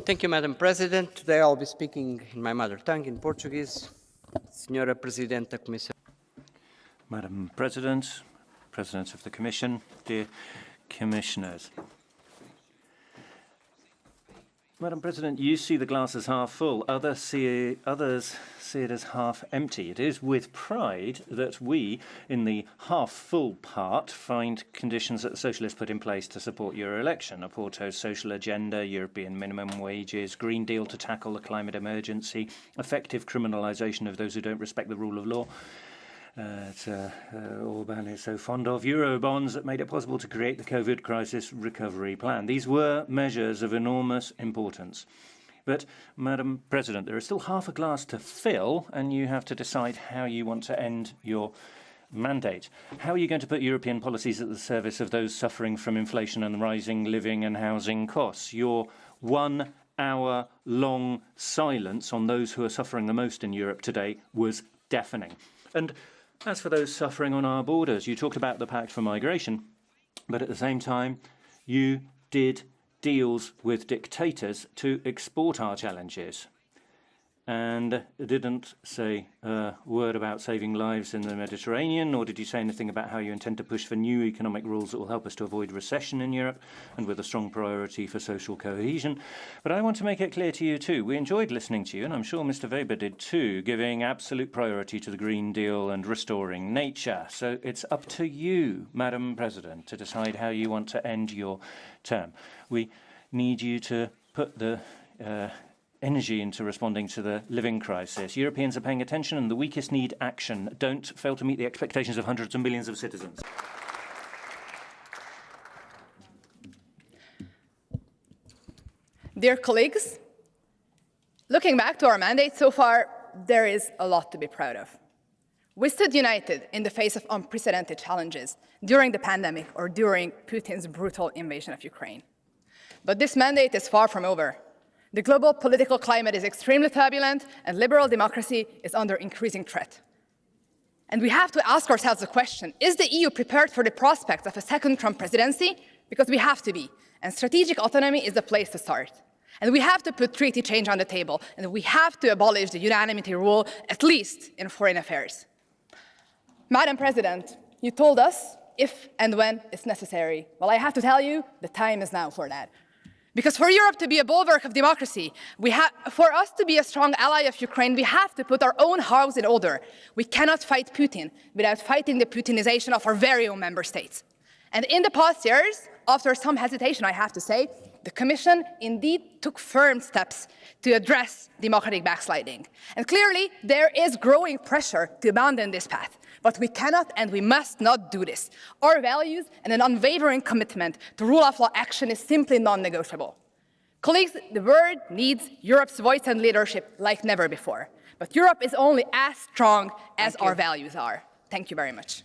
Thank you, Madam President. Today I'll be speaking in my mother tongue, in Portuguese. Senhora Presidente da Comissão. Madam President, President of the Commission, dear Commissioners. Madam President, you see the glass as half full. Others see it as half empty. It is with pride that we, in the half-full part, find conditions that the Socialists put in place to support your election. A Porto's social agenda, European minimum wages, Green Deal to tackle the climate emergency, effective criminalisation of those who don't respect the rule of law. Orban is so fond of Eurobonds that made it possible to create the COVID crisis recovery plan. These were measures of enormous importance. But, Madam President, there is still half a glass to fill, and you have to decide how you want to end your mandate. How are you going to put European policies at the service of those suffering from inflation and rising living and housing costs? Your 1 hour long silence on those who are suffering the most in Europe today was deafening. And as for those suffering on our borders, you talked about the Pact for Migration, but at the same time, you did deals with dictators to export our challenges and didn't say a word about saving lives in the Mediterranean, nor did you say anything about how you intend to push for new economic rules that will help us to avoid recession in Europe, and with a strong priority for social cohesion. But I want to make it clear to you too, we enjoyed listening to you, and I'm sure Mr. Weber did too, giving absolute priority to the Green Deal and restoring nature. So it's up to you, Madam President, to decide how you want to end your term. We need you to put the energy into responding to the living crisis. Europeans are paying attention and the weakest need action. Don't fail to meet the expectations of hundreds of millions of citizens. Dear colleagues, looking back to our mandate so far, there is a lot to be proud of. We stood united in the face of unprecedented challenges during the pandemic or during Putin's brutal invasion of Ukraine. But this mandate is far from over. The global political climate is extremely turbulent, and liberal democracy is under increasing threat. And we have to ask ourselves the question, is the EU prepared for the prospect of a second Trump presidency? Because we have to be, and strategic autonomy is the place to start. And we have to put treaty change on the table, and we have to abolish the unanimity rule, at least in foreign affairs. Madam President, you told us if and when it's necessary. Well, I have to tell you, the time is now for that. Because for Europe to be a bulwark of democracy, for us to be a strong ally of Ukraine, we have to put our own house in order. We cannot fight Putin without fighting the Putinization of our very own member states. And in the past years, after some hesitation, I have to say, the Commission indeed took firm steps to address democratic backsliding. And clearly, there is growing pressure to abandon this path. But we cannot and we must not do this. Our values and an unwavering commitment to rule of law action is simply non-negotiable. Colleagues, the world needs Europe's voice and leadership like never before. But Europe is only as strong as our values are. Thank you very much.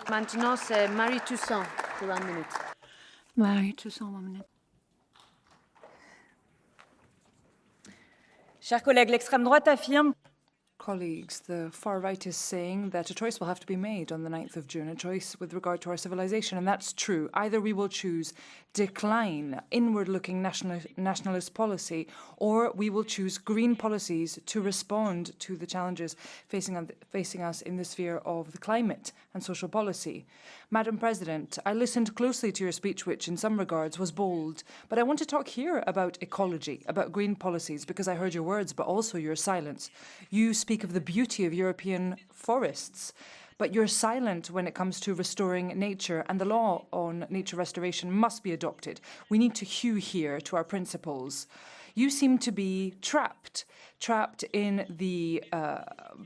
Maintenant, c'est Marie Toussaint pour 1 minute. Marie Toussaint, 1 minute. Chers collègues, l'extrême droite affirme. Colleagues, the far right is saying that a choice will have to be made on the 9th of June, a choice with regard to our civilization, and that's true. Either we will choose decline, inward-looking nationalist policy, or we will choose green policies to respond to the challenges facing us in the sphere of the climate and social policy. Madam President, I listened closely to your speech, which in some regards was bold, but I want to talk here about ecology, about green policies, because I heard your words, but also your silence. You speak of the beauty of European forests, but you're silent when it comes to restoring nature, and the law on nature restoration must be adopted. We need to hew here to our principles. You seem to be trapped in the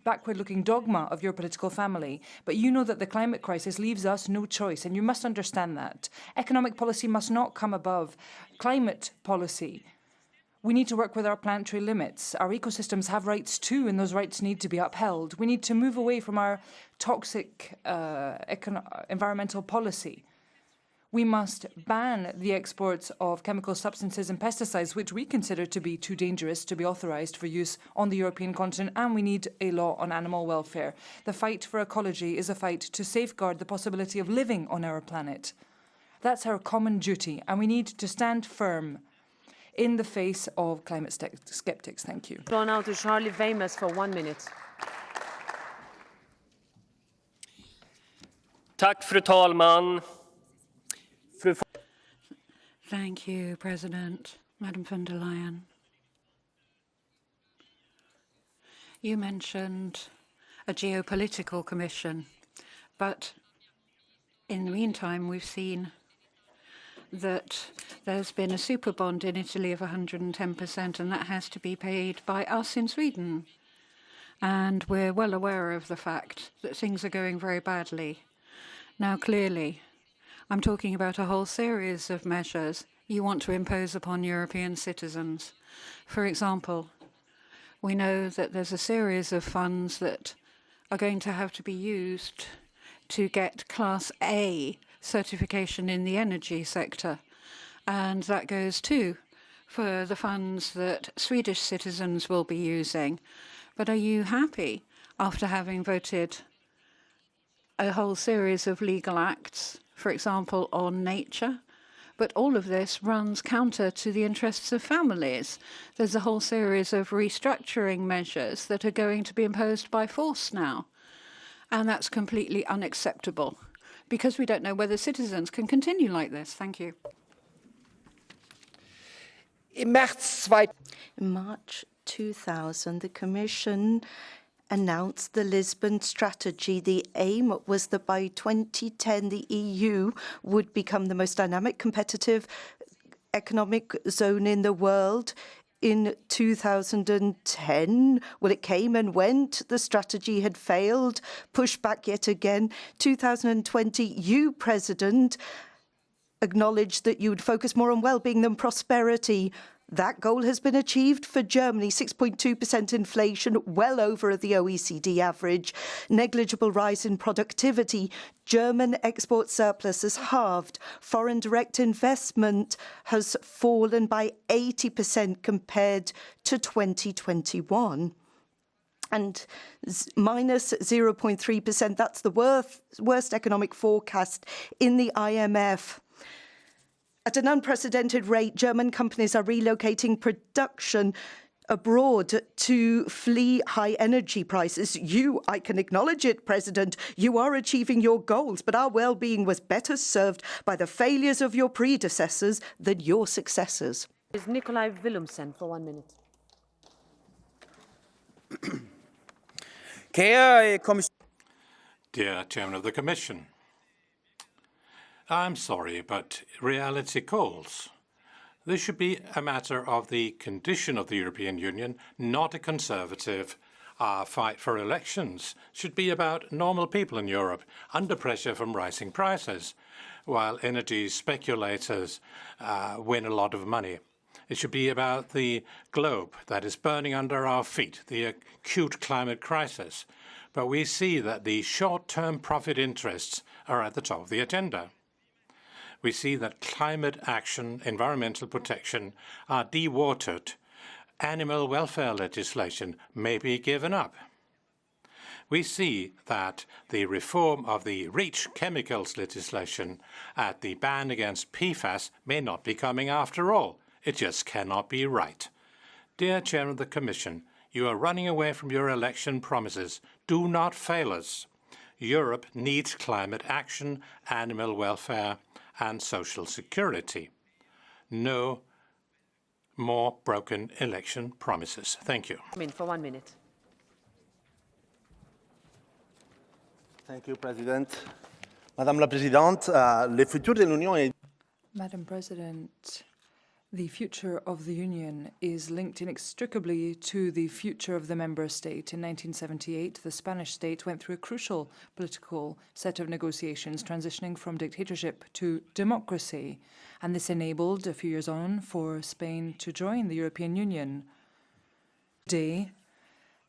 backward-looking dogma of your political family. But you know that the climate crisis leaves us no choice, and you must understand that. Economic policy must not come above climate policy. We need to work with our planetary limits. Our ecosystems have rights too, and those rights need to be upheld. We need to move away from our toxic environmental policy. We must ban the exports of chemical substances and pesticides, which we consider to be too dangerous to be authorised for use on the European continent, and we need a law on animal welfare. The fight for ecology is a fight to safeguard the possibility of living on our planet. That's our common duty, and we need to stand firm in the face of climate skeptics. Thank you. Floor now to Charlie Weymouth for 1 minute. Tack, fru talman. Thank you, President. Madam von der Leyen. You mentioned a geopolitical commission, but in the meantime, we've seen that there's been a super bond in Italy of 110%, and that has to be paid by us in Sweden. And we're well aware of the fact that things are going very badly. Now, clearly, I'm talking about a whole series of measures you want to impose upon European citizens. For example, we know that there's a series of funds that are going to have to be used to get Class A certification in the energy sector. And that goes too for the funds that Swedish citizens will be using. But are you happy after having voted a whole series of legal acts, for example, on nature? But all of this runs counter to the interests of families. There's a whole series of restructuring measures that are going to be imposed by force now. And that's completely unacceptable, because we don't know whether citizens can continue like this. Thank you. In March 2000, the Commission announced the Lisbon strategy. The aim was that by 2010, the EU would become the most dynamic, competitive economic zone in the world. In 2010, well, it came and went. The strategy had failed, pushed back yet again. 2020, you, President, acknowledged that you would focus more on well-being than prosperity. That goal has been achieved for Germany, 6.2% inflation, well over the OECD average. Negligible rise in productivity. German export surplus has halved. Foreign direct investment has fallen by 80% compared to 2021. And minus 0.3%, that's the worst economic forecast in the IMF. At an unprecedented rate, German companies are relocating production abroad to flee high energy prices. I can acknowledge it, President, you are achieving your goals, but our well-being was better served by the failures of your predecessors than your successors. Is Nikolai Willumsen for 1 minute. Dear Chairman of the Commission, I'm sorry, but reality calls. This should be a matter of the condition of the European Union, not a conservative Our fight for elections should be about normal people in Europe under pressure from rising prices, while energy speculators win a lot of money. It should be about the globe that is burning under our feet, the acute climate crisis. But we see that the short-term profit interests are at the top of the agenda. We see that climate action, environmental protection are dewatered. Animal welfare legislation may be given up. We see that the reform of the REACH chemicals legislation and the ban against PFAS may not be coming after all. It just cannot be right. Dear Chair of the Commission, you are running away from your election promises. Do not fail us. Europe needs climate action, animal welfare, and social security. No more broken election promises. Thank you. For 1 minute. Thank you, President. Madame la Présidente, le futur de l'Union est... Madam President, the future of the Union is linked inextricably to the future of the member state. In 1978, the Spanish state went through a crucial political set of negotiations, transitioning from dictatorship to democracy. And this enabled, a few years on, for Spain to join the European Union. Today,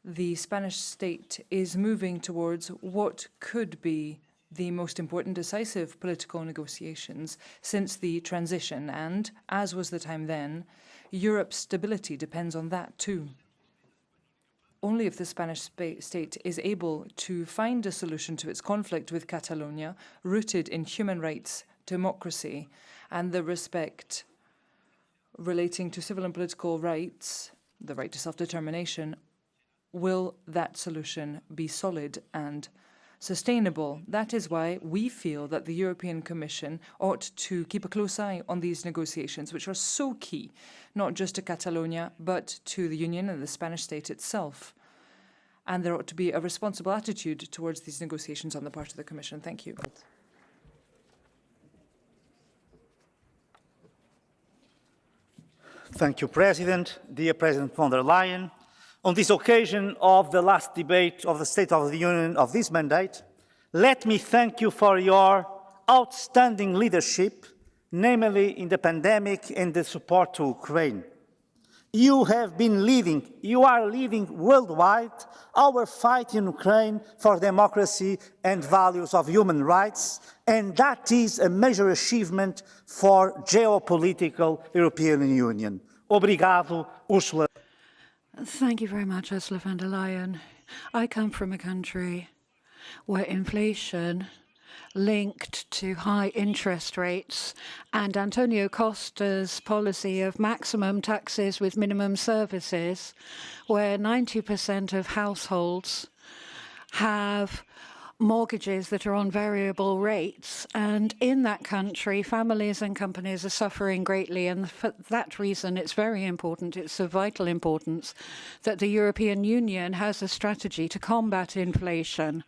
the Spanish state is moving towards what could be the most important decisive political negotiations since the transition, and, as was the time then, Europe's stability depends on that too. Only if the Spanish state is able to find a solution to its conflict with Catalonia, rooted in human rights, democracy, and the respect relating to civil and political rights, the right to self-determination, will that solution be solid and sustainable. That is why we feel that the European Commission ought to keep a close eye on these negotiations, which are so key, not just to Catalonia, but to the Union and the Spanish state itself. And there ought to be a responsible attitude towards these negotiations on the part of the Commission. Thank you. Thank you, President. Dear President von der Leyen, on this occasion of the last debate of the State of the Union of this mandate, let me thank you for your outstanding leadership, namely in the pandemic and the support to Ukraine. You are leading worldwide our fight in Ukraine for democracy and values of human rights, and that is a major achievement for geopolitical European Union. Obrigado, Ursula. Thank you very much, Ursula von der Leyen. I come from a country where inflation linked to high interest rates and Antonio Costa's policy of maximum taxes with minimum services, where 90% of households have mortgages that are on variable rates. And in that country, families and companies are suffering greatly. And for that reason, it's very important, it's of vital importance, that the European Union has a strategy to combat inflation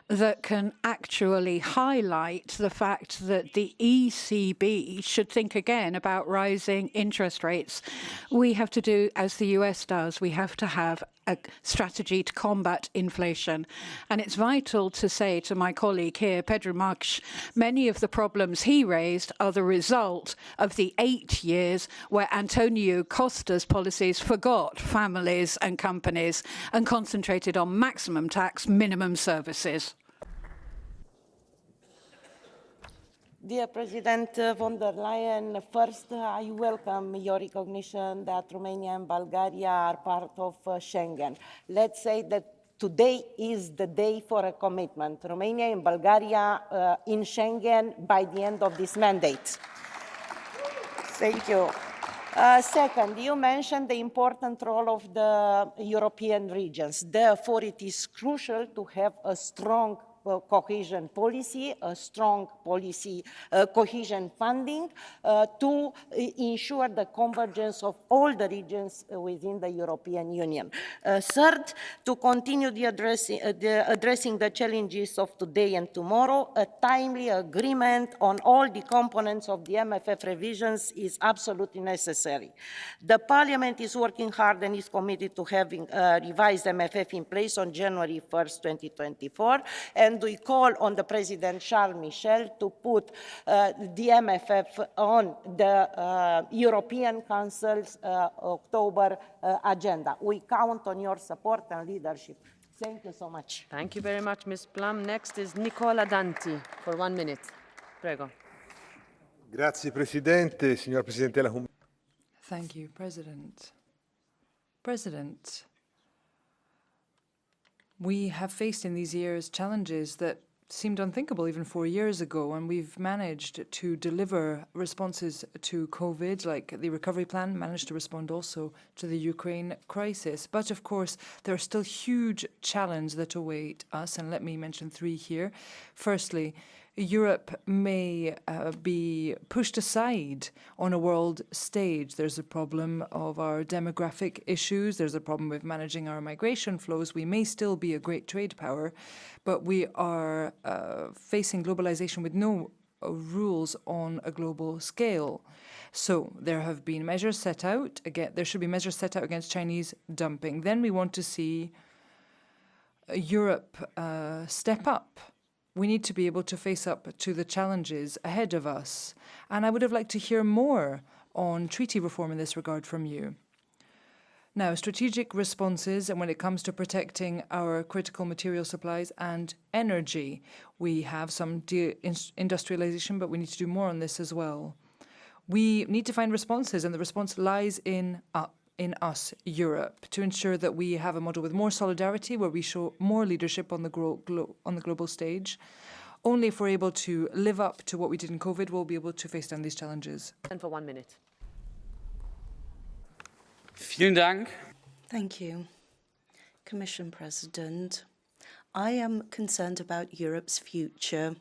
that can actually highlight the fact that the ECB should think again about rising interest rates. We have to do as the US does. We have to have a strategy to combat inflation. And it's vital to say to my colleague here, Pedro Marques, many of the problems he raised are the result of the 8 years where Antonio Costa's policies forgot families and companies and concentrated on maximum tax, minimum services. Dear President von der Leyen, first I welcome your recognition that Romania and Bulgaria are part of Schengen. Let's say that today is the day for a commitment. Romania and Bulgaria in Schengen by the end of this mandate. Thank you. Second, you mentioned the important role of the European regions. Therefore, it is crucial to have a strong cohesion policy, a strong policy cohesion funding to ensure the convergence of all the regions within the European Union. Third, to continue addressing the challenges of today and tomorrow, a timely agreement on all the components of the MFF revisions is absolutely necessary. The Parliament is working hard and is committed to having a revised MFF in place on January 1st, 2024, and we call on the President Charles Michel to put the MFF on the European Council's October agenda. We count on your support and leadership. Thank you so much. Thank you very much, Ms. Plum. Next is Nicola Danti for 1 minute. Prego. Grazie, Presidente, signor Presidente della Commissione. Thank you, President. President, we have faced in these years challenges that seemed unthinkable even 4 years ago, and we've managed to deliver responses to COVID, like the recovery plan, managed to respond also to the Ukraine crisis. But of course, there are still huge challenges that await us, and let me mention 3 here. Firstly, Europe may be pushed aside on a world stage. There's a problem of our demographic issues. There's a problem with managing our migration flows. We may still be a great trade power, but we are facing globalization with no rules on a global scale. So there have been measures set out. Again, there should be measures set out against Chinese dumping. Then we want to see Europe step up. We need to be able to face up to the challenges ahead of us. And I would have liked to hear more on treaty reform in this regard from you. Now, strategic responses, and when it comes to protecting our critical material supplies and energy, we have some industrialization, but we need to do more on this as well. We need to find responses, and the response lies in us, Europe, to ensure that we have a model with more solidarity, where we show more leadership on the global stage. Only if we're able to live up to what we did in COVID, we'll be able to face down these challenges. And for 1 minute. Vielen Dank. Thank you. Commission President, I am concerned about Europe's future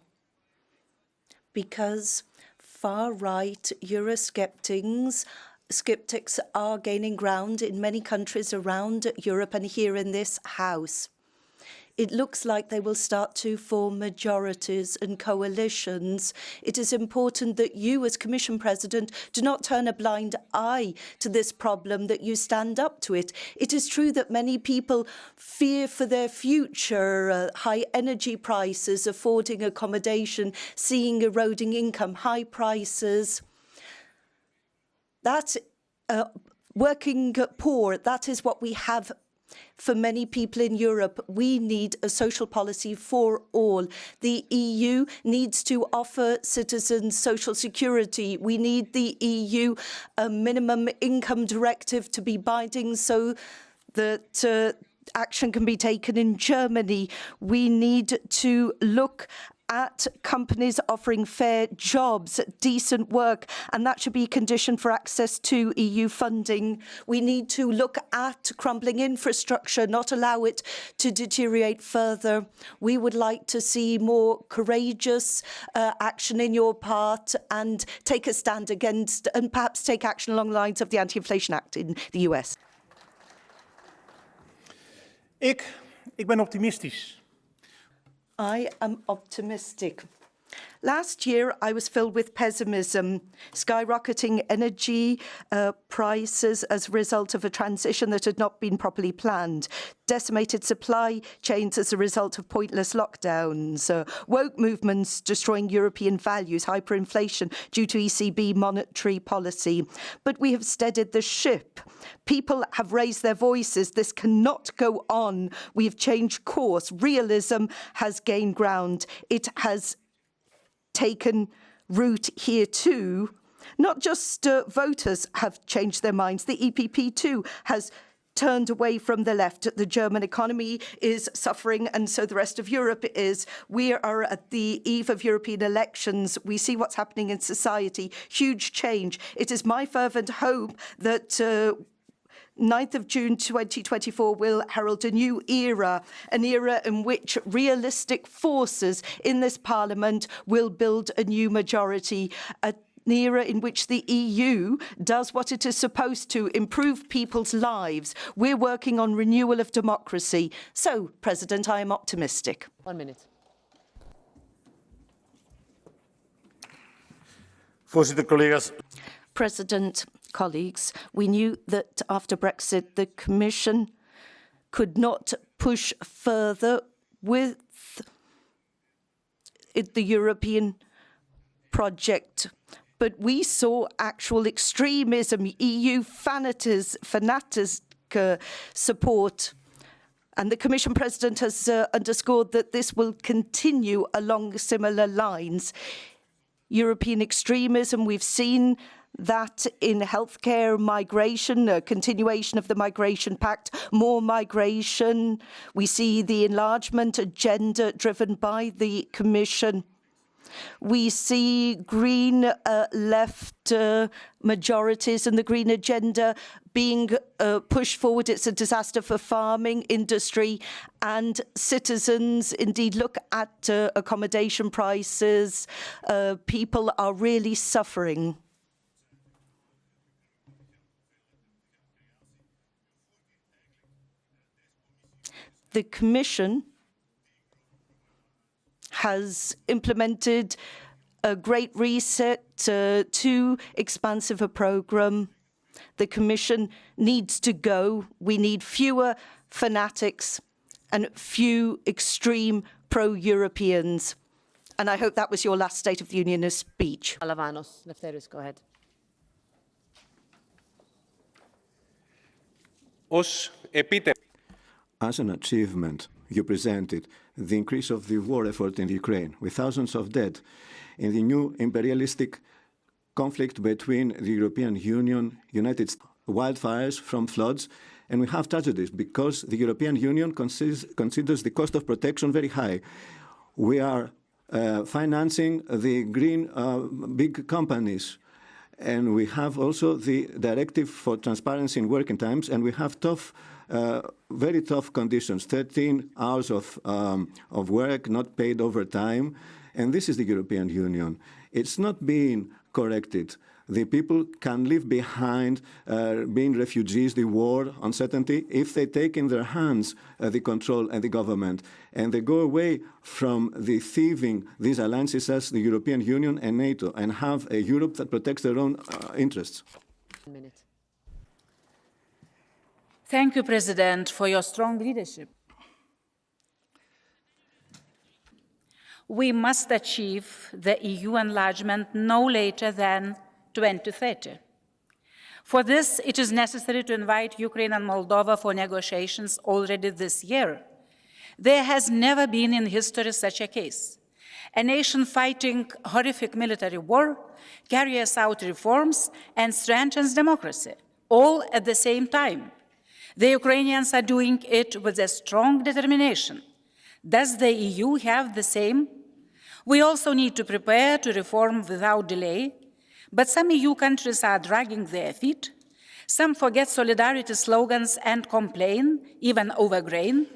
because far-right Eurosceptics are gaining ground in many countries around Europe and here in this House. It looks like they will start to form majorities and coalitions. It is important that you, as Commission President, do not turn a blind eye to this problem, that you stand up to it. It is true that many people fear for their future, high energy prices, affording accommodation, seeing eroding income, high prices. That working poor, that is what we have for many people in Europe. We need a social policy for all. The EU needs to offer citizens social security. We need the EU minimum income directive to be binding so that action can be taken in Germany. We need to look at companies offering fair jobs, decent work, and that should be a condition for access to EU funding. We need to look at crumbling infrastructure, not allow it to deteriorate further. We would like to see more courageous action in your part and take a stand against, and perhaps take action along the lines of the Anti-Inflation Act in the US. Ik ben optimistisch. I am optimistic. Last year, I was filled with pessimism, skyrocketing energy prices as a result of a transition that had not been properly planned, decimated supply chains as a result of pointless lockdowns, woke movements destroying European values, hyperinflation due to ECB monetary policy. But we have steadied the ship. People have raised their voices. This cannot go on. We have changed course. Realism has gained ground. It has taken root here too. Not just voters have changed their minds. The EPP too has turned away from the left. The German economy is suffering, and so the rest of Europe is. We are at the eve of European elections. We see what's happening in society. Huge change. It is my fervent hope that 9th of June 2024 will herald a new era, an era in which realistic forces in this Parliament will build a new majority, an era in which the EU does what it is supposed to, improve people's lives. We're working on renewal of democracy. So, President, I am optimistic. 1 minute. President, colleagues, we knew that after Brexit, the Commission could not push further with the European project. But we saw actual extremism, EU fanatic support. And the Commission President has underscored that this will continue along similar lines. European extremism, we've seen that in healthcare, migration, a continuation of the Migration Pact, more migration. We see the enlargement agenda driven by the Commission. We see green left majorities and the green agenda being pushed forward. It's a disaster for farming, industry and citizens. Indeed, look at accommodation prices. People are really suffering. The Commission has implemented a great reset, too expansive a programme. The Commission needs to go. We need fewer fanatics and few extreme pro-Europeans. And I hope that was your last State of the Union speech. Alavanos, Lefteris, go ahead. As an achievement, you presented the increase of the war effort in Ukraine, with thousands of dead, in the new imperialistic conflict between the European Union, United States, wildfires from floods, and we have tragedies because the European Union considers the cost of protection very high. We are financing the green big companies, and we have also the directive for transparency in working times, and we have very tough conditions, 13 hours of work, not paid overtime, and this is the European Union. It's not being corrected. The people can leave behind being refugees, the war, uncertainty, if they take in their hands the control and the government, and they go away from the thieving these alliances as the European Union and NATO, and have a Europe that protects their own interests. 1 minute. Thank you, President, for your strong leadership. We must achieve the EU enlargement no later than 2030. For this, it is necessary to invite Ukraine and Moldova for negotiations already this year. There has never been in history such a case. A nation fighting horrific military war carries out reforms and strengthens democracy, all at the same time. The Ukrainians are doing it with a strong determination. Does the EU have the same? We also need to prepare to reform without delay, but some EU countries are dragging their feet. Some forget solidarity slogans and complain, even over grain.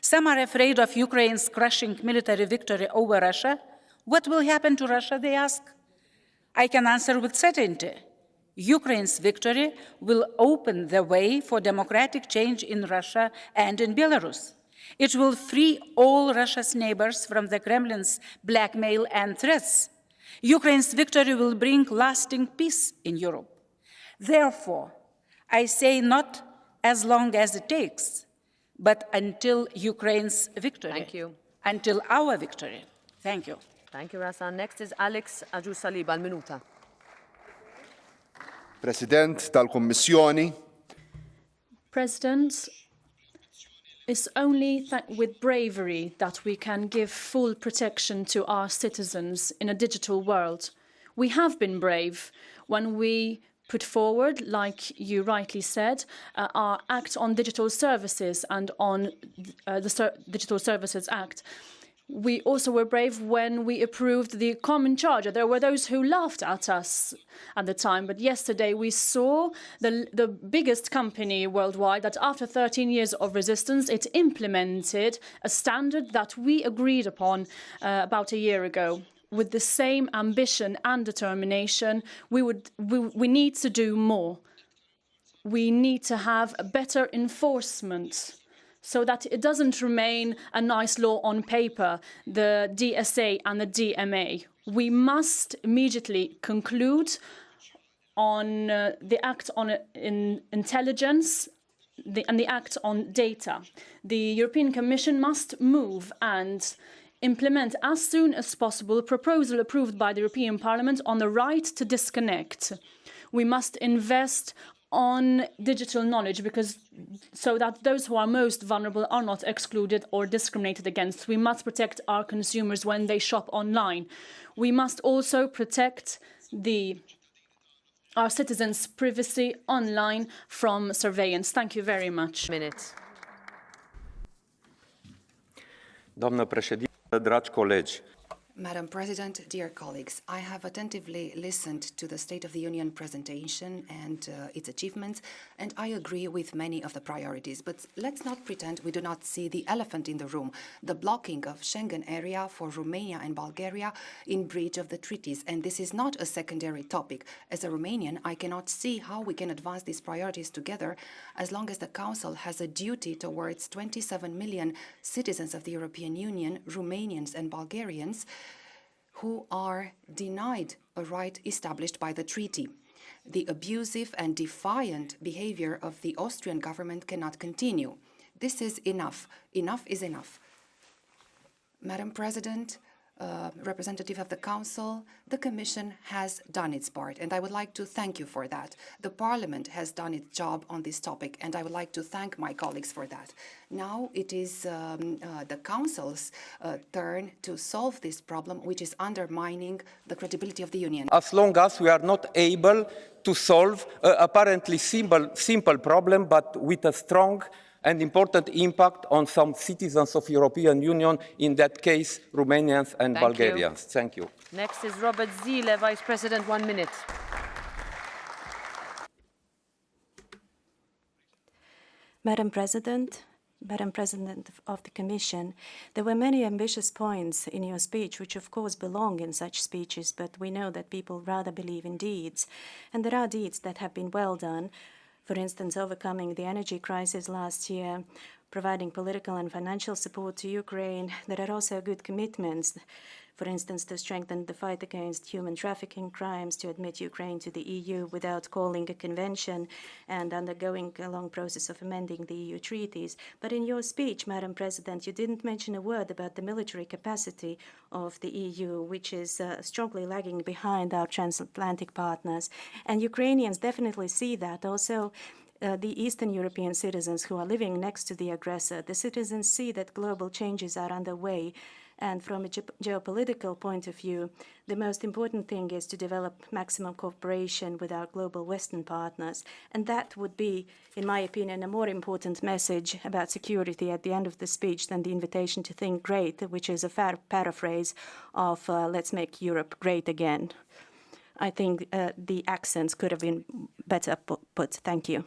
Some are afraid of Ukraine's crushing military victory over Russia. What will happen to Russia, they ask? I can answer with certainty. Ukraine's victory will open the way for democratic change in Russia and in Belarus. It will free all Russia's neighbors from the Kremlin's blackmail and threats. Ukraine's victory will bring lasting peace in Europe. Therefore, I say not as long as it takes, but until Ukraine's victory. Thank you. Until our victory. Thank you. Thank you, Rasa. Next is Alex Agius-Saliba, al-minuta. President tal-Kommissjoni. President, it's only with bravery that we can give full protection to our citizens in a digital world. We have been brave when we put forward, like you rightly said, our Act on Digital Services and on the Digital Services Act. We also were brave when we approved the common charger. There were those who laughed at us at the time, but yesterday we saw the biggest company worldwide that after 13 years of resistance, it implemented a standard that we agreed upon about a year ago. With the same ambition and determination, we need to do more. We need to have a better enforcement so that it doesn't remain a nice law on paper, the DSA and the DMA. We must immediately conclude on the Act on Intelligence and the Act on Data. The European Commission must move and implement as soon as possible a proposal approved by the European Parliament on the right to disconnect. We must invest on digital knowledge so that those who are most vulnerable are not excluded or discriminated against. We must protect our consumers when they shop online. We must also protect our citizens' privacy online from surveillance. Thank you very much. Doamnă președintă, dragi colegi. Madam President, dear colleagues, I have attentively listened to the State of the Union presentation and its achievements, and I agree with many of the priorities. But let's not pretend we do not see the elephant in the room, the blocking of Schengen area for Romania and Bulgaria in breach of the treaties. And this is not a secondary topic. As a Romanian, I cannot see how we can advance these priorities together as long as the Council has a duty towards 27 million citizens of the European Union, Romanians and Bulgarians, who are denied a right established by the treaty. The abusive and defiant behavior of the Austrian government cannot continue. This is enough. Enough is enough. Madam President, representative of the Council, the Commission has done its part, and I would like to thank you for that. The Parliament has done its job on this topic, and I would like to thank my colleagues for that. Now it is the Council's turn to solve this problem, which is undermining the credibility of the Union. As long as we are not able to solve an apparently simple problem, but with a strong and important impact on some citizens of European Union, in that case, Romanians and Bulgarians. Thank you. Next is Robert Zīle, Vice President, 1 minute. Madam President of the Commission, there were many ambitious points in your speech, which of course belong in such speeches, but we know that people rather believe in deeds. And there are deeds that have been well done. For instance, overcoming the energy crisis last year, providing political and financial support to Ukraine. There are also good commitments, for instance, to strengthen the fight against human trafficking crimes, to admit Ukraine to the EU without calling a convention and undergoing a long process of amending the EU treaties. But in your speech, Madam President, you didn't mention a word about the military capacity of the EU, which is strongly lagging behind our transatlantic partners. And Ukrainians definitely see that. Also, the Eastern European citizens who are living next to the aggressor, the citizens see that global changes are underway. And from a geopolitical point of view, the most important thing is to develop maximum cooperation with our global Western partners. And that would be, in my opinion, a more important message about security at the end of the speech than the invitation to think great, which is a fair paraphrase of let's make Europe great again. I think the accents could have been better put. Thank you.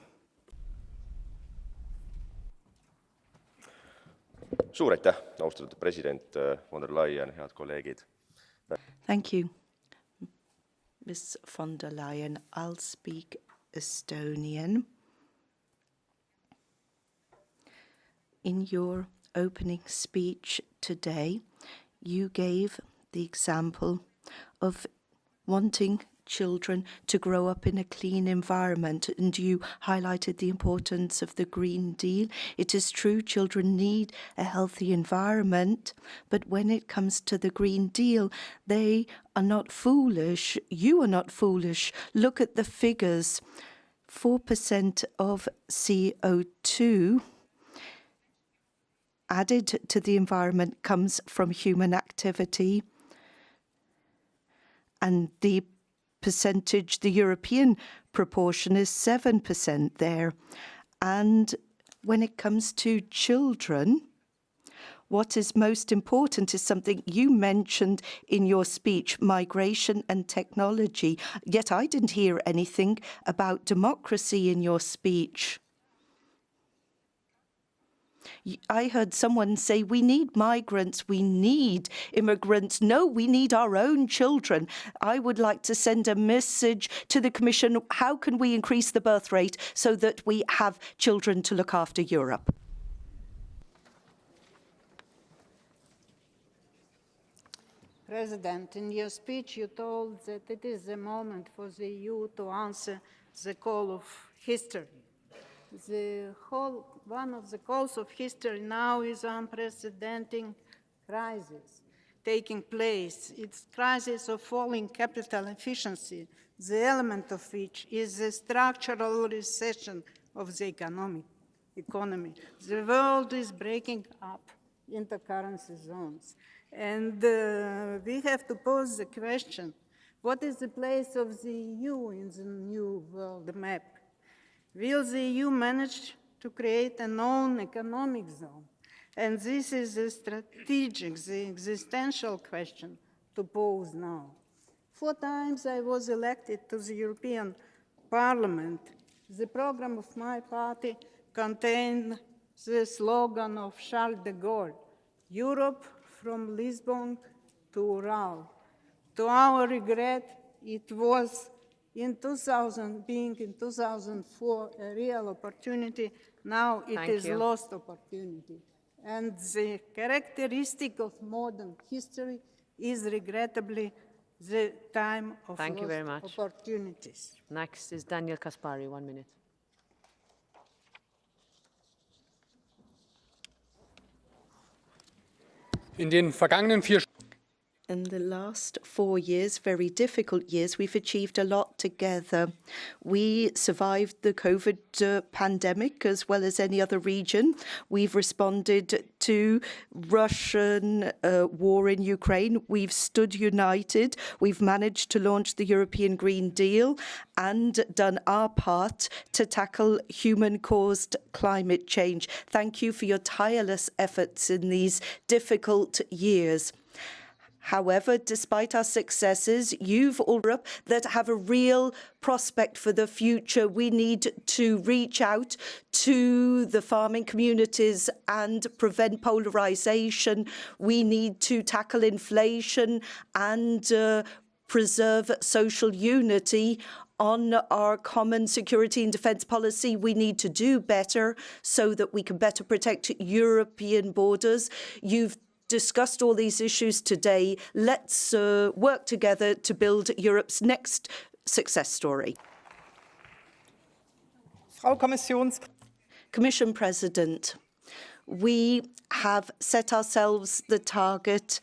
Suur aitäh, austatud president von der Leyen, head kolleegid. Thank you, Ms. von der Leyen. I'll speak Estonian. In your opening speech today, you gave the example of wanting children to grow up in a clean environment, and you highlighted the importance of the Green Deal. It is true, children need a healthy environment, but when it comes to the Green Deal, they are not foolish. You are not foolish. Look at the figures. 4% of CO2 added to the environment comes from human activity, and the percentage, the European proportion is 7% there. And when it comes to children, What is most important is something you mentioned in your speech, migration and technology. Yet I didn't hear anything about democracy in your speech. I heard someone say, we need migrants, we need immigrants. No, we need our own children. I would like to send a message to the Commission. How can we increase the birth rate so that we have children to look after Europe? President, in your speech you told that it is the moment for the EU to answer the call of history. One of the calls of history now is unprecedented crisis taking place. It's crisis of falling capital efficiency, the element of which is the structural recession of the economy. The world is breaking up into currency zones. And we have to pose the question, what is the place of the EU in the new world map? Will the EU manage to create a known economic zone? And this is the strategic, the existential question to pose now. 4 times I was elected to the European Parliament. The program of my party contained the slogan of Charles de Gaulle, Europe from Lisbon to Ural. To our regret, it was in 2004 a real opportunity. Now it is lost opportunity. And the characteristic of modern history is regrettably the time of lost opportunities. Next is Daniel Kaspari, 1 minute. In den vergangenen 4 In the last 4 years, very difficult years, we've achieved a lot together. We survived the COVID pandemic as well as any other region. We've responded to Russian war in Ukraine. We've stood united. We've managed to launch the European Green Deal and done our part to tackle human-caused climate change. Thank you for your tireless efforts in these difficult years. However, despite our successes, you've all Europe that have a real prospect for the future. We need to reach out to the farming communities and prevent polarization. We need to tackle inflation and preserve social unity. On our common security and defence policy, we need to do better so that we can better protect European borders. You've discussed all these issues today. Let's work together to build Europe's next success story. Commission President, we have set ourselves the target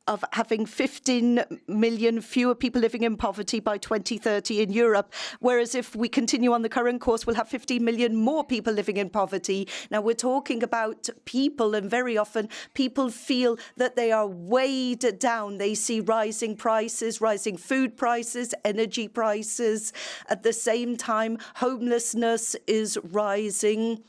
of having 15 million fewer people living in poverty by 2030 in Europe, whereas if we continue on the current course, we'll have 15 million more people living in poverty. Now, we're talking about people, and very often people feel that they are weighed down. They see rising prices, rising food prices, energy prices. At the same time, homelessness is rising,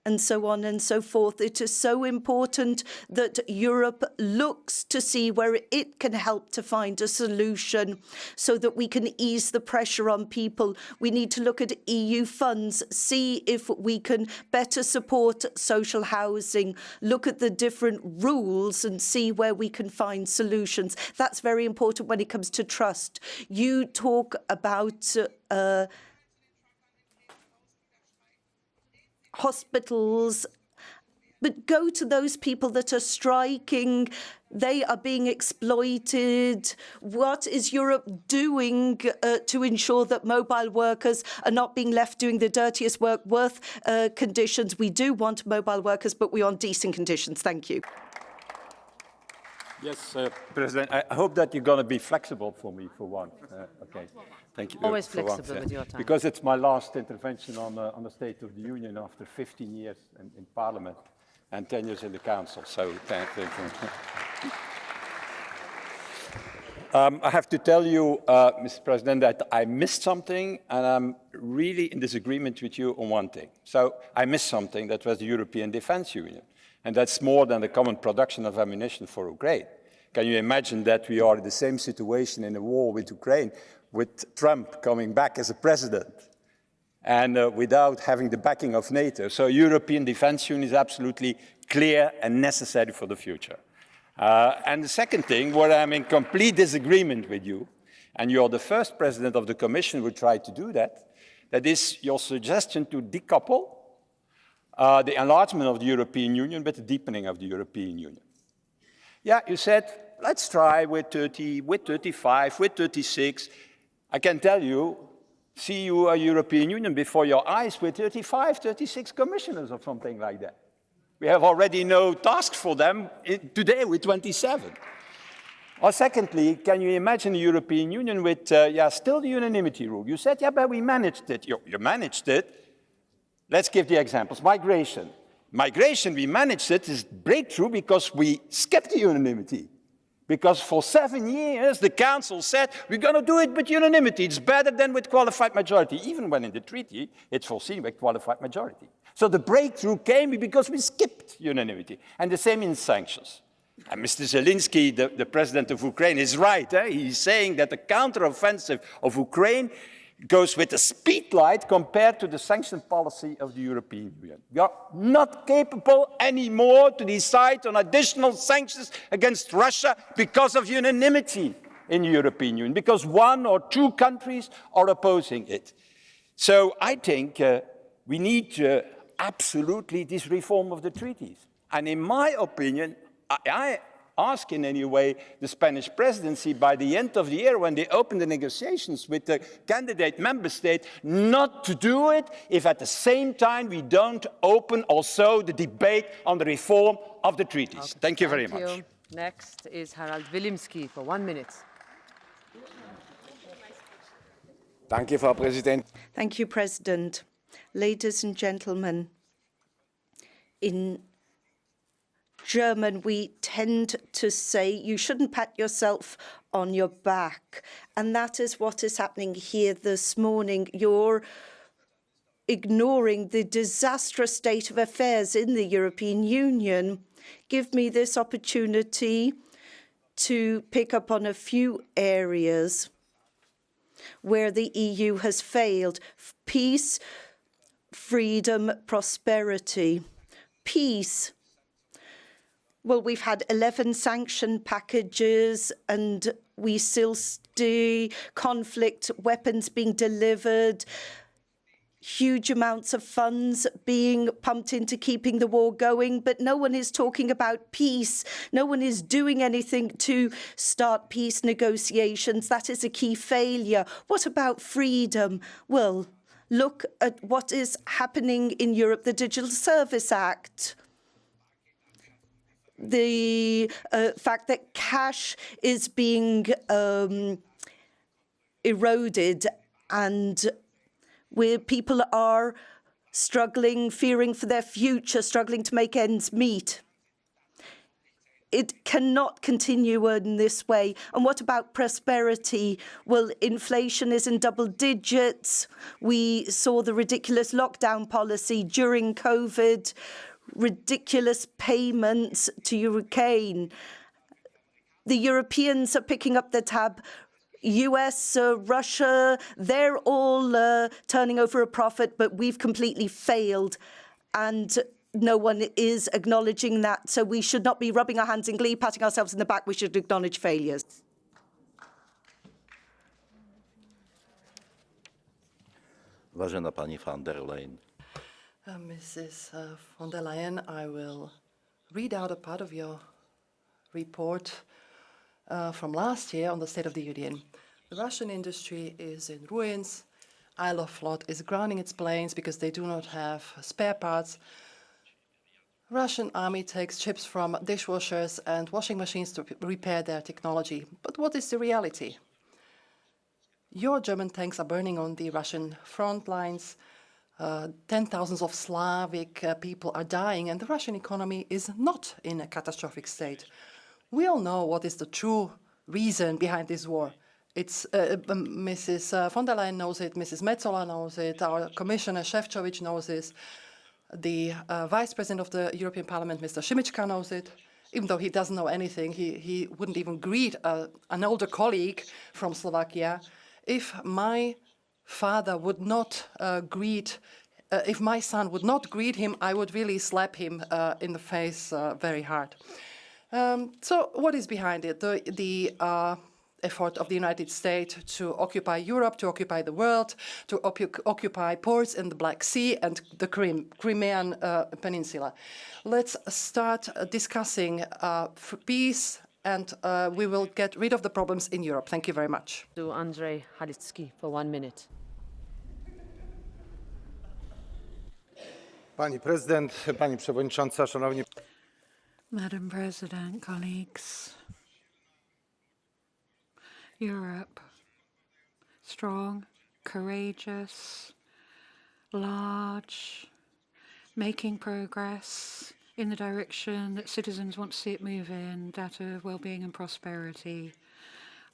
and so on and so forth. It is so important that Europe looks to see where it can help to find a solution so that we can ease the pressure on people. We need to look at EU funds, see if we can better support social housing, look at the different rules and see where we can find solutions. That's very important when it comes to trust. You talk about hospitals, but go to those people that are striking. They are being exploited. What is Europe doing to ensure that mobile workers are not being left doing the dirtiest work, worth conditions? We do want mobile workers, but we want decent conditions. Thank you. Yes, President, I hope that you're going to be flexible for me for one. Okay. Thank you. Always flexible with your time. Because it's my last intervention on the State of the Union after 15 years in Parliament and 10 years in the Council. So thank you. I have to tell you, Mr. President, that I missed something, and I'm really in disagreement with you on one thing. So I missed something, that was the European Defence Union. And that's more than the common production of ammunition for Ukraine. Can you imagine that we are in the same situation in a war with Ukraine, with Trump coming back as a president, and without having the backing of NATO? So European Defence Union is absolutely clear and necessary for the future. And the second thing, where I'm in complete disagreement with you, and you're the first president of the Commission who tried to do that, that is your suggestion to decouple the enlargement of the European Union with the deepening of the European Union. Yeah, you said, let's try with 30, with 35, with 36. I can tell you, see you a European Union before your eyes with 35, 36 commissioners or something like that. We have already no tasks for them today with 27. Or secondly, can you imagine a European Union with, still the unanimity rule? You said, yeah, but we managed it. You managed it. Let's give the examples. Migration. Migration, we managed it, is breakthrough because we skipped the unanimity. Because for 7 years, the Council said, we're going to do it with unanimity. It's better than with qualified majority, even when in the treaty, it's foreseen with qualified majority. So the breakthrough came because we skipped unanimity. And the same in sanctions. And Mr. Zelensky, the president of Ukraine, is right. He's saying that the counteroffensive of Ukraine goes with a speed light compared to the sanction policy of the European Union. We are not capable anymore to decide on additional sanctions against Russia because of unanimity in the European Union, because 1 or 2 countries are opposing it. So I think we need absolutely this reform of the treaties. And in my opinion, I ask in any way the Spanish presidency by the end of the year, when they open the negotiations with the candidate member state, not to do it if at the same time we don't open also the debate on the reform of the treaties. Okay. Thank you very much. Next is Harald Wilimski for 1 minute. Thank you, President. Ladies and gentlemen, in German, we tend to say you shouldn't pat yourself on your back. And that is what is happening here this morning. You're ignoring the disastrous state of affairs in the European Union. Give me this opportunity to pick up on a few areas where the EU has failed. Peace, freedom, prosperity. Peace. Well, we've had 11 sanction packages and we still see conflict, weapons being delivered, huge amounts of funds being pumped into keeping the war going, but no one is talking about peace. No one is doing anything to start peace negotiations. That is a key failure. What about freedom? Well, look at what is happening in Europe, the Digital Service Act. The fact that cash is being eroded and where people are struggling, fearing for their future, struggling to make ends meet. It cannot continue in this way. And what about prosperity? Well, inflation is in double digits. We saw the ridiculous lockdown policy during COVID, ridiculous payments to Ukraine. The Europeans are picking up the tab. US, Russia, they're all turning over a profit, but we've completely failed. And no one is acknowledging that. So we should not be rubbing our hands in glee, patting ourselves in the back. We should acknowledge failures. Vážená pani von der Leyen. Mrs. von der Leyen, I will read out a part of your report from last year on the State of the Union. The Russian industry is in ruins. Aeroflot is grounding its planes because they do not have spare parts. Russian army takes chips from dishwashers and washing machines to repair their technology. But what is the reality? Your German tanks are burning on the Russian front lines. 10,000s of Slavic people are dying, and the Russian economy is not in a catastrophic state. We all know what is the true reason behind this war. It's Mrs. von der Leyen knows it, Mrs. Metsola knows it, our Commissioner Šefčovič knows this. The Vice President of the European Parliament, Mr. Šimečka, knows it. Even though he doesn't know anything, he wouldn't even greet an older colleague from Slovakia. If my father would not if my son would not greet him, I would really slap him in the face very hard. So what is behind it? The effort of the United States to occupy Europe, to occupy the world, to occupy ports in the Black Sea and the Crimean Peninsula. Let's start discussing peace, and we will get rid of the problems in Europe. Thank you very much. To Andrzej Halicki for 1 minute. Pani prezydent, pani przewodnicząca, szanowni. Madam President, colleagues, Europe, strong, courageous, large, making progress in the direction that citizens want to see it move in, that of well-being and prosperity.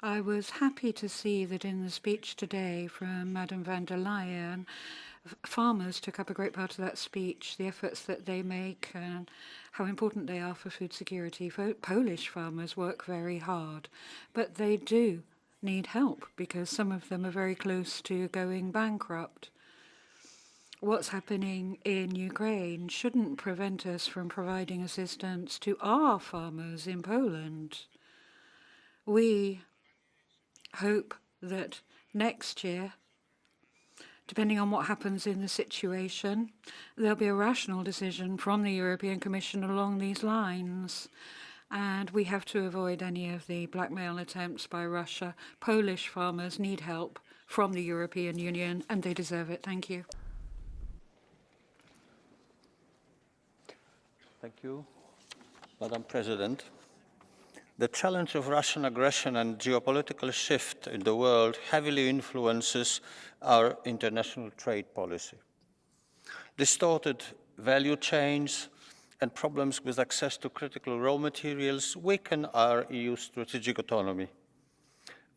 I was happy to see that in the speech today from Madam van der Leyen, farmers took up a great part of that speech, the efforts that they make and how important they are for food security. Polish farmers work very hard, but they do need help because some of them are very close to going bankrupt. What's happening in Ukraine shouldn't prevent us from providing assistance to our farmers in Poland. We hope that next year, depending on what happens in the situation, there'll be a rational decision from the European Commission along these lines. And we have to avoid any of the blackmail attempts by Russia. Polish farmers need help from the European Union, and they deserve it. Thank you. Thank you, Madam President. The challenge of Russian aggression and geopolitical shift in the world heavily influences our international trade policy. Distorted value chains and problems with access to critical raw materials weaken our EU strategic autonomy.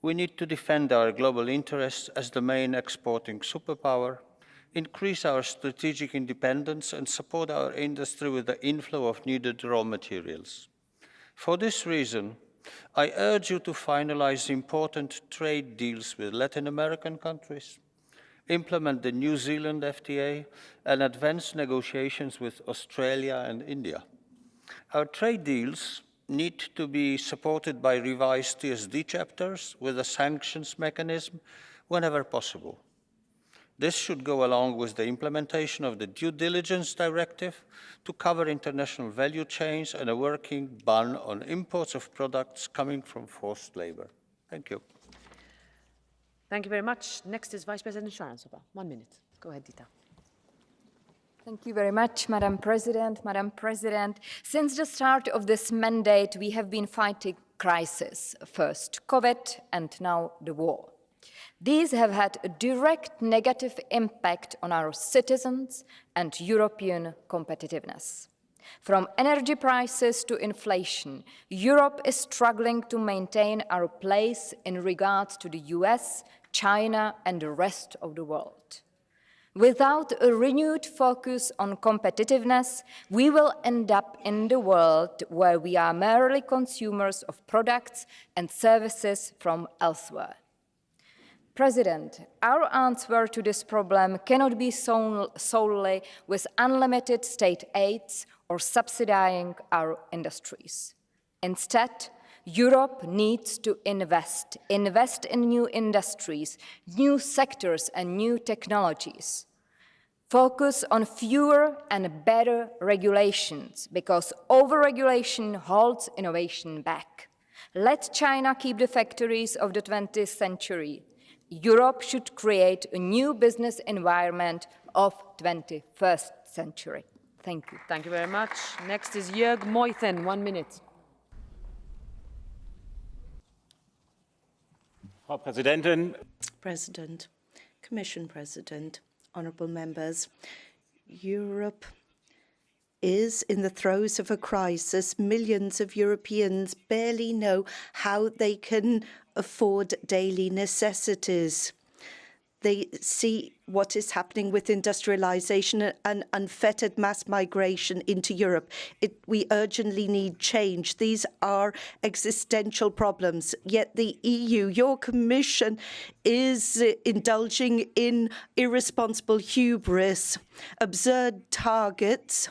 We need to defend our global interests as the main exporting superpower, increase our strategic independence, and support our industry with the inflow of needed raw materials. For this reason, I urge you to finalize important trade deals with Latin American countries, implement the New Zealand FTA, and advance negotiations with Australia and India. Our trade deals need to be supported by revised TSD chapters with a sanctions mechanism whenever possible. This should go along with the implementation of the Due Diligence Directive to cover international value chains and a working ban on imports of products coming from forced labor. Thank you. Thank you very much. Next is Vice President Sharansova. 1 minute. Go ahead, Dita. Thank you very much, Madam President. Madam President, since the start of this mandate, we have been fighting crises. First COVID and now the war. These have had a direct negative impact on our citizens and European competitiveness. From energy prices to inflation, Europe is struggling to maintain our place in regards to the US, China, and the rest of the world. Without a renewed focus on competitiveness, we will end up in the world where we are merely consumers of products and services from elsewhere. President, our answer to this problem cannot be solely with unlimited state aids or subsidizing our industries. Instead, Europe needs to invest in new industries, new sectors, and new technologies. Focus on fewer and better regulations, because over-regulation holds innovation back. Let China keep the factories of the 20th century. Europe should create a new business environment of 21st century. Thank you. Thank you very much. Next is Jörg Meuthen, 1 minute. Frau Präsidentin. President, Commission President, honourable members, Europe is in the throes of a crisis. Millions of Europeans barely know how they can afford daily necessities. They see what is happening with industrialization and unfettered mass migration into Europe. We urgently need change. These are existential problems. Yet the EU, your Commission, is indulging in irresponsible hubris, absurd targets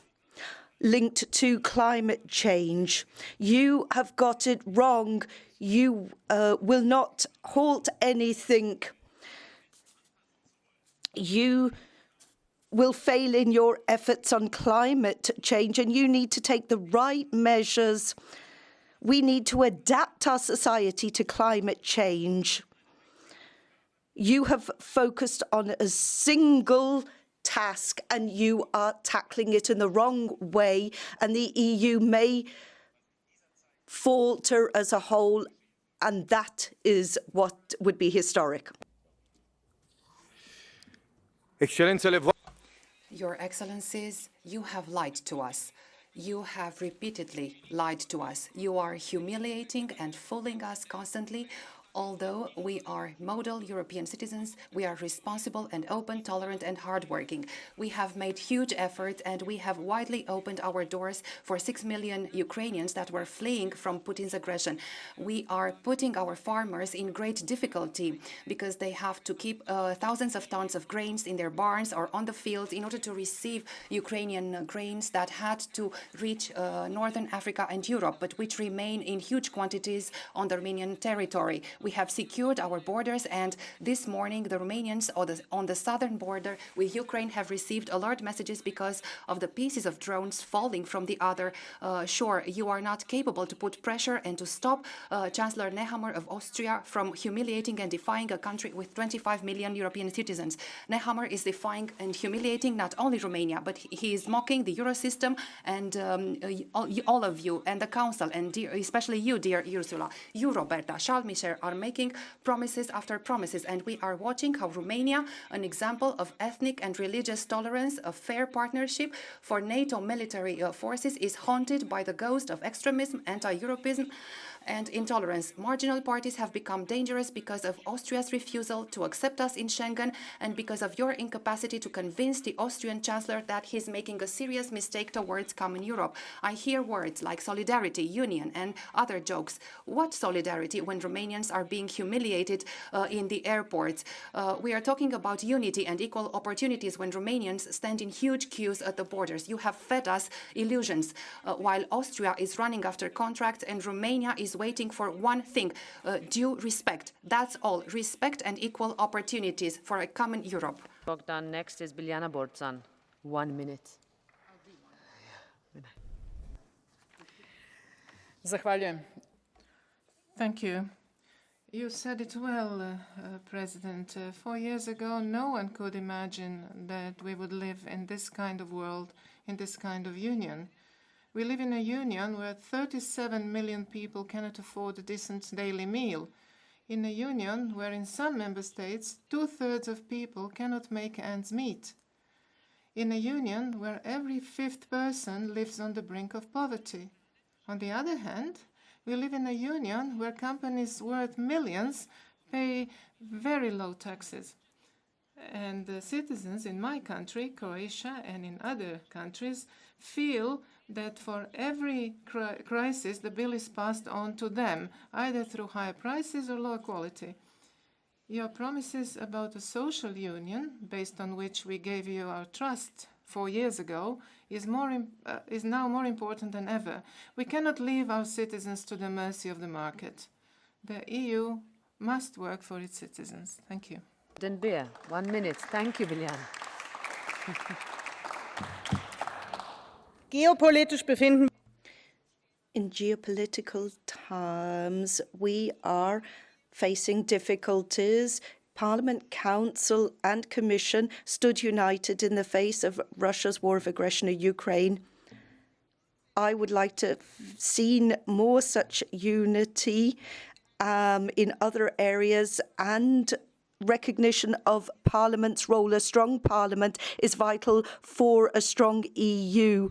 linked to climate change. You have got it wrong. You will not halt anything. You will fail in your efforts on climate change, and you need to take the right measures. We need to adapt our society to climate change. You have focused on a single task, and you are tackling it in the wrong way, and the EU may falter as a whole, and that is what would be historic. Your Excellencies, you have lied to us. You have repeatedly lied to us. You are humiliating and fooling us constantly. Although we are model European citizens, we are responsible and open, tolerant and hardworking. We have made huge efforts and we have widely opened our doors for 6 million Ukrainians that were fleeing from Putin's aggression. We are putting our farmers in great difficulty because they have to keep thousands of tons of grains in their barns or on the fields in order to receive Ukrainian grains that had to reach Northern Africa and Europe, but which remain in huge quantities on the Romanian territory. We have secured our borders, and this morning the Romanians on the southern border with Ukraine have received alert messages because of the pieces of drones falling from the other shore. You are not capable to put pressure and to stop Chancellor Nehammer of Austria from humiliating and defying a country with 25 million European citizens. Nehammer is defying and humiliating not only Romania, but he is mocking the Euro system and all of you and the Council, and especially you, dear Ursula. You, Roberta, Charles Michel, are making promises after promises, and we are watching how Romania, an example of ethnic and religious tolerance, a fair partnership for NATO military forces, is haunted by the ghost of extremism, anti-Europeism and intolerance. Marginal parties have become dangerous because of Austria's refusal to accept us in Schengen and because of your incapacity to convince the Austrian Chancellor that he's making a serious mistake towards common Europe. I hear words like solidarity, union and other jokes. What solidarity when Romanians are being humiliated in the airports? We are talking about unity and equal opportunities when Romanians stand in huge queues at the borders. You have fed us illusions while Austria is running after contracts and Romania is waiting for one thing, due respect. That's all. Respect and equal opportunities for a common Europe. Bogdan, next is Biljana Borzan. 1 minute. Zahvaljujem. Thank you. You said it well, President. 4 years ago, no one could imagine that we would live in this kind of world, in this kind of union. We live in a union where 37 million people cannot afford a decent daily meal. In a union where in some member states, 2/3 of people cannot make ends meet. In a union where every 5th person lives on the brink of poverty. On the other hand, we live in a union where companies worth millions pay very low taxes. And the citizens in my country, Croatia, and in other countries feel that for every crisis, the bill is passed on to them, either through higher prices or lower quality. Your promises about a social union, based on which we gave you our trust 4 years ago, is now more important than ever. We cannot leave our citizens to the mercy of the market. The EU must work for its citizens. Thank you. Den Beer, 1 minute. Thank you, Biljana. Geopolitisch befinden. In geopolitical terms, we are facing difficulties. Parliament, Council and Commission stood united in the face of Russia's war of aggression in Ukraine. I would like to have seen more such unity in other areas and recognition of Parliament's role. A strong Parliament is vital for a strong EU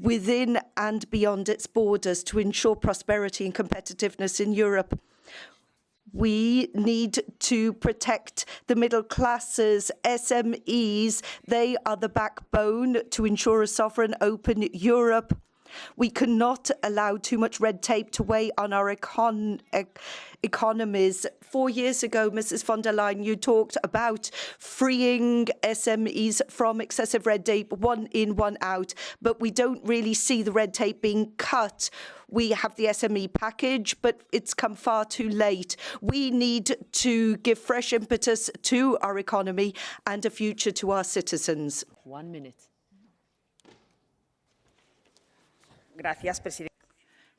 within and beyond its borders to ensure prosperity and competitiveness in Europe. We need to protect the middle classes, SMEs. They are the backbone to ensure a sovereign, open Europe. We cannot allow too much red tape to weigh on our economies. 4 years ago, Mrs. von der Leyen, you talked about freeing SMEs from excessive red tape, one in, one out, but we don't really see the red tape being cut. We have the SME package, but it's come far too late. We need to give fresh impetus to our economy and a future to our citizens. 1 minute.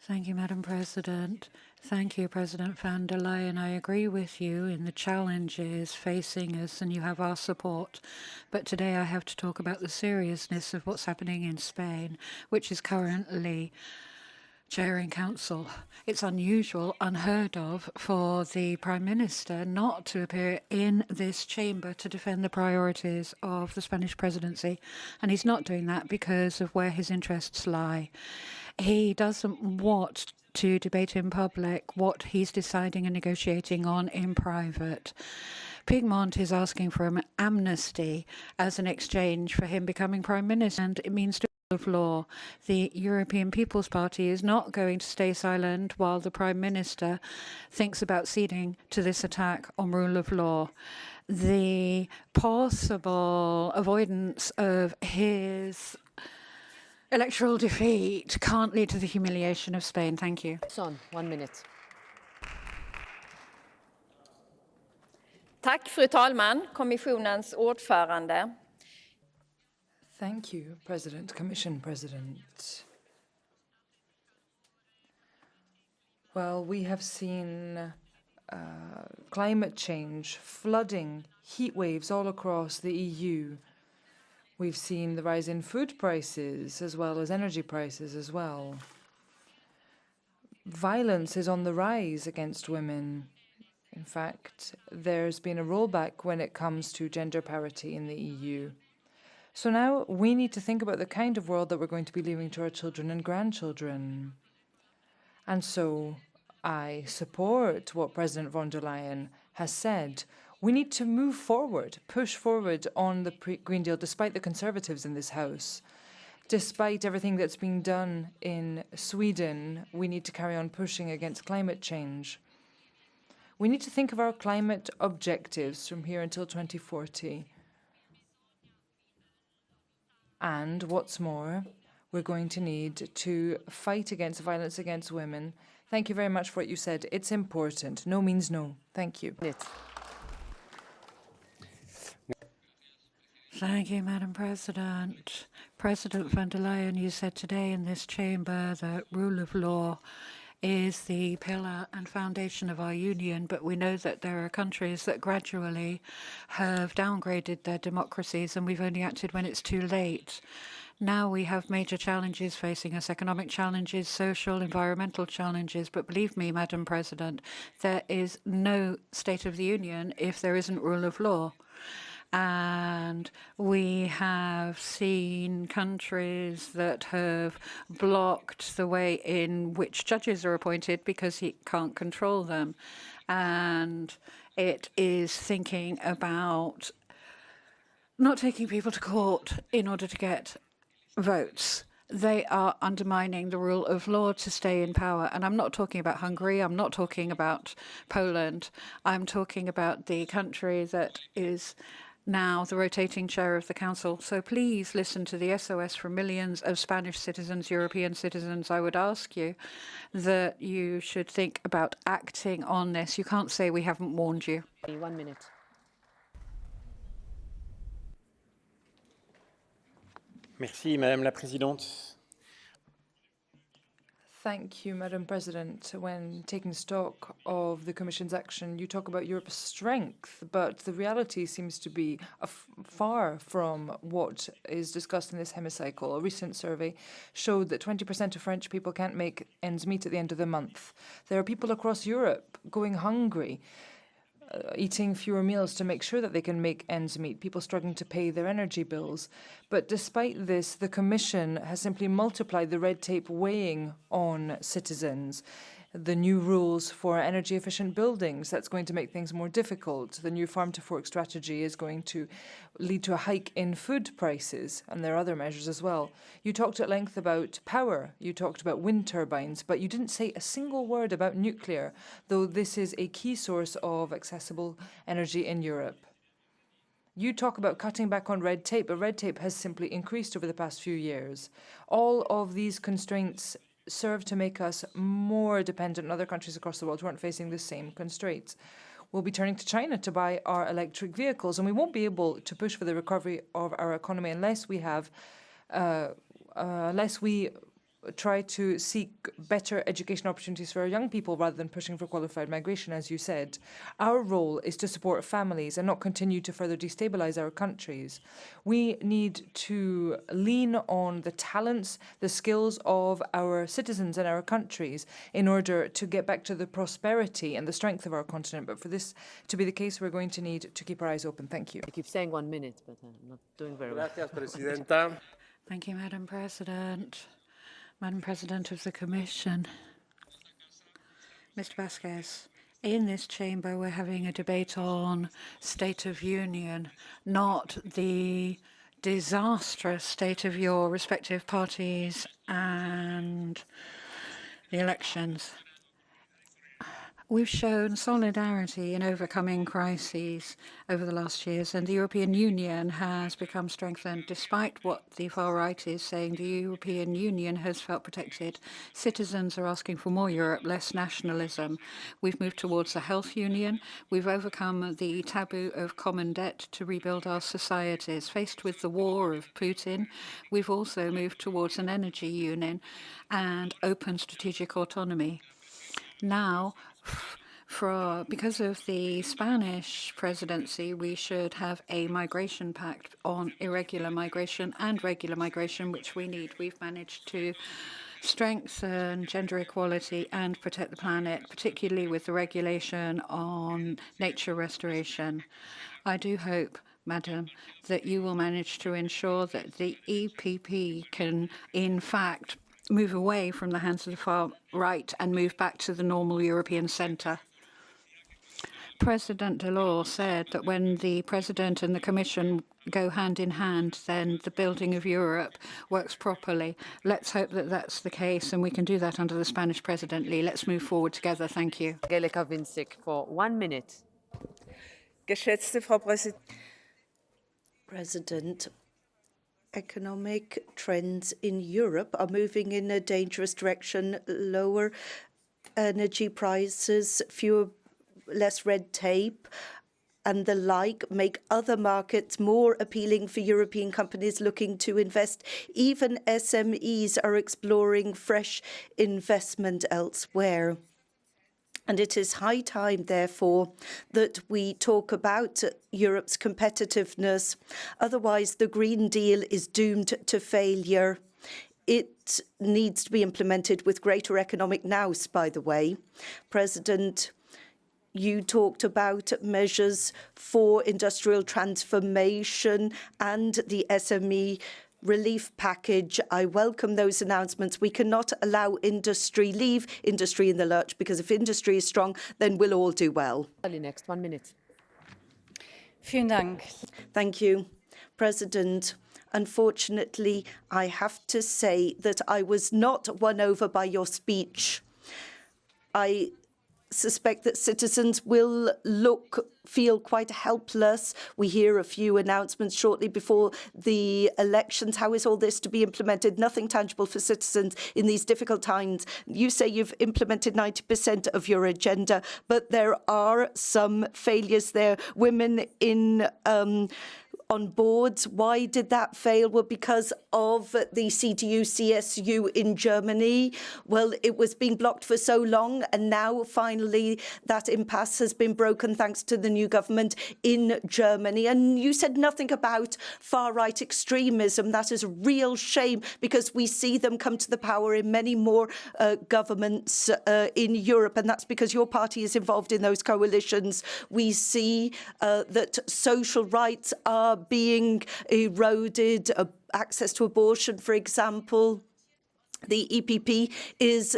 Thank you, Madam President. Thank you, President von der Leyen. I agree with you in the challenges facing us, and you have our support. But today I have to talk about the seriousness of what's happening in Spain, which is currently chairing council. It's unusual, unheard of, for the Prime Minister not to appear in this chamber to defend the priorities of the Spanish presidency. And he's not doing that because of where his interests lie. He doesn't want to debate in public what he's deciding and negotiating on in private. Piedmont is asking for an amnesty as an exchange for him becoming Prime Minister, and it means to of law. The European People's Party is not going to stay silent while the Prime Minister thinks about ceding to this attack on rule of law. The possible avoidance of his electoral defeat can't lead to the humiliation of Spain. Thank you. Son, 1 minute. Tack, fru talman, kommissionens ordförande. Thank you, President, Commission President. Well, we have seen climate change, flooding, heat waves all across the EU. We've seen the rise in food prices as well as energy prices as well. Violence is on the rise against women. In fact, there's been a rollback when it comes to gender parity in the EU. So now we need to think about the kind of world that we're going to be leaving to our children and grandchildren. And so I support what President von der Leyen has said. We need to move forward, push forward on the Green Deal, despite the Conservatives in this House. Despite everything that's being done in Sweden, we need to carry on pushing against climate change. We need to think of our climate objectives from here until 2040. And what's more, we're going to need to fight against violence against women. Thank you very much for what you said. It's important. No means no. Thank you. Thank you, Madam President. President von der Leyen, you said today in this chamber that rule of law is the pillar and foundation of our union, but we know that there are countries that gradually have downgraded their democracies, and we've only acted when it's too late. Now we have major challenges facing us, economic challenges, social, environmental challenges, but believe me, Madam President, there is no State of the Union if there isn't rule of law. And we have seen countries that have blocked the way in which judges are appointed because he can't control them. And it is thinking about not taking people to court in order to get votes. They are undermining the rule of law to stay in power. And I'm not talking about Hungary. I'm not talking about Poland. I'm talking about the country that is now the rotating chair of the Council. So please listen to the SOS from millions of Spanish citizens, European citizens. I would ask you that you should think about acting on this. You can't say we haven't warned you. 1 minute. Merci, Madame la Présidente. Thank you, Madam President. When taking stock of the Commission's action, you talk about Europe's strength, but the reality seems to be far from what is discussed in this hemicycle. A recent survey showed that 20% of French people can't make ends meet at the end of the month. There are people across Europe going hungry, eating fewer meals to make sure that they can make ends meet, people struggling to pay their energy bills. But despite this, the Commission has simply multiplied the red tape weighing on citizens. the new rules for energy-efficient buildings. That's going to make things more difficult. The new farm-to-fork strategy is going to lead to a hike in food prices, and there are other measures as well. You talked at length about power. You talked about wind turbines, but you didn't say a single word about nuclear, though this is a key source of accessible energy in Europe. You talk about cutting back on red tape, but red tape has simply increased over the past few years. All of these constraints serve to make us more dependent on other countries across the world who aren't facing the same constraints. We'll be turning to China to buy our electric vehicles, and we won't be able to push for the recovery of our economy unless we try to seek better education opportunities for our young people rather than pushing for qualified migration, as you said. Our role is to support families and not continue to further destabilize our countries. We need to lean on the talents, the skills of our citizens and our countries in order to get back to the prosperity and the strength of our continent. But for this to be the case, we're going to need to keep our eyes open. Thank you. I keep saying 1 minute, but I'm not doing very well. Gracias, Presidenta. Thank you, Madam President. Madam President of the Commission, Mr. Vasquez, in this chamber we're having a debate on State of Union, not the disastrous state of your respective parties and the elections. We've shown solidarity in overcoming crises over the last years, and the European Union has become strengthened. Despite what the far right is saying, the European Union has felt protected. Citizens are asking for more Europe, less nationalism. We've moved towards a health union. We've overcome the taboo of common debt to rebuild our societies. Faced with the war of Putin, we've also moved towards an energy union and open strategic autonomy. Now, because of the Spanish presidency, we should have a migration pact on irregular migration and regular migration, which we need. We've managed to strengthen gender equality and protect the planet, particularly with the regulation on nature restoration. I do hope, Madam, that you will manage to ensure that the EPP can, in fact, move away from the hands of the far right and move back to the normal European centre. President Delors said that when the President and the Commission go hand in hand, then the building of Europe works properly. Let's hope that that's the case, and we can do that under the Spanish presidency. Let's move forward together. Thank you. Angelika Winzig for 1 minute. Geschätzte Frau President, economic trends in Europe are moving in a dangerous direction. Lower energy prices, less red tape, and the like make other markets more appealing for European companies looking to invest. Even SMEs are exploring fresh investment elsewhere. And it is high time, therefore, that we talk about Europe's competitiveness. Otherwise, the Green Deal is doomed to failure. It needs to be implemented with greater economic nous, by the way. President, you talked about measures for industrial transformation and the SME relief package. I welcome those announcements. We cannot allow leave industry in the lurch, because if industry is strong, then we'll all do well. Next 1 minute. Vielen Dank. Thank you, President. Unfortunately, I have to say that I was not won over by your speech. I suspect that citizens will feel quite helpless. We hear a few announcements shortly before the elections. How is all this to be implemented? Nothing tangible for citizens in these difficult times. You say you've implemented 90% of your agenda, but there are some failures there. Women on boards. Why did that fail? Well, because of the CDU-CSU in Germany. Well, it was being blocked for so long, and now finally that impasse has been broken thanks to the new government in Germany. And you said nothing about far-right extremism. That is a real shame, because we see them come to the power in many more governments in Europe, and that's because your party is involved in those coalitions. We see that social rights are being eroded, access to abortion, for example. The EPP is